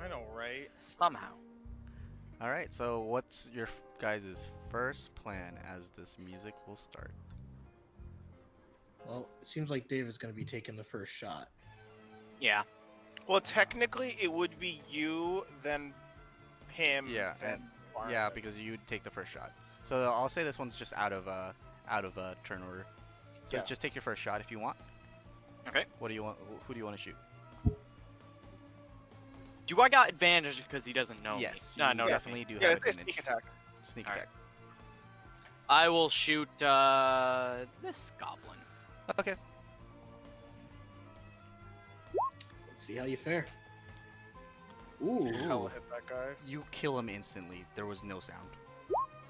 I know, right? Somehow. Alright, so what's your guys' first plan as this music will start? Well, it seems like David's gonna be taking the first shot. Yeah. Well, technically, it would be you, then him, Yeah, then and Barnabas. yeah, because you take the first shot. So I'll say this one's just out of turn order. So Yeah. just take your first shot if you want. Okay. What do you want? Who do you want to shoot? Do I got advantage because he doesn't know Yes, me? you No, definitely do Yeah, have it's advantage. sneak attack. Sneak Alright. attack. I will shoot this goblin. Okay. Let's see how you fare. Ooh. Hell hit that guy. You kill him instantly. There was no sound.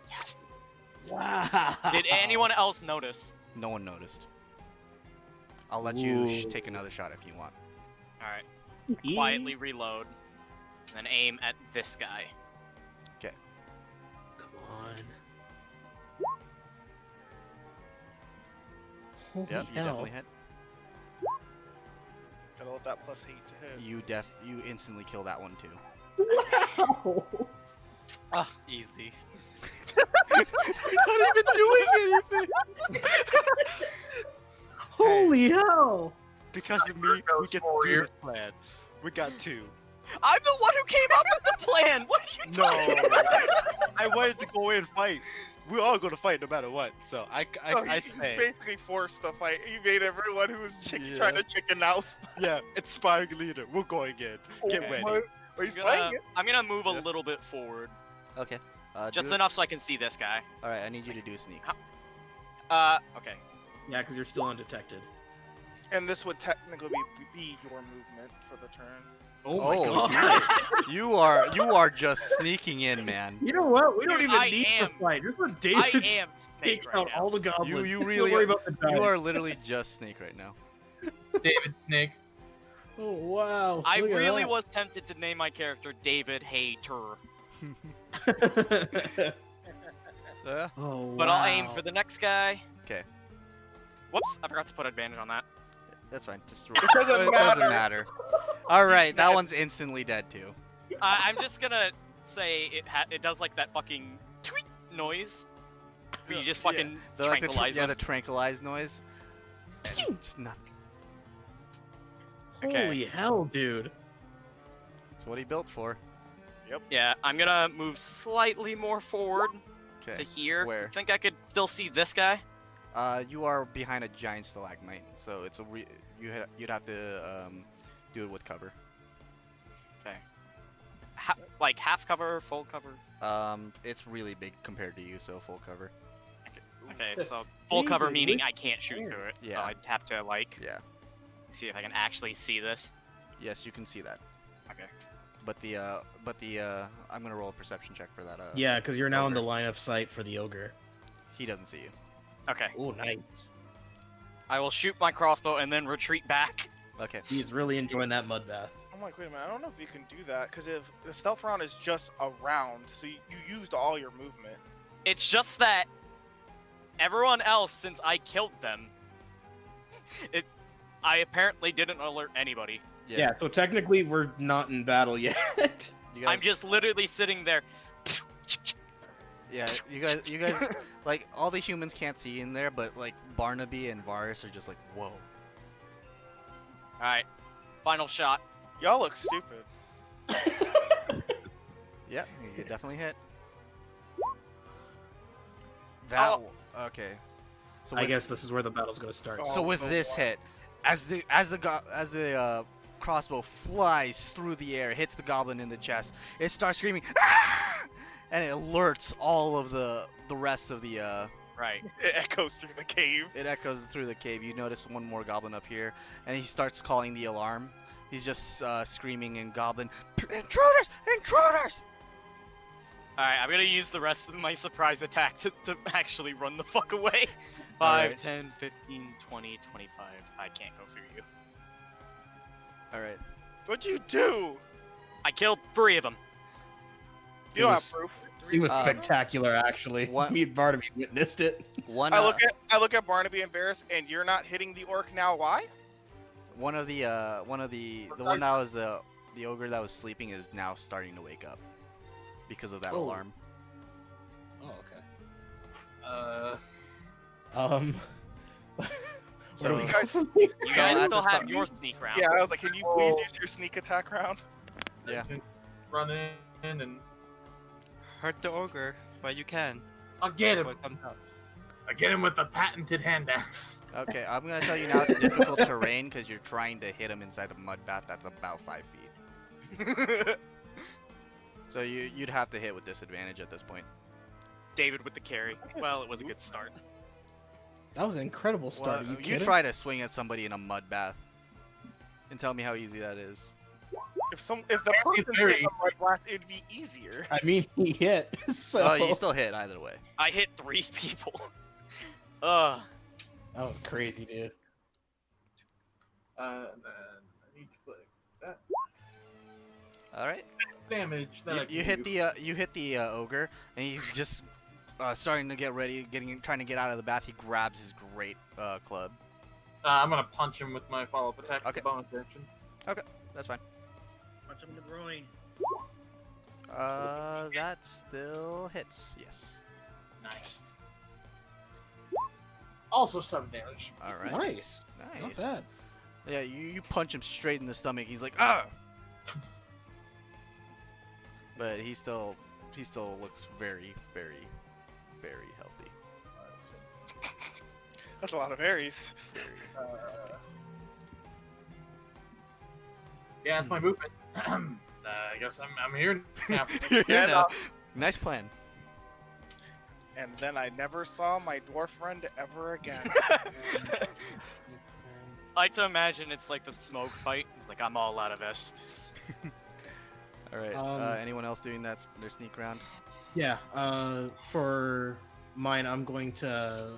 Yes. Wow. Did anyone else notice? No one noticed. I'll let you Ooh. take another shot if you want. All right. Quietly reload, and then aim at this guy. Come on. Holy Yep, you hell. definitely hit. Gotta let that plus 8 to hit. You instantly kill that one too. Wow. Ah, easy. Not even doing anything. Holy hell. Because of me, we get to do this plan. We got 2. I'm the one who came up with the plan. What are you No, talking? I wanted to go in and fight. We're all gonna fight no matter what. So I So you say, basically forced the fight. You made everyone who was Yeah. trying to chicken out. yeah, inspiring leader. We're going in. Get Okay. ready. Well, he's I'm playing gonna, it. I'm gonna move Yeah. a little bit forward, Okay. just do it. enough so I can see this guy. All right, I need you to do a sneak. Okay. Yeah, because you're still undetected. And this would technically be your movement for the turn. Oh my god. you are just sneaking in, man. You know what? We don't Dude, even I need am- to fight. Just let I David am take Snake right out now. all the goblins. You Don't really worry about the You dice. are literally just Snake right now. David Snake. Oh wow. I Look at really that. was tempted to name my character David Hayter, Yeah. Oh but I'll aim wow. for the next guy. 'Kay. Whoops, I forgot to put advantage on that. That's fine. Just It doesn't matter. matter. All right, that one's instantly dead too. I'm just gonna say it does like that fucking tweet noise. Where you just fucking The, like, tranquilize the them. the tranquilize noise. And just nothing. Okay. Holy hell, dude. That's what he built for. Yeah, I'm gonna move slightly more forward to Okay. here. Where? Think I could still see this guy? You are behind a giant stalagmite, so it's you'd have to do it with cover. Like half cover, full cover? It's really big compared to you, so full cover. Okay, so full cover David, meaning which I can't shoot through it. So Yeah. I'd have to like Yeah. see if I can actually see this. Yes, you can see that. Okay. But I'm gonna roll a perception check for that. Yeah, because you're now in ogre. the line of sight for the ogre. He doesn't see you. Okay. Oh, nice. I will shoot my crossbow and then retreat back. Okay. He's really enjoying that mud bath. I'm like, wait a minute. I don't know if you can do that because if the stealth round is just a round, so you used all your movement. It's just that everyone else, since I killed them, I apparently didn't alert anybody. Yeah. So technically, we're not in battle yet. You I'm guys, just literally sitting there. yeah. You guys, like all the humans can't see in there, but like Barnaby and Varus are just like, whoa. Alright, final shot. Y'all look stupid. Yep, you definitely hit. That. Oh. Okay. So I with, guess this is where the battle's gonna start. Oh. so with this hit, as the crossbow flies through the air, hits the goblin in the chest, it starts screaming, "Ah!" and it alerts all of the rest of the. Right. It echoes through the cave. It echoes through the cave. You notice one more goblin up here, and he starts calling the alarm. He's just screaming in goblin, "Intruders! Intruders!" Alright, I'm gonna use the rest of my surprise attack to actually run the fuck away. 5, Alright. 10, 15, 20, 25. I can't go through you. All right. What'd you do? I killed 3 of them. You don't have was- proof. It was Um, spectacular, actually. what- Me and Barnaby witnessed it. One. I look at Barnaby and Barris, and you're not hitting the orc now. Why? One of the the one that was the ogre that was sleeping is now starting to wake up because of that Oh. alarm. Oh, okay. Where So- do we go from You So guys at still the have start- your sneak round. Yeah, I was like, can you please use your sneak attack round? Yeah. Run in and Hurt the ogre while you can. I'll get him. What comes out. I get him with the patented hand axe. Okay, I'm gonna tell you now it's difficult terrain because you're trying to hit him inside a mud bath that's about 5 feet. So you'd have to hit with disadvantage at this point. David with the carry. Well, it was a good start. That was an incredible start. Are you you kidding? try to swing at somebody in a mud bath, and tell me how easy that is. If the Very, person very- hit the mud blast, it'd be easier. I mean, he hit. So Oh, you still hit either way. I hit 3 people. Ugh. that was crazy, dude. And then I need to click that All right. damage that I can You hit do. the ogre, and he's just starting to get ready, trying to get out of the bath. He grabs his great club. I'm gonna punch him with my follow-up attack. Okay. Okay. Bonus action. That's fine. Punch him in the groin. That still hits. Yes. Nice. Also 7 damage. All right. Nice. Not Nice. bad. Yeah, you punch him straight in the stomach. He's like, ah. But he still looks very, very, very healthy. That's a lot of berries. Yeah, that's my movement. I guess I'm here now. You're here Yeah, now. Nice plan. And then I never saw my dwarf friend ever again. I like to imagine it's like the smoke fight. He's like, I'm all out of Estus. All right. Um, Anyone else doing that? Their sneak round? Yeah. For mine, I'm going to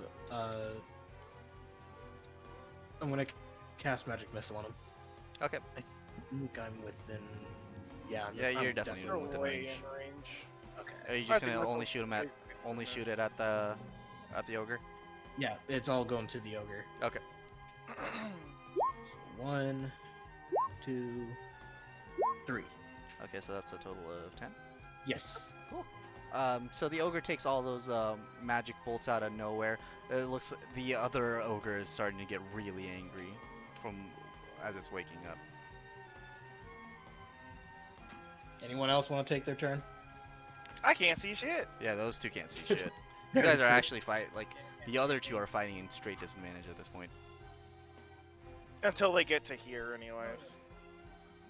cast magic missile on him. Okay. I think I'm within. Yeah. Yeah, you're I'm definitely You're within way range. in range. Okay. Are you I just think gonna we're only both shoot him at pretty shoot it at the ogre? Yeah, it's all going to the ogre. Okay. 1, 2, 3. Okay, so that's a total of 10. Yes. So the ogre takes all those magic bolts out of nowhere. It looks the other ogre is starting to get really angry as it's waking up. Anyone else want to take their turn? I can't see shit. Yeah, those two can't see shit. You guys are actually the other two are fighting in straight disadvantage at this point. Until they get to here, anyways.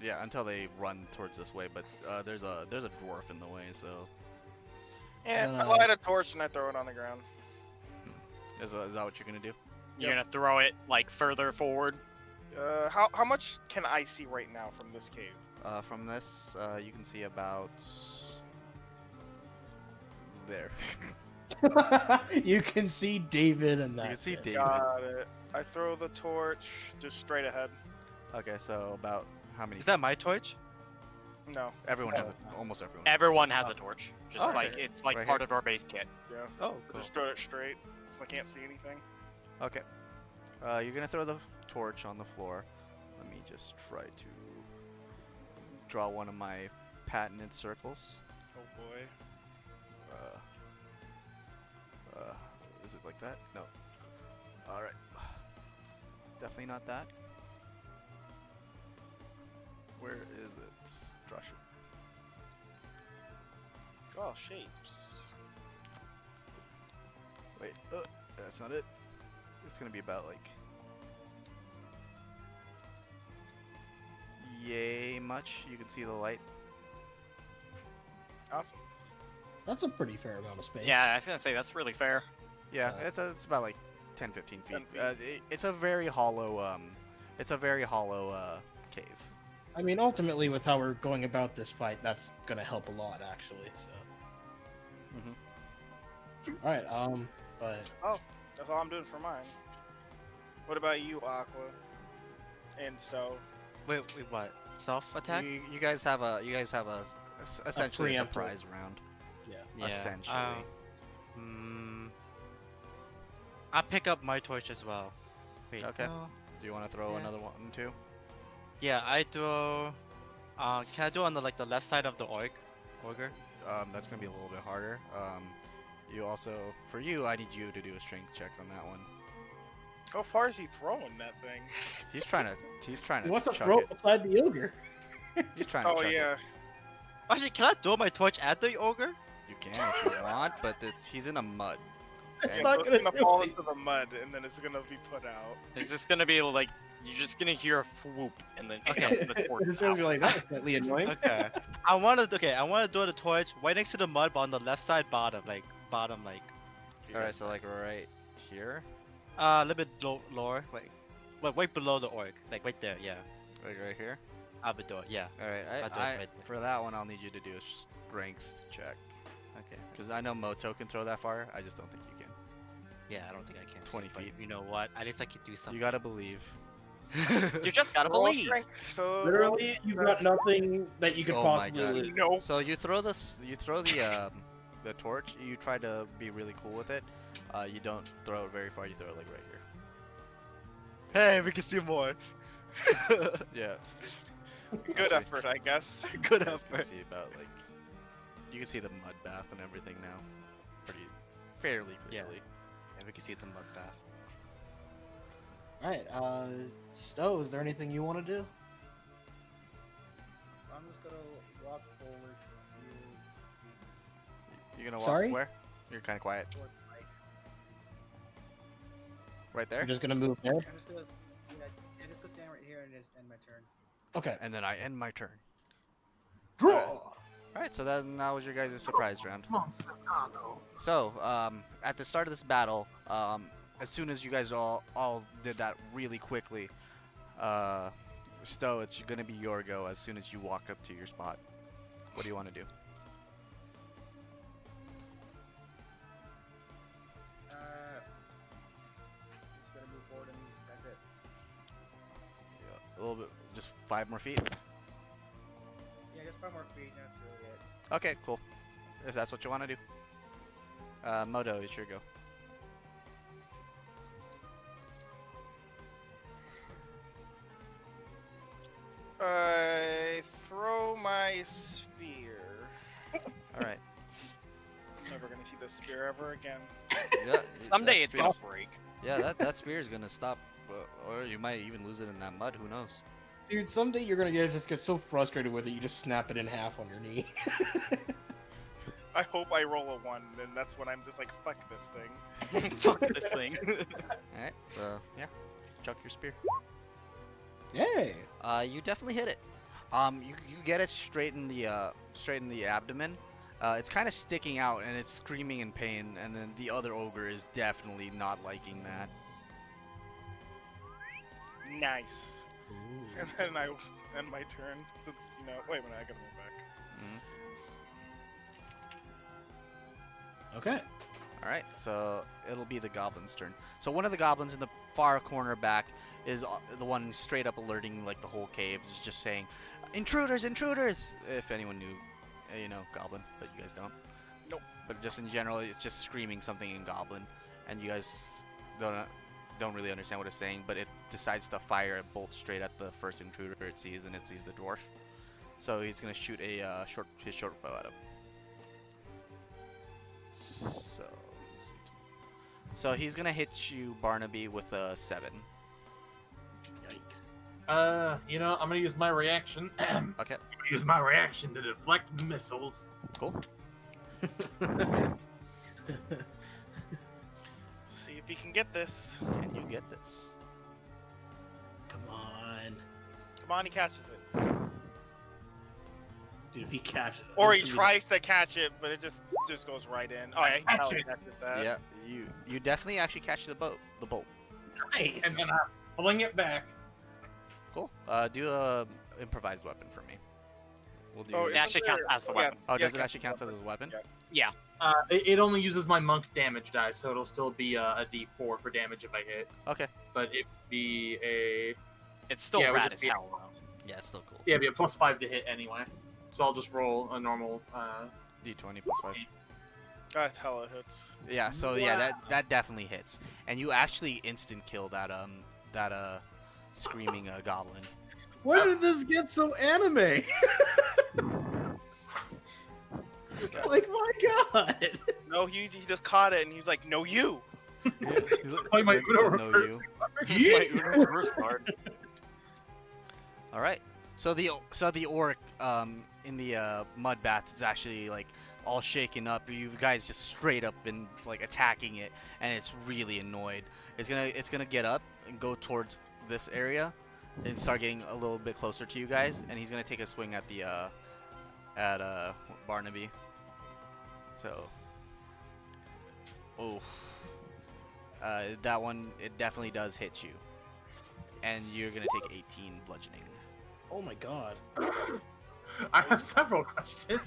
Yeah, until they run towards this way, but there's a dwarf in the way, so Yeah, I Uh, light a torch and I throw it on the ground. is that what you're gonna do? You're gonna throw it like further forward. How much can I see right now from this cave? From this, you can see about there. You can see David and that. You can see David. Got it. I throw the torch just straight ahead. Okay, so about how many? Is that my torch? No. Everyone has it. Almost everyone. Everyone has a torch. Just Okay. like it's like Right part here. of our base kit. Yeah. Oh, cool. Just throw it straight, so I can't see anything. Okay. You're gonna throw the torch on the floor. Let me just try to draw one of my patented circles. Oh boy. Is it like that? No. All right. Definitely not that. Where is it? Draw shape. Oh, shapes. Wait. That's not it. It's gonna be about like yay much. You can see the light. Awesome. That's a pretty fair amount of space. Yeah, I was gonna say that's really fair. Yeah, Uh, it's about like 10, 15 feet. 10 feet. It's a very hollow cave. I mean, ultimately, with how we're going about this fight, that's gonna help a lot, actually. So. Mhm. All right. But That's all I'm doing for mine. What about you, Aqua? And so, Wait, what? Self attack? You guys have essentially a preemptive. surprise round. Yeah. Essentially. I'll pick up my torch as well. Wait. Okay. no. Do you want to throw Yeah. another one too? Yeah, I throw. Can I do on the like the left side of the ogre? That's gonna be a little bit harder. You also, for you, I need you to do a strength check on that one. How far is he throwing that thing? He's trying to He wants to chuck throw it. beside the ogre. He's trying to Oh chuck yeah. it. Actually, can I throw my torch at the ogre? You can if you want, but he's in the mud. It's Okay? not So gonna it's gonna do fall it. into the mud, and then it's gonna be put out. It's just gonna be like you're just gonna hear a swoop and then Okay. the torch It's gonna be out. like that was slightly annoying. Okay. I wanna do the torch right next to the mud, but on the left side bottom. Alright, so like right here, A little bit lower, like right below the orc, like right there. Yeah. like right here. I'll be doing. Yeah. Alright, I'll do it right there. for that one, I'll need you to do a strength check. Okay. Because I know Moto can throw that far, I just don't think you can. Yeah, I don't think I can. 20 but feet. You know what? At least I can do something. You gotta believe. You just gotta Roll believe. strength, so Literally, you've got nothing that you could Oh my possibly God. lose. no. So you throw the torch. You try to be really cool with it. You don't throw it very far. You throw it like right here. Hey, we can see more. Yeah. Good effort, I guess. Good You guys can effort. see about like you can see the mud bath and everything now, fairly Yeah. clearly. And we can see the mud bath. Alright, Stowe, is there anything you want to do? I'm just gonna walk forward You're gonna walk Sorry? where? You're kind of quiet. towards the light. Right there. You're just gonna move there? I'm just gonna, I'm just gonna stand right here and just end my turn. Okay. And then I end my turn. Draw! Alright, so that was your guys' surprise round. Come on, Chicago. So, at the start of this battle, as soon as you guys all did that really quickly, Stowe, it's gonna be your go as soon as you walk up to your spot. What do you want to do? Just gonna move forward and that's it. A little bit, just 5 more feet. Yeah, just 5 more feet. That's really it. Okay, cool. If that's what you want to do. Moto, it's your go. I throw my spear. Alright. Never gonna see this spear ever again. Yeah, Someday that it's spear- gonna break. Yeah, that spear is gonna stop, or you might even lose it in that mud. Who knows? Dude, someday you're gonna just get so frustrated with it, you just snap it in half on your knee. I hope I roll a 1, then that's when I'm just like, fuck this thing. Fuck this thing. Alright, so yeah, chuck your spear. Yay! You definitely hit it. You get it straight in the abdomen. It's kind of sticking out and it's screaming in pain, and then the other ogre is definitely not liking that. Nice. And then I end my turn, since, you know, wait a minute, I gotta move back. Okay. Alright, so it'll be the goblin's turn. So one of the goblins in the far corner back is the one straight up alerting like the whole cave, is just saying, "Intruders, intruders!" If anyone knew, you know, goblin, but you guys don't. Nope. But just in general, it's just screaming something in goblin, and you guys don't really understand what it's saying, but it decides to fire a bolt straight at the first intruder it sees, and it sees the dwarf. So he's gonna shoot his short bow at him. So, let's see. So he's gonna hit you, Barnaby, with a 7. You know, I'm gonna use my reaction. Okay, Use my reaction to deflect missiles. cool. See if he can get this. Can you get this? Come on. Come on, he catches it. Dude, if he catches it. Or he I'm sure tries to catch it, but it just goes right in. Oh yeah, he Catch probably it. catches that. Yeah, you definitely actually catch the bolt. Nice. And then I fling it back. Cool. Do a improvised weapon for me. We'll do. Oh, It actually counts as the weapon. Oh, yeah, does it actually count as a weapon? Yeah. Yeah. It only uses my monk damage die, so it'll still be a D4 for damage if I hit. Okay. But it'd be a It's still Yeah, it would rad just as be- hell, though. Yeah, it's still cool. Yeah, be a +5 to hit anyway. So I'll just roll a normal. D20 plus 5. That's hella hits. Yeah, so yeah, that definitely hits. And you actually instant kill that screaming goblin. When did this get so anime? Like, my god. No, he just caught it and he's like, no, you. He's like, Play my Uno "No, reverse. you." My Uno reverse card. All right. So the orc in the mud bath is actually like all shaken up. You guys just straight up been like attacking it, and it's really annoyed. It's gonna get up and go towards this area, and start getting a little bit closer to you guys. And he's gonna take a swing at the Barnaby. So, oh, that one it definitely does hit you, and you're gonna take 18 bludgeoning. Oh my god. I have several questions.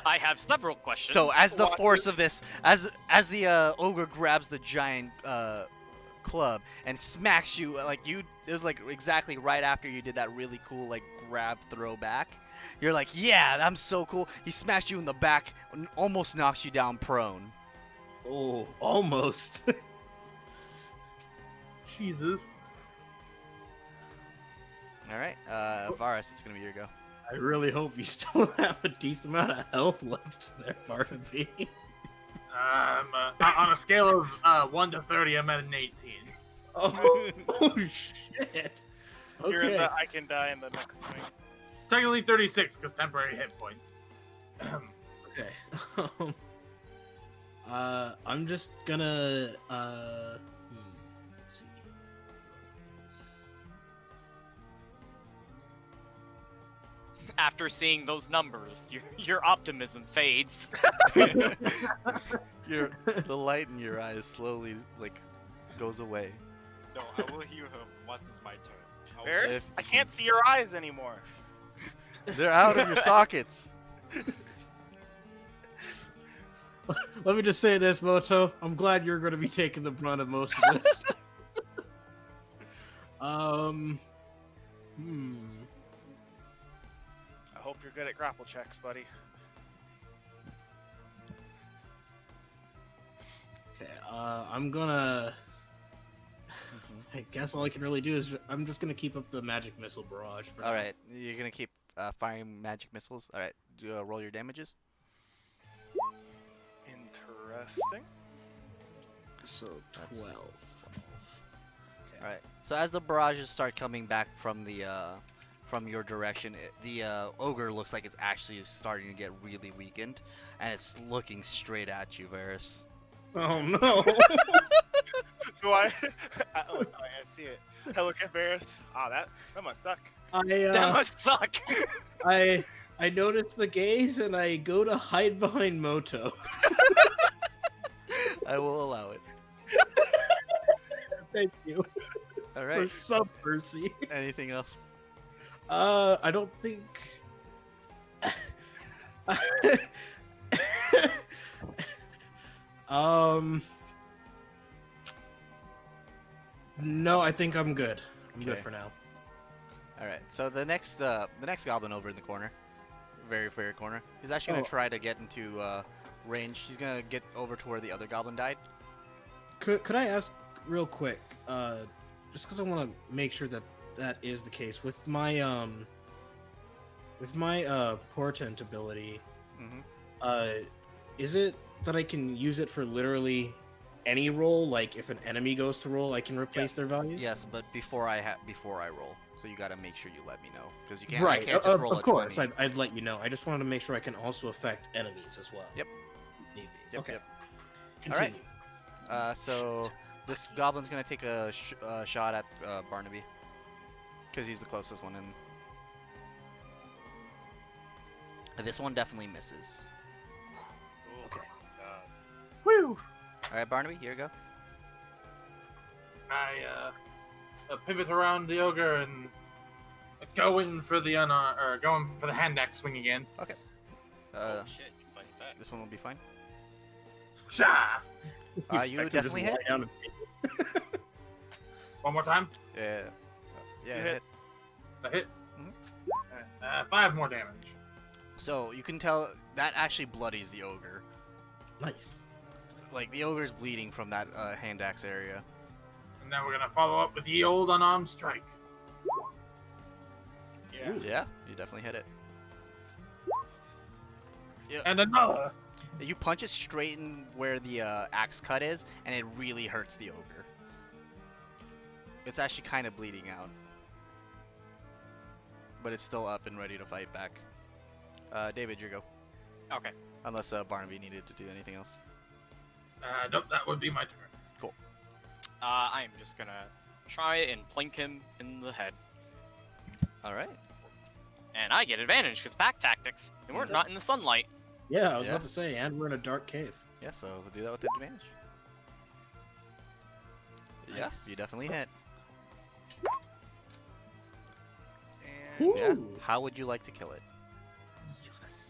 I have several questions. So as the force of this, as the ogre grabs the giant club and smacks you, like it was like exactly right after you did that really cool like grab throw back. You're like, yeah, I'm so cool. He smashed you in the back, almost knocks you down prone. Oh, almost. Jesus. All right, Varus, it's gonna be your go. I really hope you still have a decent amount of health left there, Barnaby. On a scale of 1 to 30, I'm at an 18. Oh, shit. You're in Okay. the I can die in the next thing. Technically 36 because temporary hit points. Okay. I'm just gonna let's see. After seeing those numbers, your optimism fades. The light in your eyes slowly like goes away. No, I will heal him once it's my turn. I will- Barris, I can't see your eyes anymore. They're out of your sockets. Let me just say this, Moto. I'm glad you're going to be taking the brunt of most of this. Hmm. I hope you're good at grapple checks, buddy. Okay. I'm gonna. I guess all I can really do is I'm just gonna keep up the magic missile barrage. For All now. right, you're gonna keep firing magic missiles. All right, roll your damages. Interesting. So 12. All right. So as the barrages start coming back from the from your direction, the ogre looks like it's actually starting to get really weakened, and it's looking straight at you, Varus. Oh no! So I see it. I look at Barris. Ah, that must suck. That must suck. I notice the gaze and I go to hide behind Moto. I will allow it. Thank you All for right. some mercy. Anything else? I don't think. No, I think I'm good. I'm good Okay. for now. All right. So the next goblin over in the corner, very corner, he's actually gonna Oh. try to get into range. He's gonna get over to where the other goblin died. Could I ask real quick? Just because I want to make sure that that is the case with my portent ability. Mm-hmm. Is it that I can use it for literally any roll? Like if an enemy goes to roll, I can replace their value. Yes, but before I roll, so you gotta make sure you let me know because you can't. Right. You can't just roll of a course, 20. I'd let you know. I just wanted to make sure I can also affect enemies as well. Yep. If need be. Yep, Okay. yep. Continue. Alright. So this goblin's gonna take a shot at Barnaby because he's the closest one in. This one definitely misses. Okay. Woo! All right, Barnaby, here you go. I pivot around the ogre and go in for the going for the hand axe swing again. Okay. Oh shit, he's fighting back. This one will be fine. Sha! You expect him to definitely just hit. lie down and One more time. Yeah. Yeah, You hit. hit. I hit. Alright, 5 more damage. So you can tell that actually bloodies the ogre. Nice. Like the ogre's bleeding from that hand axe area. And then we're gonna follow up with the old unarmed strike. Yeah. Yeah, you definitely hit it. Yeah. And another. You punch it straight in where the axe cut is, and it really hurts the ogre. It's actually kind of bleeding out. But it's still up and ready to fight back. David, your go. Okay. Unless Barnaby needed to do anything else. Nope, that would be my turn. I'm just gonna try and plink him in the head. Alright. And I get advantage because pack tactics. And we're not in the sunlight. Yeah, I was Yeah. about to say, and we're in a dark cave. Yeah, so we'll do that with advantage. Yeah, Nice. you definitely hit. And Yeah. Ooh. How would you like to kill it? Yes.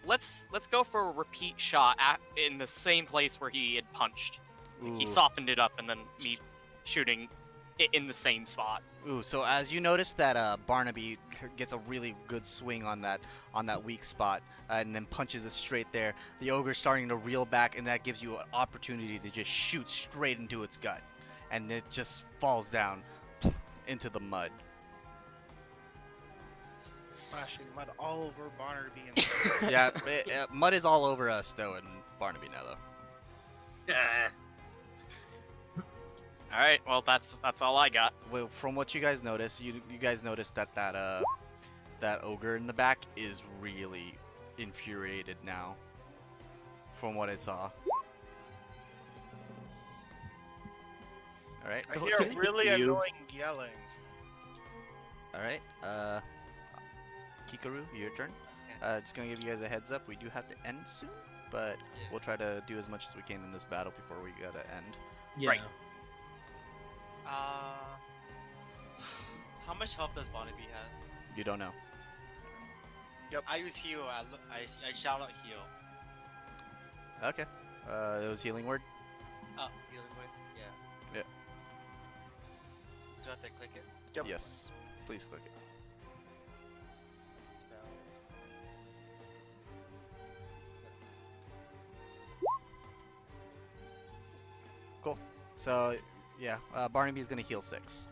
Let's go for a repeat shot in the same place where he had punched. He Ooh. softened it up, and then me shooting it in the same spot. Ooh, so as you notice that Barnaby gets a really good swing on that weak spot, and then punches it straight there, the ogre's starting to reel back, and that gives you an opportunity to just shoot straight into its gut, and it just falls down into the mud. splashing mud all over Barnaby and Yeah, mud is all over Stowe and Barnaby now, though. Yeah. All right, well that's all I got. Well, from what you guys notice, you guys noticed that ogre in the back is really infuriated now. From what I saw. All right. I hear really You. annoying yelling. All right. Kikaru, your turn. Just gonna give you guys a heads up. We do have to end soon, but we'll try to do as much as we can in this battle before we gotta end. Yeah. Right. How much health does Barnaby has? You don't know. I use heal. I shout out heal. Okay. It was healing word. Oh, healing word. Yeah. Yeah. Do I have to click it? Yep. Yes. Please click it. Spells. Cool. So yeah, Barnaby's gonna heal 6.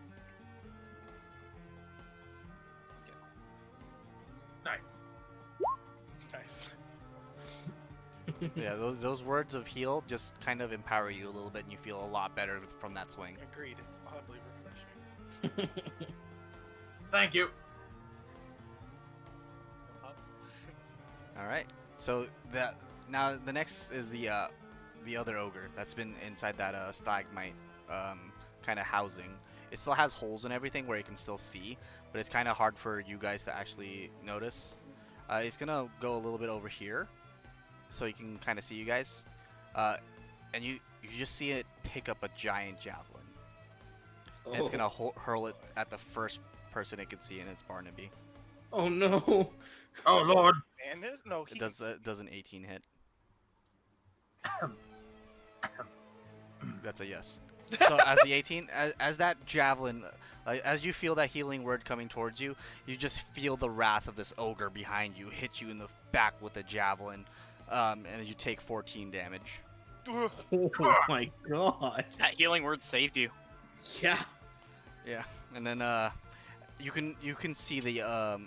Nice. Nice. Yeah, those words of heal just kind of empower you a little bit, and you feel a lot better from that swing. Agreed. It's oddly refreshing. Thank you. All right. So now the next is the other ogre that's been inside that stalagmite kind of housing. It still has holes and everything where you can still see, but it's kind of hard for you guys to actually notice. It's gonna go a little bit over here, so you can kind of see you guys, and you just see it pick up a giant javelin. And it's gonna hurl it at the first person it can see, and it's Barnaby. Oh no. Oh lord. And no, It does an 18 hit. That's a yes. So as the 18, as that javelin, as you feel that healing word coming towards you, you just feel the wrath of this ogre behind you hit you in the back with a javelin, and you take 14 damage. Ugh. Oh my god. That healing word saved you. Yeah. Yeah, and then you can see the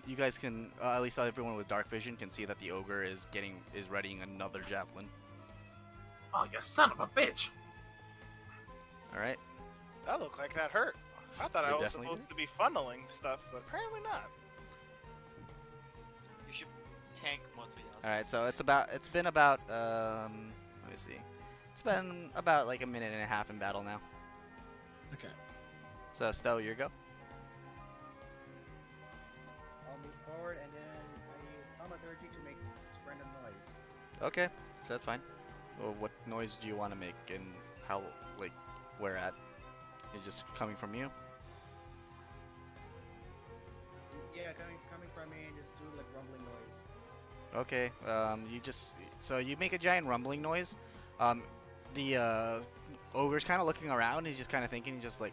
you guys can at least everyone with dark vision can see that the ogre is readying another javelin. Oh, you son of a bitch. All right. That looked like that hurt. I thought It I was definitely supposed to be funneling stuff, but apparently not. You should tank Motoyasu. All right. So it's been about let me see. It's been about like a minute and a half in battle now. Okay. So Stowe, your go. I'll move forward and then I use thaumaturgy to make random noise. Okay, that's fine. Well, what noise do you want to make, and how, like, where at? Is just coming from you? Yeah, coming from me and just do like rumbling noise. Okay. So you make a giant rumbling noise. The ogre's kind of looking around. He's just kind of thinking. He's just like,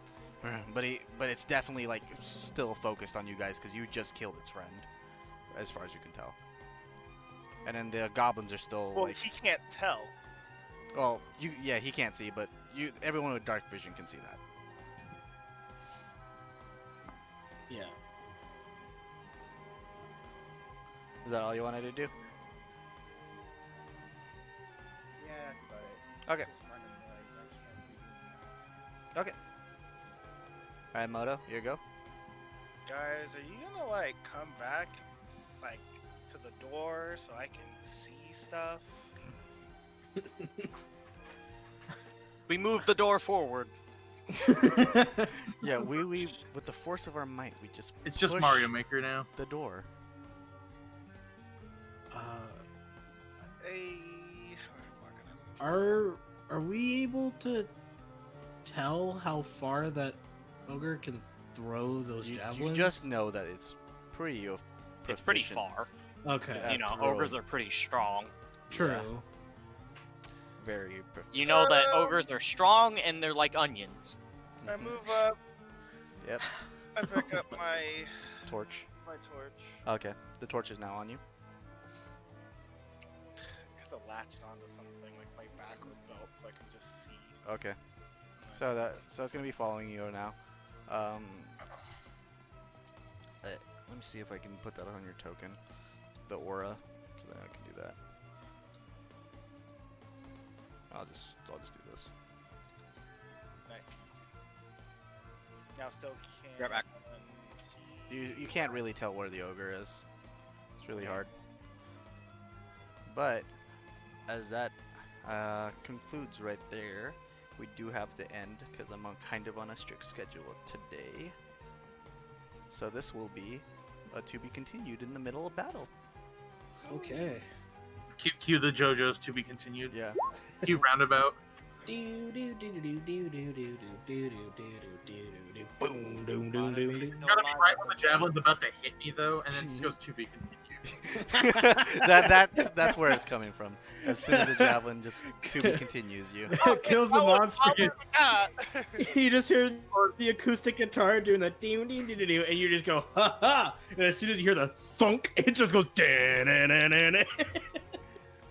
But it's definitely like still focused on you guys because you just killed its friend, as far as you can tell. And then the goblins are still Well, like, he can't tell. well, he can't see, but everyone with dark vision can see that. Yeah. Is that all you wanted to do? Yeah, that's about it. Okay. Just random noise. I can't do anything else. All right, Moto, you go. Guys, are you gonna like come back, like to the door so I can see stuff? We moved the door forward. Yeah, we with the force of our might, we just It's just push Mario Maker now. the door. Hey, we're gonna- Are we able to tell how far that ogre can throw those You javelins? just know that it's pretty. It's pretty proficient. far. Okay. Because, you know, After all. ogres are pretty strong. True. Very. You know that ogres are strong and they're like onions. I Mhm. move up. Yep. I pick up my Torch. torch. Okay. The torch is now on you. I guess I'll latch it onto something like my backward belt so I can just see. Okay. So it's gonna be following you now. Let me see if I can put that on your token, the aura. So then I can do that. I'll just do this. Nice. Now still can't Grab back. see. You can't really tell where the ogre is. It's really hard. But as that concludes right there, we do have to end because I'm kind of on a strict schedule today. So this will be a to be continued in the middle of battle. Okay. Cue the JoJo's to be continued. Yeah. Cue roundabout. Do do do do do do do do do do do do do boom doom doom doom doom. It's gotta be right when the javelin's about to hit me though, and then it just goes to be continued. that's where it's coming from. As soon as the javelin just to be continues you. Kills the monster. Ah! You just hear the acoustic guitar doing that ding ding ding ding, and you just go ha ha. And as soon as you hear the thunk, it just goes dan dan dan dan.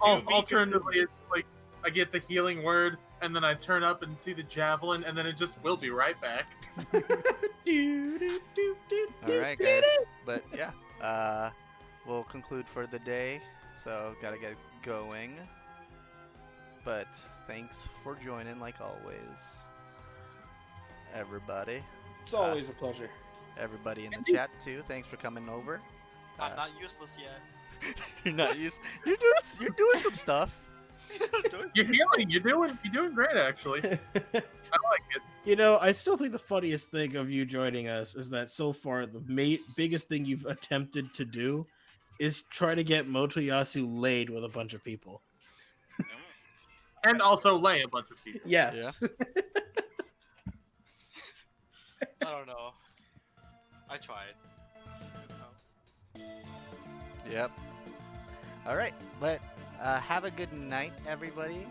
Alternatively, it's like I get the healing word, and then I turn up and see the javelin, and then it just will be right back. All right, guys. But yeah, we'll conclude for the day. So gotta get going. But thanks for joining, like always, everybody. It's always a pleasure. Everybody in the chat too. Thanks for coming over. I'm not useless yet. You're not used. You're doing some stuff. You're healing. You're doing great actually. I like it. You know, I still think the funniest thing of you joining us is that so far the biggest thing you've attempted to do is try to get Motoyasu laid with a bunch of people. And also lay a bunch of people. Yes. I don't know. I tried. Yep. All right, but have a good night, everybody.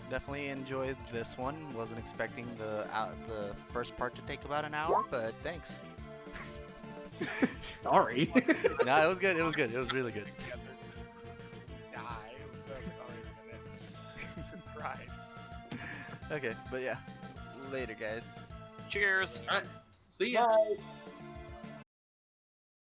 Definitely enjoyed this one. Wasn't expecting the first part to take about an hour, but thanks. Sorry. No, it was good. It was good. It was really good. Nah, it was already a minute. Right. Okay, but yeah, later, guys. Cheers. All right. See ya. Bye.